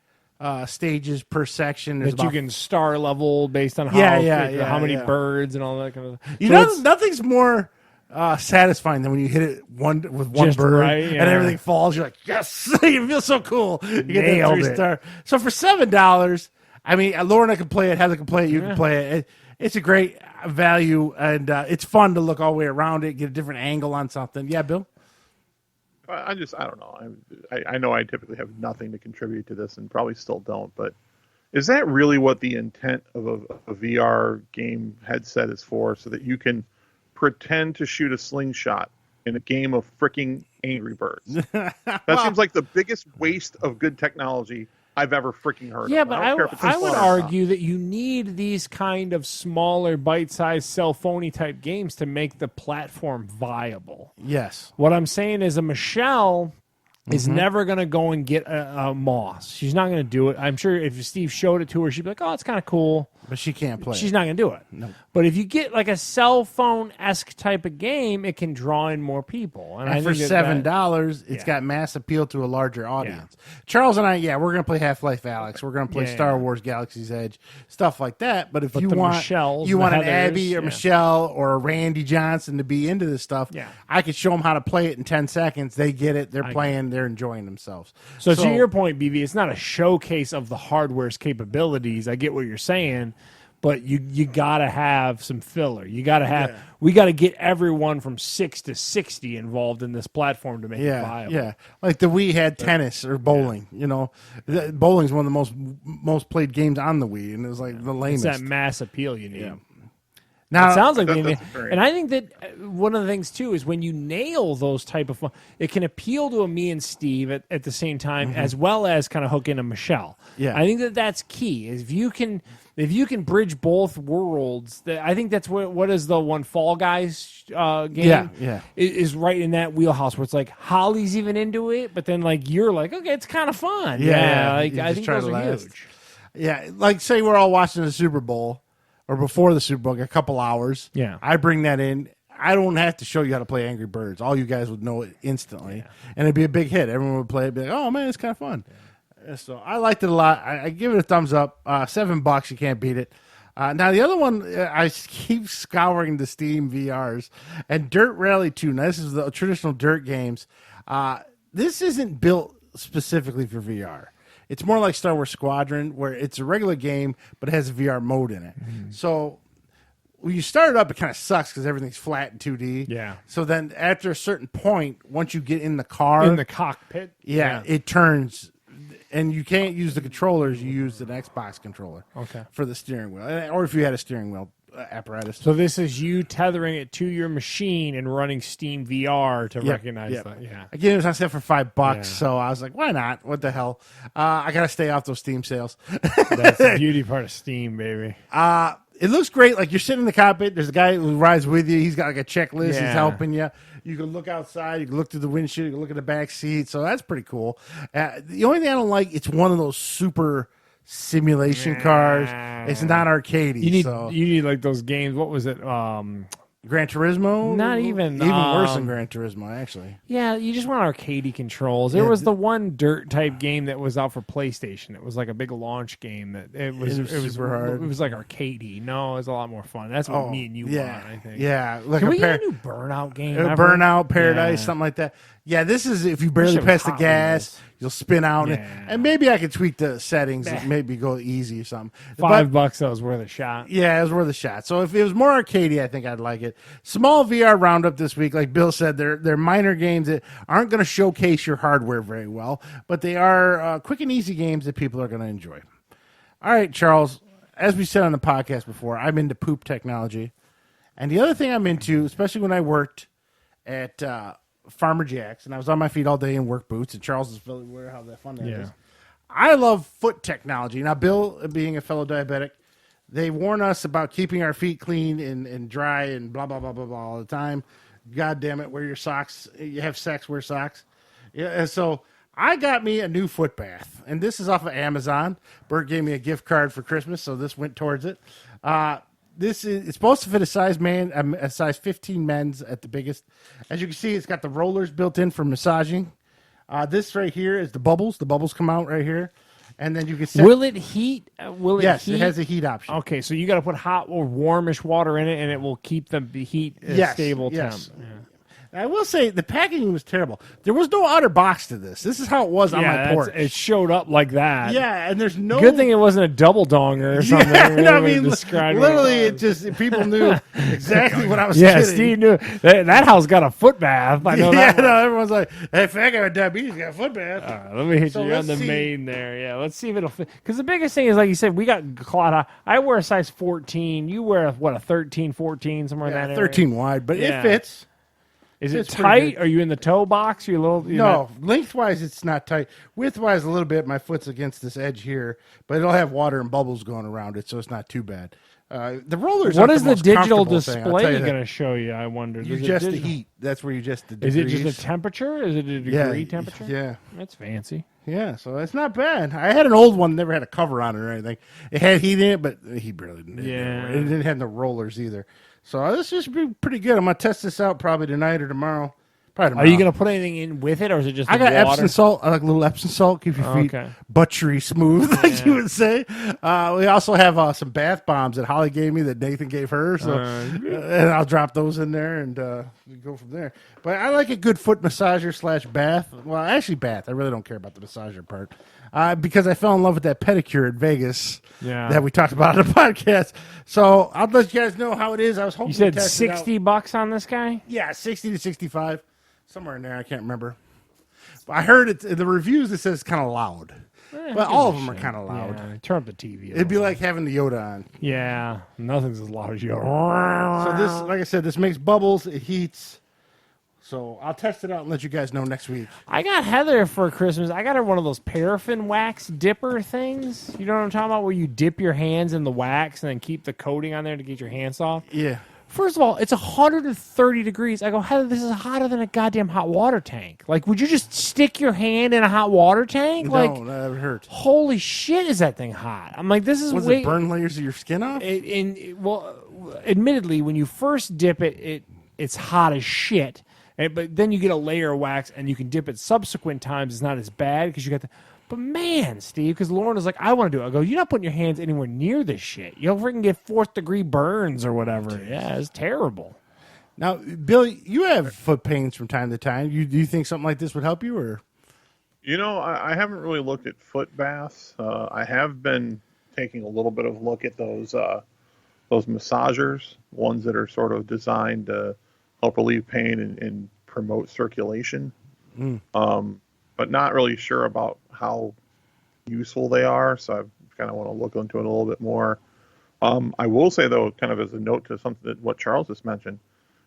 stages per section. That you can star level based on how many birds and all that kind of stuff. Nothing's more satisfying than when you hit it with one just bird right, and everything falls. You're like, yes, you feel so cool. You get that 3-star. So for $7, I mean, Lorna can play it, Heather can play it, you can play it. It's a great value, and it's fun to look all the way around it, get a different angle on something. Yeah, Bill? I don't know. I know I typically have nothing to contribute to this and probably still don't, but is that really what the intent of a VR game headset is for, so that you can pretend to shoot a slingshot in a game of freaking Angry Birds. That seems like the biggest waste of good technology I've ever freaking heard Yeah, of. but don't care if it's I would fun or not. argue that you need these kind of smaller, bite-sized, cell phony type games to make the platform viable. Yes. What I'm saying is a Michelle is never going to go and get a Moss. She's not going to do it. I'm sure if Steve showed it to her, she'd be like, oh, it's kind of cool. But she can't play. She's not going to do it. No. But if you get like a cell phone-esque type of game, it can draw in more people. And I for think $7, it's yeah. got mass appeal to a larger audience. Charles and I, we're going to play Half-Life Alyx. We're going to play Star Wars Galaxy's Edge, stuff like that. But if you want Michelle's, you want an Heathers, Abby or Michelle or a Randy Johnson to be into this stuff, I could show them how to play it in 10 seconds. They get it. They're playing. They're enjoying themselves. So to your point, BB, it's not a showcase of the hardware's capabilities. I get what you're saying. But you gotta have some filler. You gotta have. We gotta get everyone from 6 to 60 involved in this platform to make it viable. Yeah, like the Wii had tennis or bowling. You know, bowling's one of the most played games on the Wii, and it was like the lamest. It's that mass appeal you need. Yeah. Now, it sounds like, great. and I think that one of the things too is when you nail those type of fun, it can appeal to a me and Steve at the same time, as well as kind of hook in a Michelle. Yeah, I think that that's key. If you can bridge both worlds, I think that's what is the one Fall Guys game. Is right in that wheelhouse where it's like Holly's even into it, but then like you're like, okay, it's kind of fun. Like I think those are huge. Yeah, like say we're all watching the Super Bowl. Or before the Super Bowl, a couple hours. Yeah. I bring that in. I don't have to show you how to play Angry Birds. All you guys would know it instantly. And it'd be a big hit. Everyone would play it, be like, oh, man, it's kind of fun. So I liked it a lot. I give it a thumbs up. $7, you can't beat it. Now, the other one, I keep scouring the Steam VRs. And Dirt Rally 2. Now, this is the traditional Dirt games. This isn't built specifically for VR. It's more like Star Wars Squadron, where it's a regular game, but it has a VR mode in it. So when you start it up, it kind of sucks because everything's flat in 2D. Yeah. So then after a certain point, once you get in the car. In the cockpit. It turns. And you can't use the controllers. You use an Xbox controller for the steering wheel. Or if you had a steering wheel apparatus. So this is you tethering it to your machine and running Steam VR to recognize that. Yeah. Again, it was on sale for $5, so I was like, why not? What the hell? I got to stay off those Steam sales. That's the beauty part of Steam, baby. It looks great. Like you're sitting in the cockpit. There's a guy who rides with you. He's got like a checklist. He's helping you. You can look outside. You can look through the windshield. You can look at the back seat. So that's pretty cool. The only thing I don't like, it's one of those super simulation cars. It's not arcadey. You need like those games. What was it? Gran Turismo? Not even worse than Gran Turismo, actually. Yeah, you just want arcadey controls. There was the one dirt type game that was out for PlayStation. It was like a big launch game that it was super hard. It was like arcadey. No, it was a lot more fun. That's what me and you want, I think. Yeah, like Can we get a new Burnout game? Burnout Paradise, something like that. Yeah, this is if you barely press the gas, you'll spin out. And maybe I could tweak the settings and maybe go easy or something. $5 that was worth a shot. Yeah, it was worth a shot. So if it was more arcadey, I think I'd like it. Small VR roundup this week. Like Bill said, they're minor games that aren't going to showcase your hardware very well, but they are quick and easy games that people are going to enjoy. All right, Charles, as we said on the podcast before, I'm into poop technology. And the other thing I'm into, especially when I worked at Farmer Jack's, and I was on my feet all day in work boots, and Charles is really aware how that fun that is. I love foot technology. Now, Bill, being a fellow diabetic, they warn us about keeping our feet clean and dry and blah, blah, blah, blah, blah all the time. God damn it, wear your socks. You have sex, wear socks. Yeah, and so I got me a new foot bath, and this is off of Amazon. Bert gave me a gift card for Christmas, so this went towards it. It's supposed to fit a size 15 men's at the biggest. As you can see, it's got the rollers built in for massaging. This right here is the bubbles. The bubbles come out right here, and then you can set. Will it heat? Yes, it has a heat option. Okay, so you got to put hot or warmish water in it, and it will keep the heat stable temp. I will say the packaging was terrible. There was no outer box to this. This is how it was on my porch. It showed up like that. Yeah, and there's no good thing it wasn't a double donger or something. Yeah, Really no, I mean, described literally, what it just people knew exactly what I was. Yeah, kidding. Steve knew that house got a foot bath. I know Yeah, that. no, everyone's like, "Hey, fat guy with diabetes got a foot bath." Let me hit So you on let's the see. main there. Yeah, let's see if it'll fit. Because the biggest thing is, like you said, we got clot high. I wear a size 14. You wear a 13, 14, somewhere in that area. 13 wide, but Yeah. it fits. Is it It's pretty tight? good. Are you in the toe box? You're a little. No, lengthwise it's not tight. Widthwise a little bit. My foot's against this edge here, but it'll have water and bubbles going around it, so it's not too bad. The rollers. What aren't is the most digital comfortable thing, I'll display tell you going that. to show you? I wonder. You Is it adjust the digital? heat. That's where you adjust the Is degrees. it just a temperature? Is it a degree temperature? Yeah. That's fancy. Yeah, so it's not bad. I had an old one, never had a cover on it or anything. It had heat in it, but he barely didn't. Yeah. It didn't have no rollers either. So this should be pretty good. I'm going to test this out probably tonight or tomorrow. Probably tomorrow. Are you going to put anything in with it, or is it just I got water? Epsom salt. I like a little Epsom salt. Keep your feet okay. butchery smooth, like you would say. We also have some bath bombs that Holly gave me that Nathan gave her. So, and I'll drop those in there and we go from there. But I like a good foot massager / bath. Well, actually bath. I really don't care about the massager part because I fell in love with that pedicure in Vegas that we talked about on the podcast. So I'll let you guys know how it is. I was hoping You said to test it out. $60 on this guy? Yeah, 60 to 65. Somewhere in there, I can't remember. I heard it. The reviews it says it's kind of loud, but all of them are kind of loud. Yeah, turn up the TV. It'd be like having the Yoda on. Yeah, nothing's as loud as you. So this, like I said, this makes bubbles. It heats. So I'll test it out and let you guys know next week. I got Heather for Christmas. I got her one of those paraffin wax dipper things. You know what I'm talking about? Where you dip your hands in the wax and then keep the coating on there to get your hands off. Yeah. First of all, it's 130 degrees. I go, Heather, this is hotter than a goddamn hot water tank. Like, would you just stick your hand in a hot water tank? Like, No, that would hurt. holy shit, is that thing hot? I'm like, this is Was way. it burn layers of your skin off? Well, admittedly, when you first dip it, it's hot as shit. But then you get a layer of wax, and you can dip it subsequent times. It's not as bad because you got the. But man, Steve, because Lauren was like, I want to do it. I go, you're not putting your hands anywhere near this shit. You'll freaking get 4th degree burns or whatever. Yeah, it's terrible. Now, Bill, you have foot pains from time to time. Do you think something like this would help you, or? You know, I haven't really looked at foot baths. I have been taking a little bit of a look at those massagers, ones that are sort of designed to help relieve pain and promote circulation. But not really sure about how useful they are, so I kind of want to look into it a little bit more. I will say, though, kind of as a note to something that what Charles just mentioned,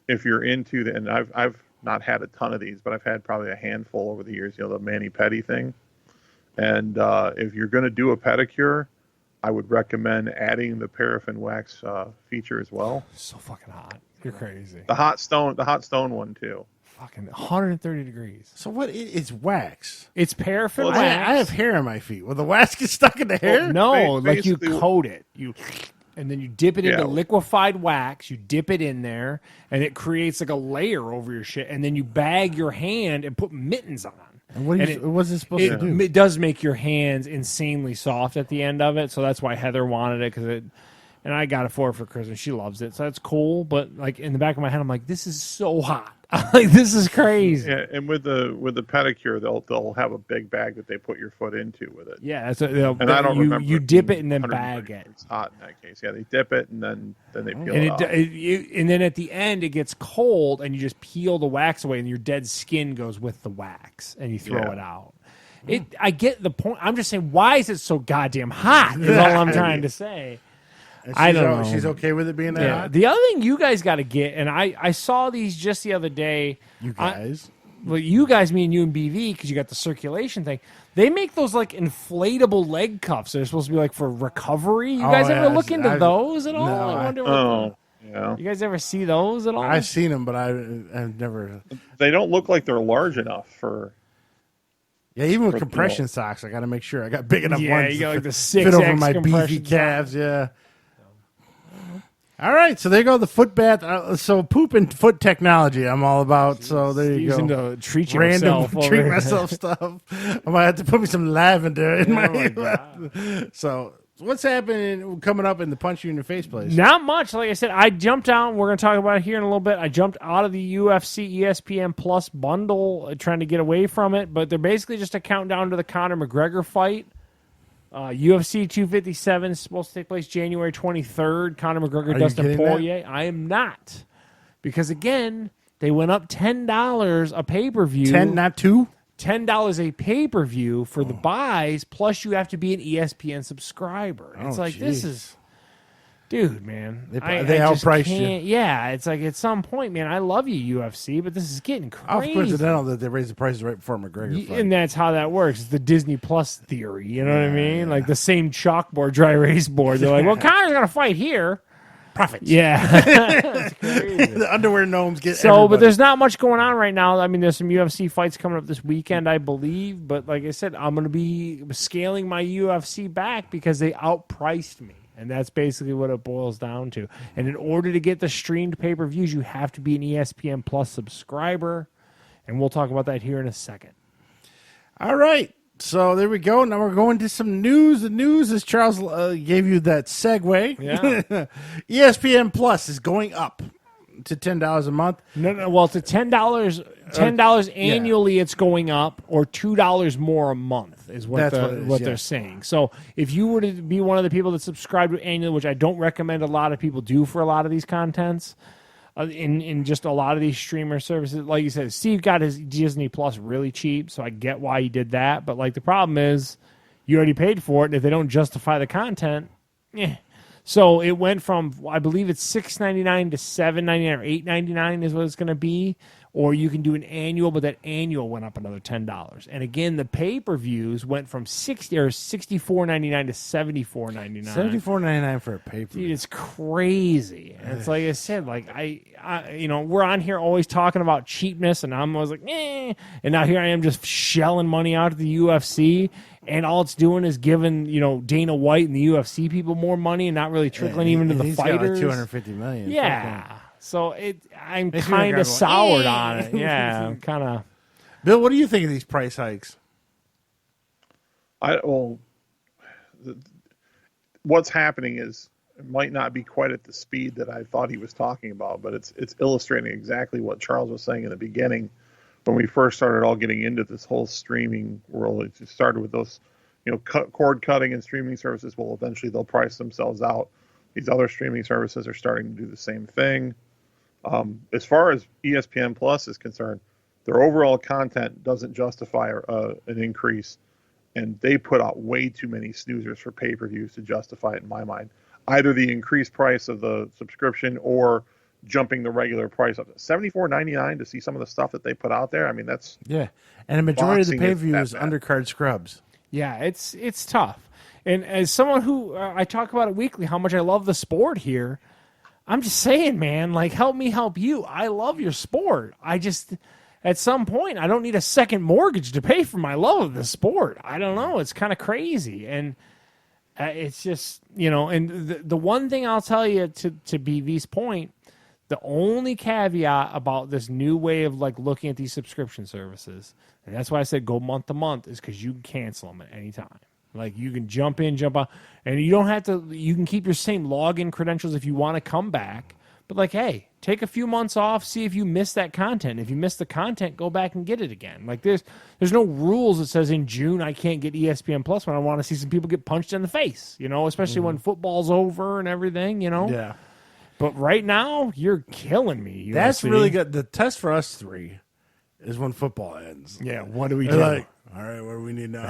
if you're into the, and I've not had a ton of these, but I've had probably a handful over the years, you know, the mani-pedi thing. And if you're going to do a pedicure, I would recommend adding the paraffin wax feature as well. So fucking hot. You're crazy. The hot stone one too. Fucking 130 degrees. So what? It's wax. It's paraffin Well, wax. I have hair on my feet. Will the wax get stuck in the hair? Well, no, like you basically- coat it. And then you dip it into Yeah. liquefied wax. You dip it in there, and it creates like a layer over your shit. And then you bag your hand and put mittens on. And what was it supposed to do? It does make your hands insanely soft at the end of it, so that's why Heather wanted it and I got it for her for Christmas. She loves it, so that's cool. But like in the back of my head, I'm like, this is so hot. Like this is crazy. Yeah, and with the pedicure, they'll have a big bag that they put your foot into with it. Yeah, that's And I don't remember. you dip it and then bag it. It's hot in that case. Yeah, they dip it and then they peel And it off. and then at the end it gets cold and you just peel the wax away and your dead skin goes with the wax and you throw it out. I get the point. I'm just saying, why is it so goddamn hot? Is all I'm trying to say. I don't know. She's okay with it being that hot? The other thing you guys got to get, and I saw these just the other day. You guys? Well, you guys, me and you and BV, because you got the circulation thing. They make those like inflatable leg cuffs. They're supposed to be like for recovery. You guys ever look into those at all? No, I wonder yeah. you guys ever see those at all? I've seen them, but I've never. They don't look like they're large enough for. Yeah, even with compression socks, I got to make sure I got big enough Yeah, ones you got to like the fit over 6X my beefy compression calves. Yeah. All right, so there you go. The foot bath. So poop and foot technology, I'm all about. So there you Using go. to treat Random yourself. treat myself stuff. I might have to put me some lavender in my my. God. So what's happening coming up in the punch you in the face place? Not much. Like I said, I jumped out. We're going to talk about it here in a little bit. I jumped out of the UFC ESPN Plus bundle, trying to get away from it. But they're basically just a countdown to the Conor McGregor fight. UFC 257 is supposed to take place January 23rd. Conor McGregor, Dustin Poirier. I am not. Because, again, they went up $10 a pay-per-view. 10, not 2? $10 a pay-per-view for the buys, plus you have to be an ESPN subscriber. It's like, this is... Dude, man. They outpriced you. Yeah, it's like, at some point, man, I love you, UFC, but this is getting crazy. Coincidental that they raised the prices right before McGregor fight. And that's how that works. It's the Disney Plus theory, you know what I mean? Yeah. Like the same chalkboard, dry erase board. They're like, well, Conor's going to fight here. Profits. Yeah. That's crazy. The underwear gnomes get But there's not much going on right now. I mean, there's some UFC fights coming up this weekend, I believe. But like I said, I'm going to be scaling my UFC back because they outpriced me. And that's basically what it boils down to. And in order to get the streamed pay-per-views, you have to be an ESPN Plus subscriber. And we'll talk about that here in a second. All right. So there we go. Now we're going to some news. The news, as Charles gave you that segue. Yeah. ESPN Plus is going up to $10 a month. No. Well, to $10 annually, it's going up, or $2 more a month is what they're saying. So if you were to be one of the people that subscribe to annually, which I don't recommend a lot of people do for a lot of these contents, in just a lot of these streamer services, like you said, Steve got his Disney Plus really cheap, so I get why he did that. But like the problem is, you already paid for it, and if they don't justify the content, So it went from, I believe it's $6.99 to $7.99 or $8.99 is what it's going to be. Or you can do an annual, but that annual went up another $10. And again, the pay-per-views went from $64.99 to $74.99. $74.99 for a pay-per-view. Dude, it's crazy. And it's like I said, like I we're on here always talking about cheapness, and I'm always like, and now here I am just shelling money out to the UFC, and all it's doing is giving Dana White and the UFC people more money, and not really trickling even to the fighters. Got like $250 million. Yeah. So I'm kind of soured on it. Yeah, I'm kind of. Bill, what do you think of these price hikes? What's happening is it might not be quite at the speed that I thought he was talking about, but it's illustrating exactly what Charles was saying in the beginning when we first started all getting into this whole streaming world. It just started with those, cord cutting and streaming services. Well, eventually they'll price themselves out. These other streaming services are starting to do the same thing. As far as ESPN Plus is concerned, their overall content doesn't justify an increase, and they put out way too many snoozers for pay-per-views to justify it in my mind. Either the increased price of the subscription or jumping the regular price up to $74.99 to see some of the stuff that they put out there. I mean, that's and a majority of the pay-per-view is undercard scrubs. Yeah, it's tough. And as someone who I talk about it weekly, how much I love the sport here. I'm just saying, man, like, help me help you. I love your sport. I just, at some point, I don't need a second mortgage to pay for my love of the sport. I don't know. It's kind of crazy. And it's just, and the one thing I'll tell you to BV's point, the only caveat about this new way of like looking at these subscription services, and that's why I said go month to month, is because you can cancel them at any time. Like, you can jump in, jump out, and you don't have to. You can keep your same login credentials if you want to come back. But like, hey, take a few months off, see if you missed that content. If you missed the content, go back and get it again. Like, there's no rules that says in June I can't get ESPN Plus when I want to see some people get punched in the face. Especially when football's over and everything. Yeah. But right now, you're killing me. That's really good. The test for us three is when football ends. Yeah. What do we do? Like, all right, what do we need now?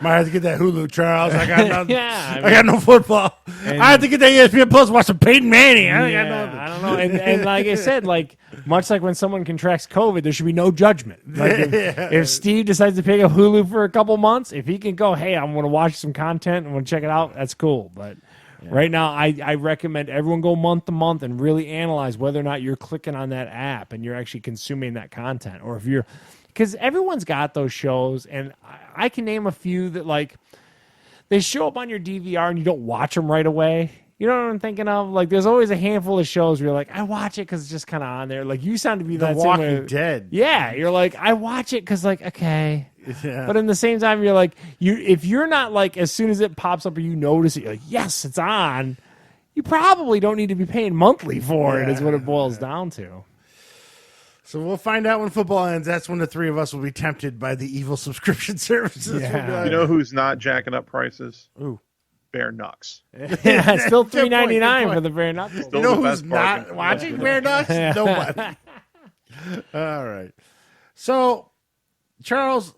Might have to get that Hulu, Charles. I got nothing. I got no football. I have to get that ESPN Plus, watch some Peyton Manning. I got nothing. I don't know. And like I said, like, much like when someone contracts COVID, there should be no judgment. Like if Steve decides to pick up Hulu for a couple months, if he can go, hey, I'm going to watch some content and want to check it out, that's cool. But right now, I recommend everyone go month to month and really analyze whether or not you're clicking on that app and you're actually consuming that content, or if you're. Because everyone's got those shows, and I can name a few that, like, they show up on your DVR and you don't watch them right away. You know what I'm thinking of? Like, there's always a handful of shows where you're like, I watch it because it's just kind of on there. Like, you sound to be The that Walking Dead. Yeah, you're like, I watch it because, like, okay. Yeah. But in the same time, you're like, if you're not like, as soon as it pops up or you notice it, you're like, yes, it's on. You probably don't need to be paying monthly for it, is what it boils down to. So we'll find out when football ends. That's when the three of us will be tempted by the evil subscription services. Yeah. We'll be like, You know who's not jacking up prices? Ooh. Bare Knucks. Yeah, it's still Good point, good $3.99 for point. the Bare Knuckles. Still You know the who's best bargain. not watching Bear Ducks? Nobody. All right. So, Charles,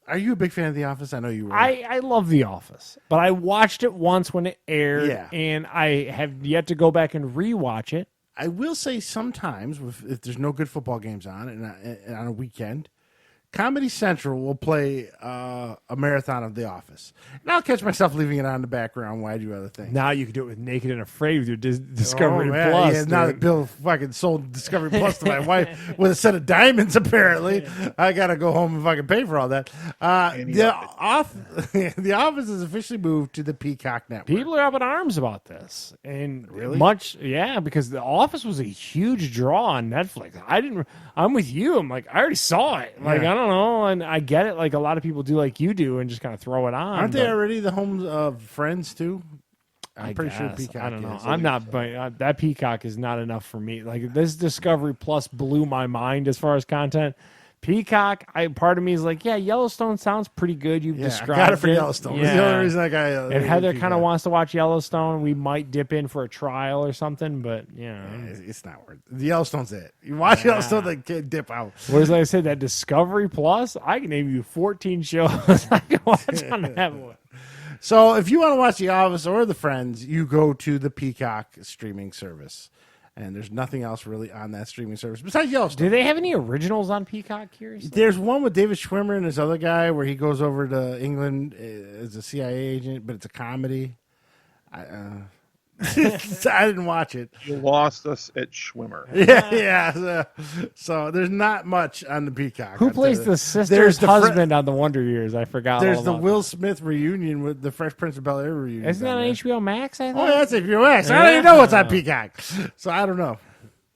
are you a big fan of The Office? I know you were. I love The Office, but I watched it once when it aired, Yeah. and I have yet to go back and rewatch it. I will say sometimes, if there's no good football games on and on a weekend, Comedy Central will play a marathon of The Office. And I'll catch myself leaving it on in the background while I do other things. Now you can do it with Naked and Afraid with your Discovery man. Plus. Yeah, now that dude. Bill fucking sold Discovery Plus to my wife with a set of diamonds, apparently, I got to go home and fucking pay for all that. The Office has officially moved to the Peacock Network. People are up in arms about this, and Really? because The Office was a huge draw on Netflix. I'm with you. I'm like, I already saw it. Like, Yeah. I don't know, and I get it. Like a lot of people do, like you do, and just kind of throw it on. Aren't they but already the homes of Friends, too? I'm pretty sure guess. Peacock I don't know. is. I'm not, but that Peacock is not enough for me. Like this Discovery Plus blew my mind as far as content. Peacock, part of me is like, yeah, Yellowstone sounds pretty good. You've Yeah, I described got it for Yellowstone. That's the only reason I got it. And Heather kind of wants to watch Yellowstone. We might dip in for a trial or something, but It's not worth it. The Yellowstone's it. You watch Yellowstone, then can't dip out. whereas like I said, that Discovery Plus, I can name you 14 shows I can watch on that one. So if you want to watch The Office or The Friends, you go to the Peacock streaming service. And there's nothing else really on that streaming service besides Yellowstone. Do they have any originals on Peacock? Curiously, There's one with David Schwimmer and this other guy where he goes over to England as a CIA agent, but it's a comedy. I didn't watch it. You lost us at Schwimmer. Yeah. So there's not much on the Peacock. who I'll plays tell you. the sister's There's the husband on the Wonder Years? I forgot. There's all the about Will Smith reunion with the Fresh Prince of Bel-Air reunion. that. Isn't that on HBO Max? I think. Oh, yeah, that's HBO Max. I don't even know what's on Peacock. So I don't know.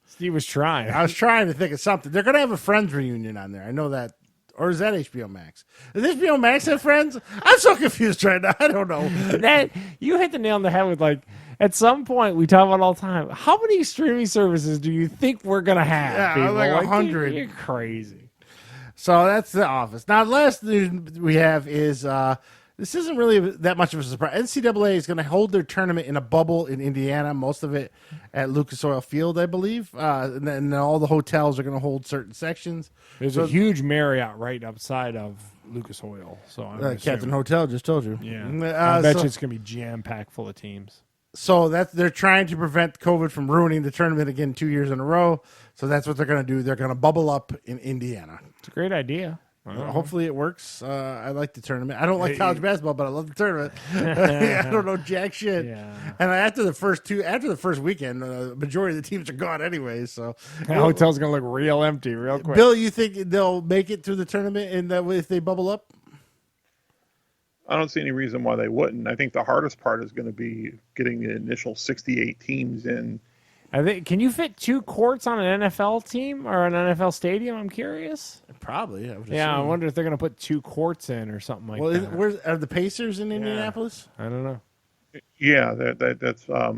Steve was trying. I was trying to think of something. They're going to have a Friends reunion on there. I know that. Or is that HBO Max? Does HBO Max have Friends? I'm so confused right now. I don't know. That you hit the nail on the head with like. At some point, we talk about all the time. How many streaming services do you think we're gonna have? Yeah, people? like 100. You're crazy. So that's The Office. Now, the last news we have is this isn't really that much of a surprise. NCAA is going to hold their tournament in a bubble in Indiana, most of it at Lucas Oil Field, I believe. And then all the hotels are going to hold certain sections. There's a huge Marriott right outside of Lucas Oil. So I'm Captain assuming- Hotel just told you. Yeah, I I bet you it's gonna be jam packed full of teams. So they're trying to prevent COVID from ruining the tournament again 2 years in a row. So that's what they're going to do. They're going to bubble up in Indiana. It's a great idea. Hopefully it works. I like the tournament. I don't like college basketball, but I love the tournament. I don't know jack shit. Yeah. And after the first weekend, the majority of the teams are gone anyway. So That hotel's gonna look real empty real quick. Bill, you think they'll make it through the tournament in that way if they bubble up? I don't see any reason why they wouldn't. I think the hardest part is going to be getting the initial 68 teams in. I think. Can you fit 2 courts on an NFL team or an NFL stadium? I'm curious. Probably. I Yeah, I assume. wonder if they're gonna put 2 courts in or something like Well, that. where are the Pacers in Indianapolis? I don't know. Yeah, that's Are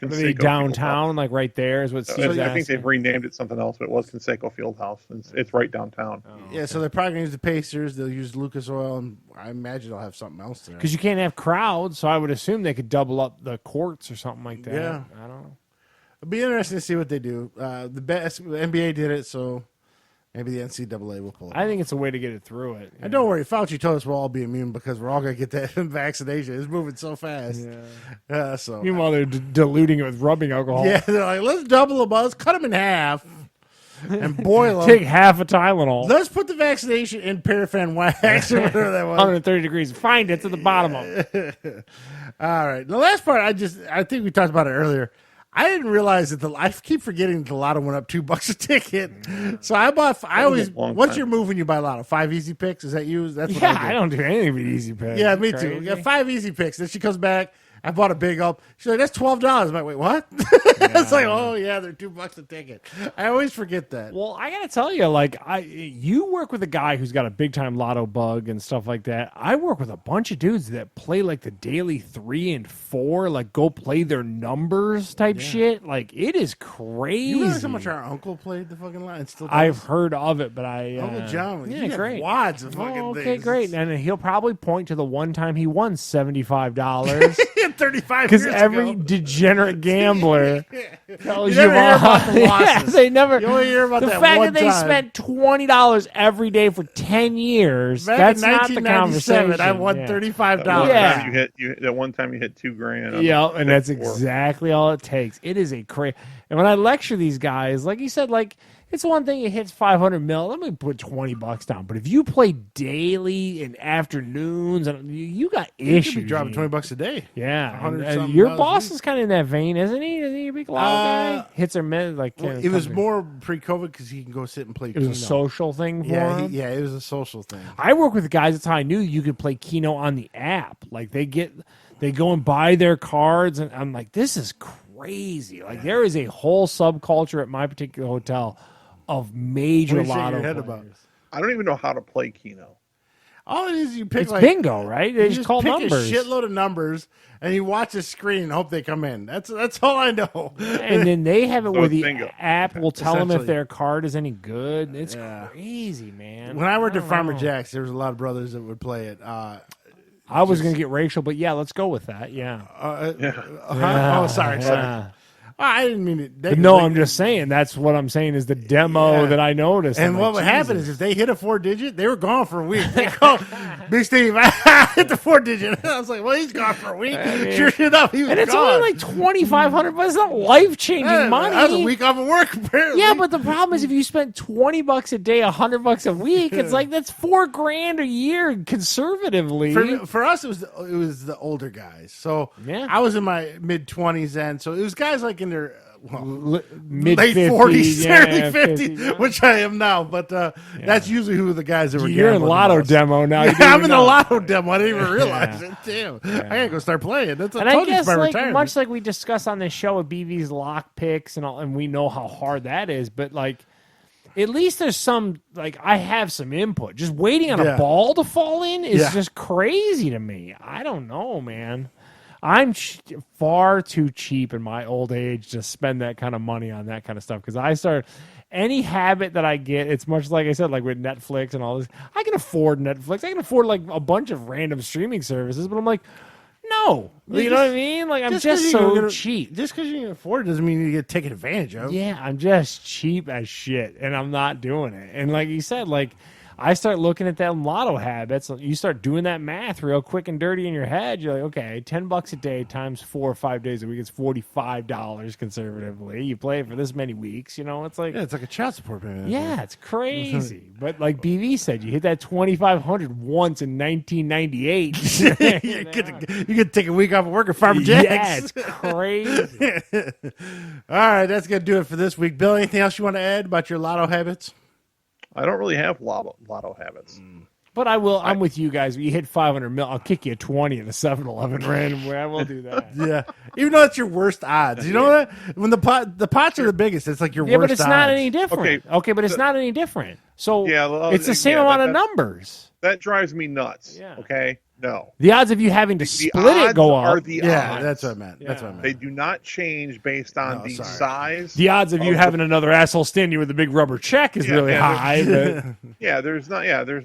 they Conseco downtown, like right there? Is what Fieldhouse. Steve's I think asking? they've renamed it something else, but it was Conseco Fieldhouse. It's right downtown. Yeah, so they're probably gonna use the Pacers. They'll use Lucas Oil, and I imagine they'll have something else there. Because you can't have crowds, so I would assume they could double up the courts or something like that. Yeah. I don't know. It'll be interesting to see what they do. The NBA did it, so maybe the NCAA will pull it. I think it's a way to get it through it. And don't worry, Fauci told us we'll all be immune because we're all gonna get that vaccination. It's moving so fast. So Meanwhile, they're diluting it with rubbing alcohol. yeah, they're like, let's double them, let's cut them in half, and boil them. Take half a Tylenol. Let's put the vaccination in paraffin wax or whatever that was. 130 degrees. Find it to the bottom of it. All right. The last part, I think we talked about it earlier. I didn't realize that I keep forgetting the lotto went up $2 a ticket. So I always, a long what's time. your move when you buy lotto? 5 easy picks? Is that you? That's what Yeah, I do. I don't do anything but easy pay. Yeah, me too. Crazy. We got 5 easy picks. Then she comes back I bought a big up. She's like, that's $12. I'm like, wait, what? It's like, oh yeah, they're $2 a ticket. I always forget that. Well, I gotta tell you, like, you work with a guy who's got a big time lotto bug and stuff like that. I work with a bunch of dudes that play like the daily 3 and 4, like go play their numbers type shit. Like, it is crazy. You realize how much our uncle played the fucking line? Still does? I've heard of it, but Uncle John, yeah, he had great. wads of fucking okay, things. great. And he'll probably point to the one time he won $75 35 because years every ago. degenerate gambler tells You never hear about the Yeah, losses. they never. You only hear about the that fact one that they time. spent $20 every day for 10 years. Back that's in not the 1997, conversation. I won yeah. $35. Yeah. That one time you hit $2,000. on Yeah, the and that's four. exactly all it takes. It is a crazy. And when I lecture these guys, like you said, like it's one thing it hits 500 mil. Let me put $20 down. But if you play daily and afternoons, and you got You issues. should be dropping Gene. $20 a day. Yeah, 100 and something your dollars a boss week. is kind of in that vein, isn't he? Isn't he a big lotto guy? Hits or miss, like Well, it was more pre-COVID because he can go sit and play. It was a Keno. social thing for Yeah, him. yeah, it was a social thing. I work with guys. That's how I knew you could play Keno on the app. Like they go and buy their cards, and I'm like, this is crazy. Like there is a whole subculture at my particular hotel of major What are you shaking lotto your head players. about? I don't even know how to play Keno. All it is, you pick It's like bingo, right? They you just just call pick numbers. a shitload of numbers, and you watch the screen and hope they come in. That's all I know. And then they have it So where it's the bingo. app will tell them if Essentially. their card is any good. It's Yeah. crazy, man. When I worked at don't Farmer know. Jack's, there was a lot of brothers that would play it. I was going to get racial, but yeah, let's go with that. Yeah. Oh, sorry. Yeah. I didn't mean it. But no, I'm just saying that's what I'm saying is the demo Yeah. that I noticed. And I'm what like, would happen Jesus. is if they hit a 4-digit, they were gone for a week. They go, Big Steve, I hit the 4-digit. I was like, well, he's gone for a week. mean- Sure enough, he was And it's gone. only like $2,500, but it's not life changing Yeah, money. That was a week off of work, apparently. Yeah, but the problem is if you spent $20 a day, $100 a week, it's like that's $4,000 a year conservatively. For us, it was the older guys. So Yeah. I was in my mid-20s then. So it was guys like in their Mid late 40s, early 50s, yeah. which I am now. But that's usually who the guys that were You're in gambling lotto the most. demo now. Yeah, You didn't I'm even in the know. lotto demo. I didn't even realize it. Damn. I gotta go start playing. That's And I I told you it's guess, my like, retirement. much like we discussed on this show with BV's lock picks and all, and we know how hard that is, but like, at least there's some, like, I have some input. Just waiting on Yeah. a ball to fall in is Yeah. just crazy to me. I don't know, man. I'm far too cheap in my old age to spend that kind of money on that kind of stuff because I start any habit that I get. It's much like I said, like with Netflix and all this. I can afford Netflix. I can afford like a bunch of random streaming services, but I'm like, no, you know what I mean? Like I'm 'cause just you're so gonna- cheap. Just because you can afford it doesn't mean you get taken advantage of. Yeah, I'm just cheap as shit, and I'm not doing it. And like you said, like I start looking at them lotto habits. You start doing that math real quick and dirty in your head. You're like, okay, $10 a day times 4 or 5 days a week is $45 conservatively. You play it for this many weeks, you know. It's like, Yeah, it's like a child support payment. yeah, it's crazy. But like BV said, you hit that 2,500 once in 1998. you get to take a week off of work at Farmer Jack's. Yeah, it's crazy. All right, that's gonna do it for this week. Bill, anything else you want to add about your lotto habits? I don't really have lotto habits. But I will. I'm with you guys. When you hit 500 mil, I'll kick you a 20 at a 7-Eleven randomly. I will do that. Yeah, even though it's your worst odds. You know what? When the pots are the biggest, it's like your Yeah, worst. but it's not odds. any different. Okay, but it's not any different. So Yeah, well, it's the same yeah, amount of that's- numbers. That drives me nuts. Yeah. Okay, no. The odds of you having to The split it odds go are up. the Yeah, odds. that's what I meant. That's what I Yeah. meant. They do not change based on No, the sorry. size. The odds of you Oh, having another asshole stand you with a big rubber check is Yeah, really yeah, high. But There's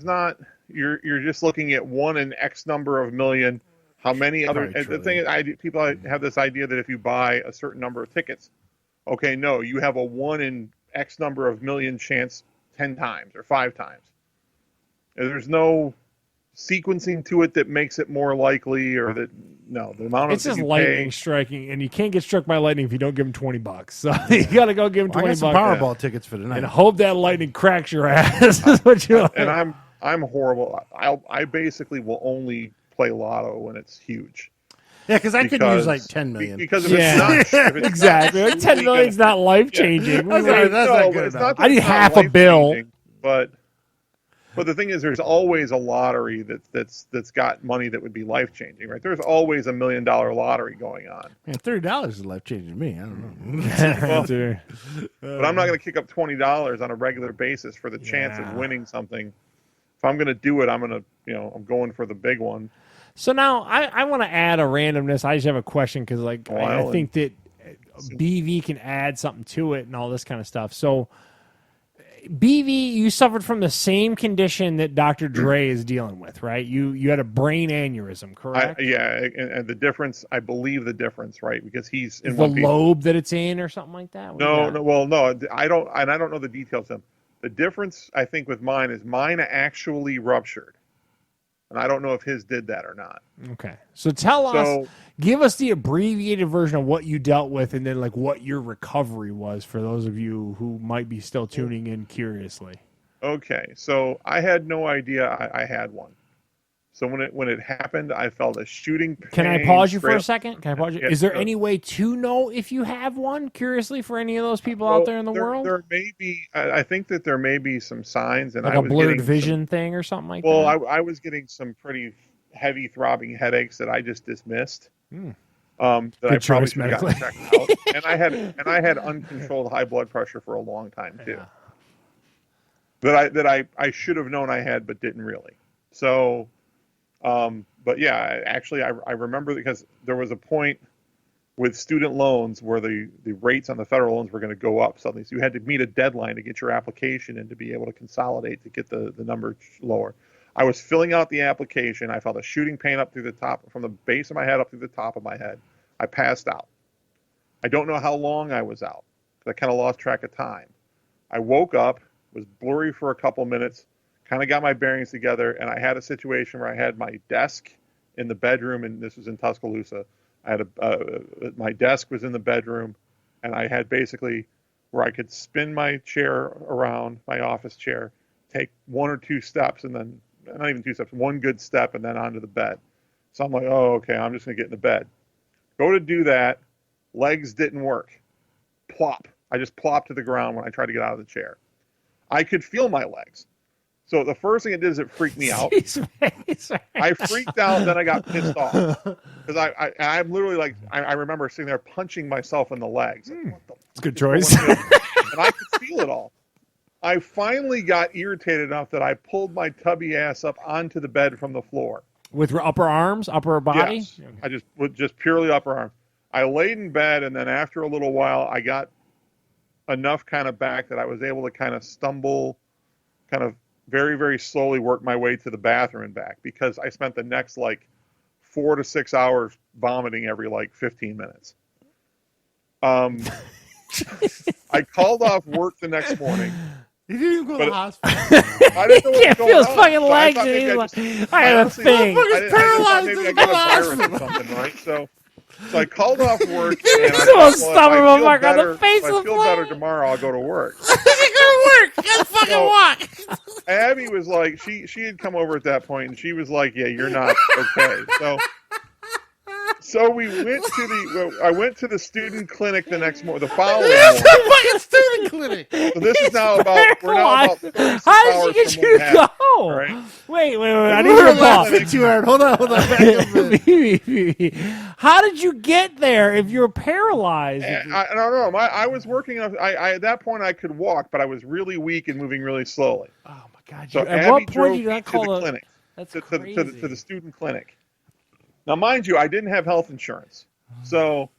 not. You're just looking at 1 in X number of million. How many other? Probably The thing is, people have this idea that if you buy a certain number of tickets, okay, no, you have a 1 in X number of million chance 10 times or 5 times. There's no sequencing to it that makes it more likely, or that the amount it's of just you lightning pay. striking, and you can't get struck by lightning if you don't give him $20. So you got to go give him Well, I $20 got some Powerball tickets for tonight. and hope that lightning cracks your ass. Is what you And I'm horrible. I basically will only play lotto when it's huge. Yeah, because I could use like 10 million. Because if Yeah. it's not, if it's exactly. not Like 10 million's not life changing. That's not- that's not good it's enough. not that I need it's not half a bill. life-changing, but But the thing is, there's always a lottery that's got money that would be life changing, right? There's always $1 million lottery going on. Man, $30 is life changing to me. I don't know. But I'm not going to kick up $20 on a regular basis for the chance of winning something. If I'm going to do it, I'm going to, I'm going for the big one. So now I want to add a randomness. I just have a question because, like, I think that BV can add something to it and all this kind of stuff. So, BV, you suffered from the same condition that Dr. Dre is dealing with, right? You had a brain aneurysm, correct? And the difference, I believe the difference, right? Because he's in the lobe that it's in, or something like that. No, I don't know the details of them. The difference, I think, with mine is mine actually ruptured. And I don't know if his did that or not. Okay. So give us the abbreviated version of what you dealt with and then like what your recovery was for those of you who might be still tuning in curiously. Okay. So I had no idea I had one. So when it happened, I felt a shooting pain. Can I pause you for a second? Can I pause you? Yeah, is there any way to know if you have one, curiously, for any of those people out there in the world? There may be. I think that there may be some signs. And like I a was blurred vision thing or something like that? Well, I was getting some pretty heavy throbbing headaches that I just dismissed. That I probably should have gotten checked out. And I had uncontrolled high blood pressure for a long time too. Yeah. That I should have known I had, but didn't really. So, but yeah, actually, I remember because there was a point with student loans where the rates on the federal loans were going to go up suddenly. So you had to meet a deadline to get your application and to be able to consolidate to get the number lower. I was filling out the application. I felt a shooting pain up through the top, from the base of my head up through the top of my head. I passed out. I don't know how long I was out because I kind of lost track of time. I woke up, was blurry for a couple minutes, kind of got my bearings together, and I had a situation where I had my desk in the bedroom, and this was in Tuscaloosa. I had my desk was in the bedroom, and I had basically where I could spin my chair around, my office chair, take one or two steps, and then not even two steps, one good step, and then onto the bed. So I'm like, oh, okay, I'm just going to get in the bed. Go to do that. Legs didn't work. Plop. I just plopped to the ground when I tried to get out of the chair. I could feel my legs. So the first thing it did is it freaked me out. I freaked out, then I got pissed off. Because I'm literally like, I remember sitting there punching myself in the legs. Like, what the It's a good choice. And I could feel it all. I finally got irritated enough that I pulled my tubby ass up onto the bed from the floor. With upper arms, upper body? Yes. I just purely upper arms. I laid in bed, and then after a little while, I got enough kind of back that I was able to kind of stumble, kind of very, very slowly work my way to the bathroom and back, because I spent the next 4 to 6 hours vomiting every 15 minutes. I called off work the next morning. You didn't even go to the hospital. I didn't know what was going feel his on. fucking So legs. I had a thing. Motherfucker's paralyzed. Maybe I got a virus or something, right? So I called off work. And I So thought, stubborn well, if motherfucker on the face if I of the feel plane. better tomorrow, I'll go to work. You gotta work. You gotta fucking walk. Abby was like, she had come over at that point, and she was like, "Yeah, you're not okay." So we went to I went to the student clinic the next morning, the following morning. Fucking student clinic. So this is now about 36 How did hours she from get when it you happened, go? right? Wait. I need We're your pause. laughing too hard. Hold on. Back up a bit. How did you get there if you're paralyzed? I don't know. I was working. I at that point I could walk, but I was really weak and moving really slowly. Oh my god! So At Abby what point drove did you me not to call the clinic, That's to crazy. the student clinic. Now, mind you, I didn't have health insurance, so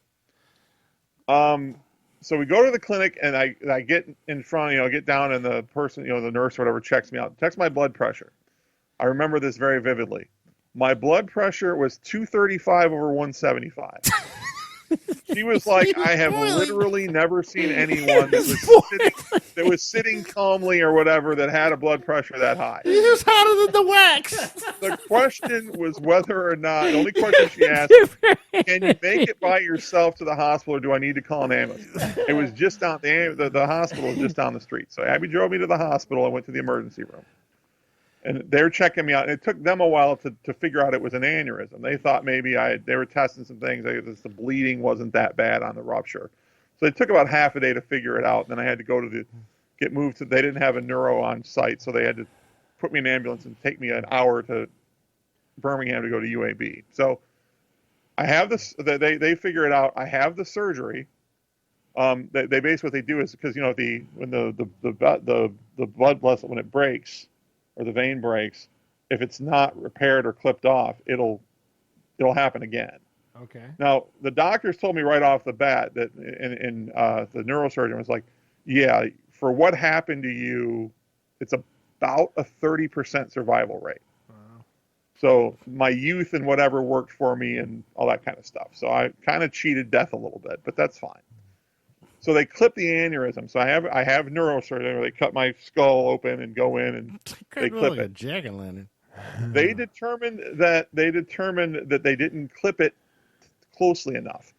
we go to the clinic, and I get in front, get down, and the person, the nurse or whatever, checks me out, checks my blood pressure. I remember this very vividly. My blood pressure was 235 over 175. She was like, I have literally never seen anyone that was sitting calmly or whatever that had a blood pressure that high. He was hotter than the wax. The question was whether or not, the only question she asked, can you make it by yourself to the hospital, or do I need to call an ambulance? It was just down, the hospital was just down the street. So Abby drove me to the hospital. I went to the emergency room. And they're checking me out, and it took them a while to figure out it was an aneurysm. They thought maybe they were testing some things. The bleeding wasn't that bad on the rupture. So it took about half a day to figure it out. And then I had to go get moved to, they didn't have a neuro on site, so they had to put me in an ambulance and take me an hour to Birmingham to go to UAB. So I have this. They figure it out. I have the surgery. They base what they do is because when the blood vessel, when it breaks or the vein breaks, if it's not repaired or clipped off, it'll happen again. Okay. Now the doctors told me right off the bat that, and the neurosurgeon was like, yeah, for what happened to you, it's about a 30% survival rate. Wow. So my youth and whatever worked for me and all that kind of stuff. So I kind of cheated death a little bit, but that's fine. So they clip the aneurysm. So I have neurosurgery where they cut my skull open and go in and they clip like it. a jack-o'-lantern. They determined that they didn't clip it closely enough.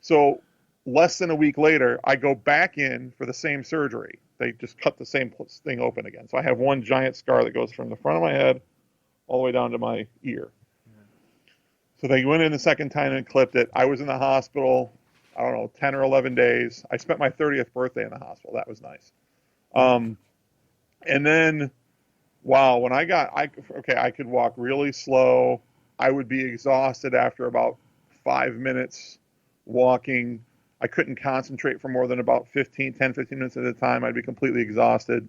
So less than a week later, I go back in for the same surgery. They just cut the same thing open again. So I have one giant scar that goes from the front of my head all the way down to my ear. So they went in the second time and clipped it. I was in the hospital, I don't know, 10 or 11 days. I spent my 30th birthday in the hospital. That was nice. And then, wow, when I could walk really slow. I would be exhausted after about 5 minutes walking. I couldn't concentrate for more than about 10, 15 minutes at a time. I'd be completely exhausted.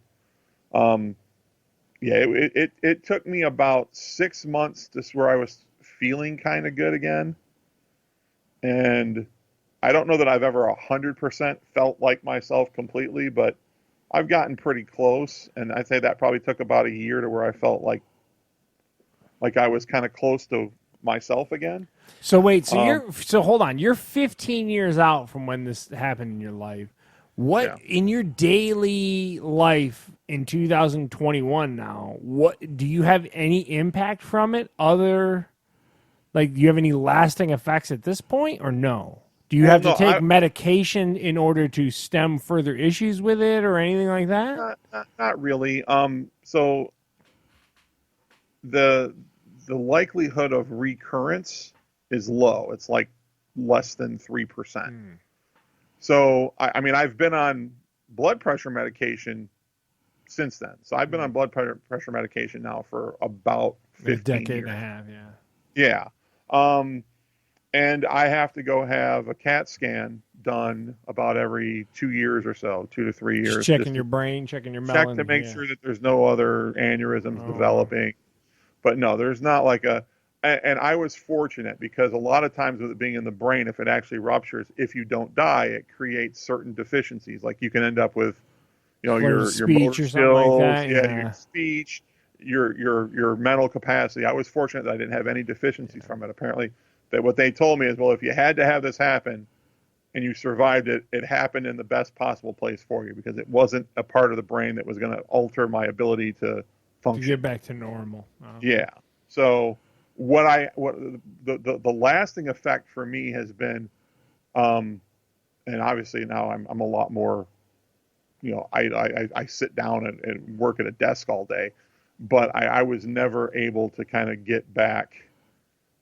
It took me about 6 months to where I was feeling kind of good again. And I don't know that I've ever 100% felt like myself completely, but I've gotten pretty close. And I'd say that probably took about a year to where I felt like I was kind of close to myself again. So wait, so hold on. You're 15 years out from when this happened in your life. What in your daily life in 2021 now? What do you have any impact from it? Do you have any lasting effects at this point, or no? Do you have to take medication in order to stem further issues with it, or anything like that? Not really. So the likelihood of recurrence is low. It's like less than 3%. So, I mean, I've been on blood pressure medication since then. So I've been on blood pressure medication now for about 15 a decade years. and a half, Yeah. And I have to go have a CAT scan done about every 2 years or so, 2 to 3 years. Just checking your brain, checking your melon. Check to make sure that there's no other aneurysms developing. But no, there's not like and I was fortunate because a lot of times with it being in the brain, if it actually ruptures, if you don't die, it creates certain deficiencies. Like you can end up with, your speech motor or something skills, like that. your speech, your mental capacity. I was fortunate that I didn't have any deficiencies from it. Apparently, that what they told me is, well, if you had to have this happen and you survived it, it happened in the best possible place for you because it wasn't a part of the brain that was going to alter my ability to function. To get back to normal. Oh. Yeah. So the lasting effect for me has been, and obviously now I'm a lot more, I sit down and work at a desk all day, but I was never able to kind of get back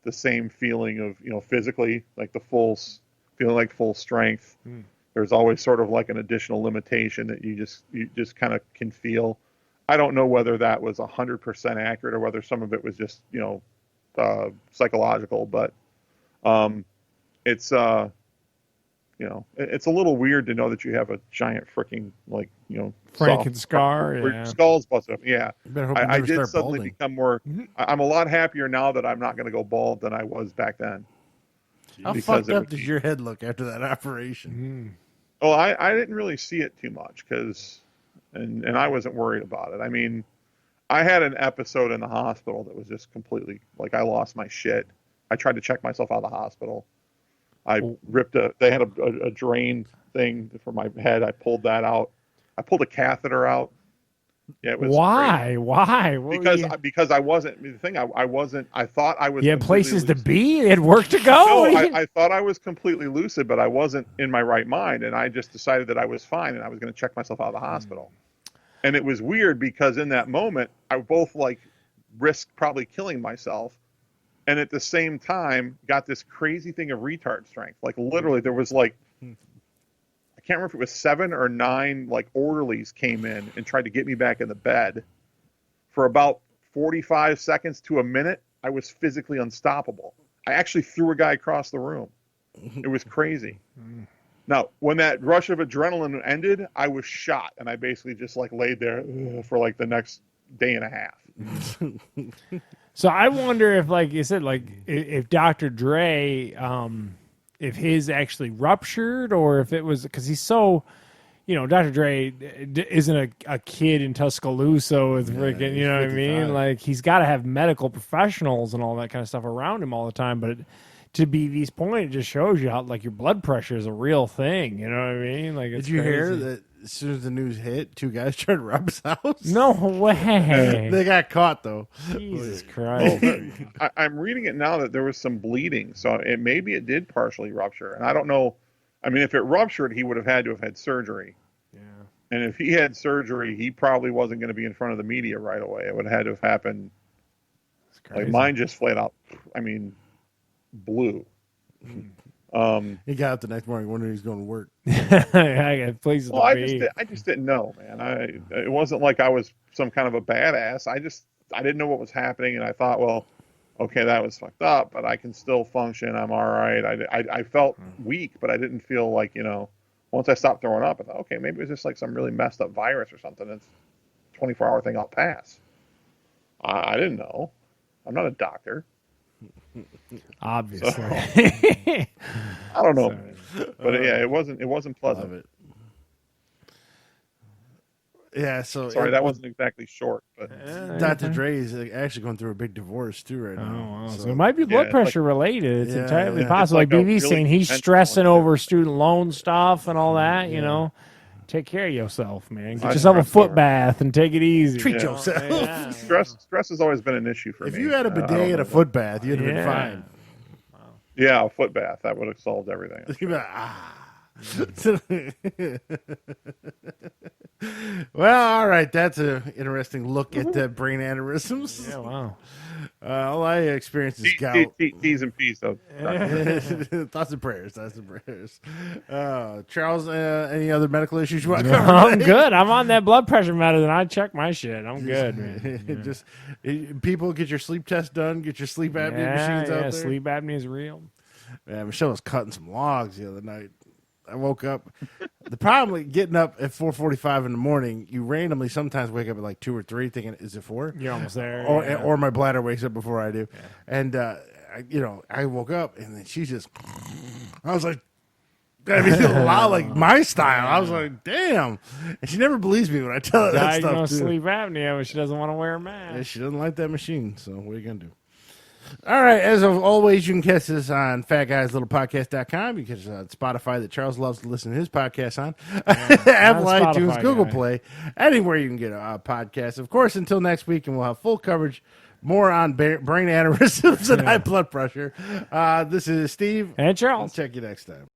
the same feeling of, physically, like feeling like full strength. There's always sort of like an additional limitation that you just kind of can feel. I don't know whether that was 100% accurate or whether some of it was just, psychological, but it's it's a little weird to know that you have a giant freaking Franken scar. Your skull's busted up. Yeah, I did suddenly balding. become more. I'm a lot happier now that I'm not going to go bald than I was back then. How fucked up did your head look after that operation? Oh, I didn't really see it too much and I wasn't worried about it. I mean, I had an episode in the hospital that was just completely I lost my shit. I tried to check myself out of the hospital. I ripped they had a drain thing for my head. I pulled that out. I pulled a catheter out. Yeah, it was Why? crazy. Why? Because I wasn't the thing. I wasn't. I thought I was. You had places lucid. to be. You had work to go. No, I thought I was completely lucid, but I wasn't in my right mind, and I just decided that I was fine, and I was going to check myself out of the hospital. And it was weird because in that moment, I both risked probably killing myself, and at the same time got this crazy thing of retard strength. Like literally, there was I can't remember if it was 7 or 9 orderlies came in and tried to get me back in the bed for about 45 seconds to a minute, I was physically unstoppable. I actually threw a guy across the room. It was crazy. Now, when that rush of adrenaline ended, I was shot, and I basically just like laid there for like the next day and a half. So I wonder if, like you said, like if Dr. Dre, if his actually ruptured, or if it was because he's so, Dr. Dre isn't a kid in Tuscaloosa with freaking, you know what I mean? Like he's got to have medical professionals and all that kind of stuff around him all the time. But to BV's point, it just shows you how like your blood pressure is a real thing. You know what I mean? Like, did you hear that? As soon as the news hit, 2 guys tried to rob his house. No way. They got caught though. Jesus Christ. I'm reading it now that there was some bleeding, so maybe it did partially rupture, and I don't know. I mean, if it ruptured, he would have had to have had surgery. Yeah. And if he had surgery, he probably wasn't going to be in front of the media right away. It would have had to have happened. Like mine just flat out. I mean, blew. He got up the next morning wondering he's going to work. I got places to be. I just didn't know, man. It wasn't like I was some kind of a badass. I didn't know what was happening, and I thought, well, okay, that was fucked up, but I can still function. I'm all right. I felt weak, but I didn't feel like, once I stopped throwing up, I thought, okay, maybe it was just like some really messed up virus or something. It's a 24-hour thing. I'll pass. I didn't know. I'm not a doctor. Obviously. So, I don't know. But yeah, it wasn't pleasant. Love it. Yeah, so sorry, that wasn't exactly short, but Dr. Dre is actually going through a big divorce too right now. Oh, wow. So it might be blood pressure related. It's entirely possible. It's like like BB's saying, he's stressing over student loan stuff and all that. Take care of yourself, man. Get yourself a foot bath and take it easy. Treat yourself. Stress has always been an issue for me. If you had a bidet and a foot bath, you'd have been fine. Wow. Yeah, a foot bath, that would have solved everything. You'd be like, Well, all right. That's an interesting look at the brain aneurysms. Yeah, wow. All I experienced is gout. T's and P's, though. Thoughts and prayers. Charles, any other medical issues you want to No, cover? I'm good. I'm on that blood pressure medicine. I check my shit. I'm good, man. Just people get your sleep test done. Get your sleep apnea machines out there. Sleep apnea is real. Yeah, Michelle was cutting some logs the other night. I woke up. The problem with getting up at 4:45 in the morning, you randomly sometimes wake up at like 2 or 3 thinking, is it 4? You're almost there. Or my bladder wakes up before I do. Yeah. And, I woke up and then she just, I was like, I mean, a lot like my style. I was like, damn. And she never believes me when I tell her that stuff. Diagnosed sleep apnea, but she doesn't want to wear a mask. Yeah, she doesn't like that machine. So what are you going to do? All right, as always, you can catch us on fatguyslittlepodcast.com. You can catch us on Spotify that Charles loves to listen to his podcast on. Apple, iTunes, Google Play, anywhere you can get a podcast. Of course, until next week, and we'll have full coverage, more on brain aneurysms and high blood pressure. This is Steve. And Charles. I'll check you next time.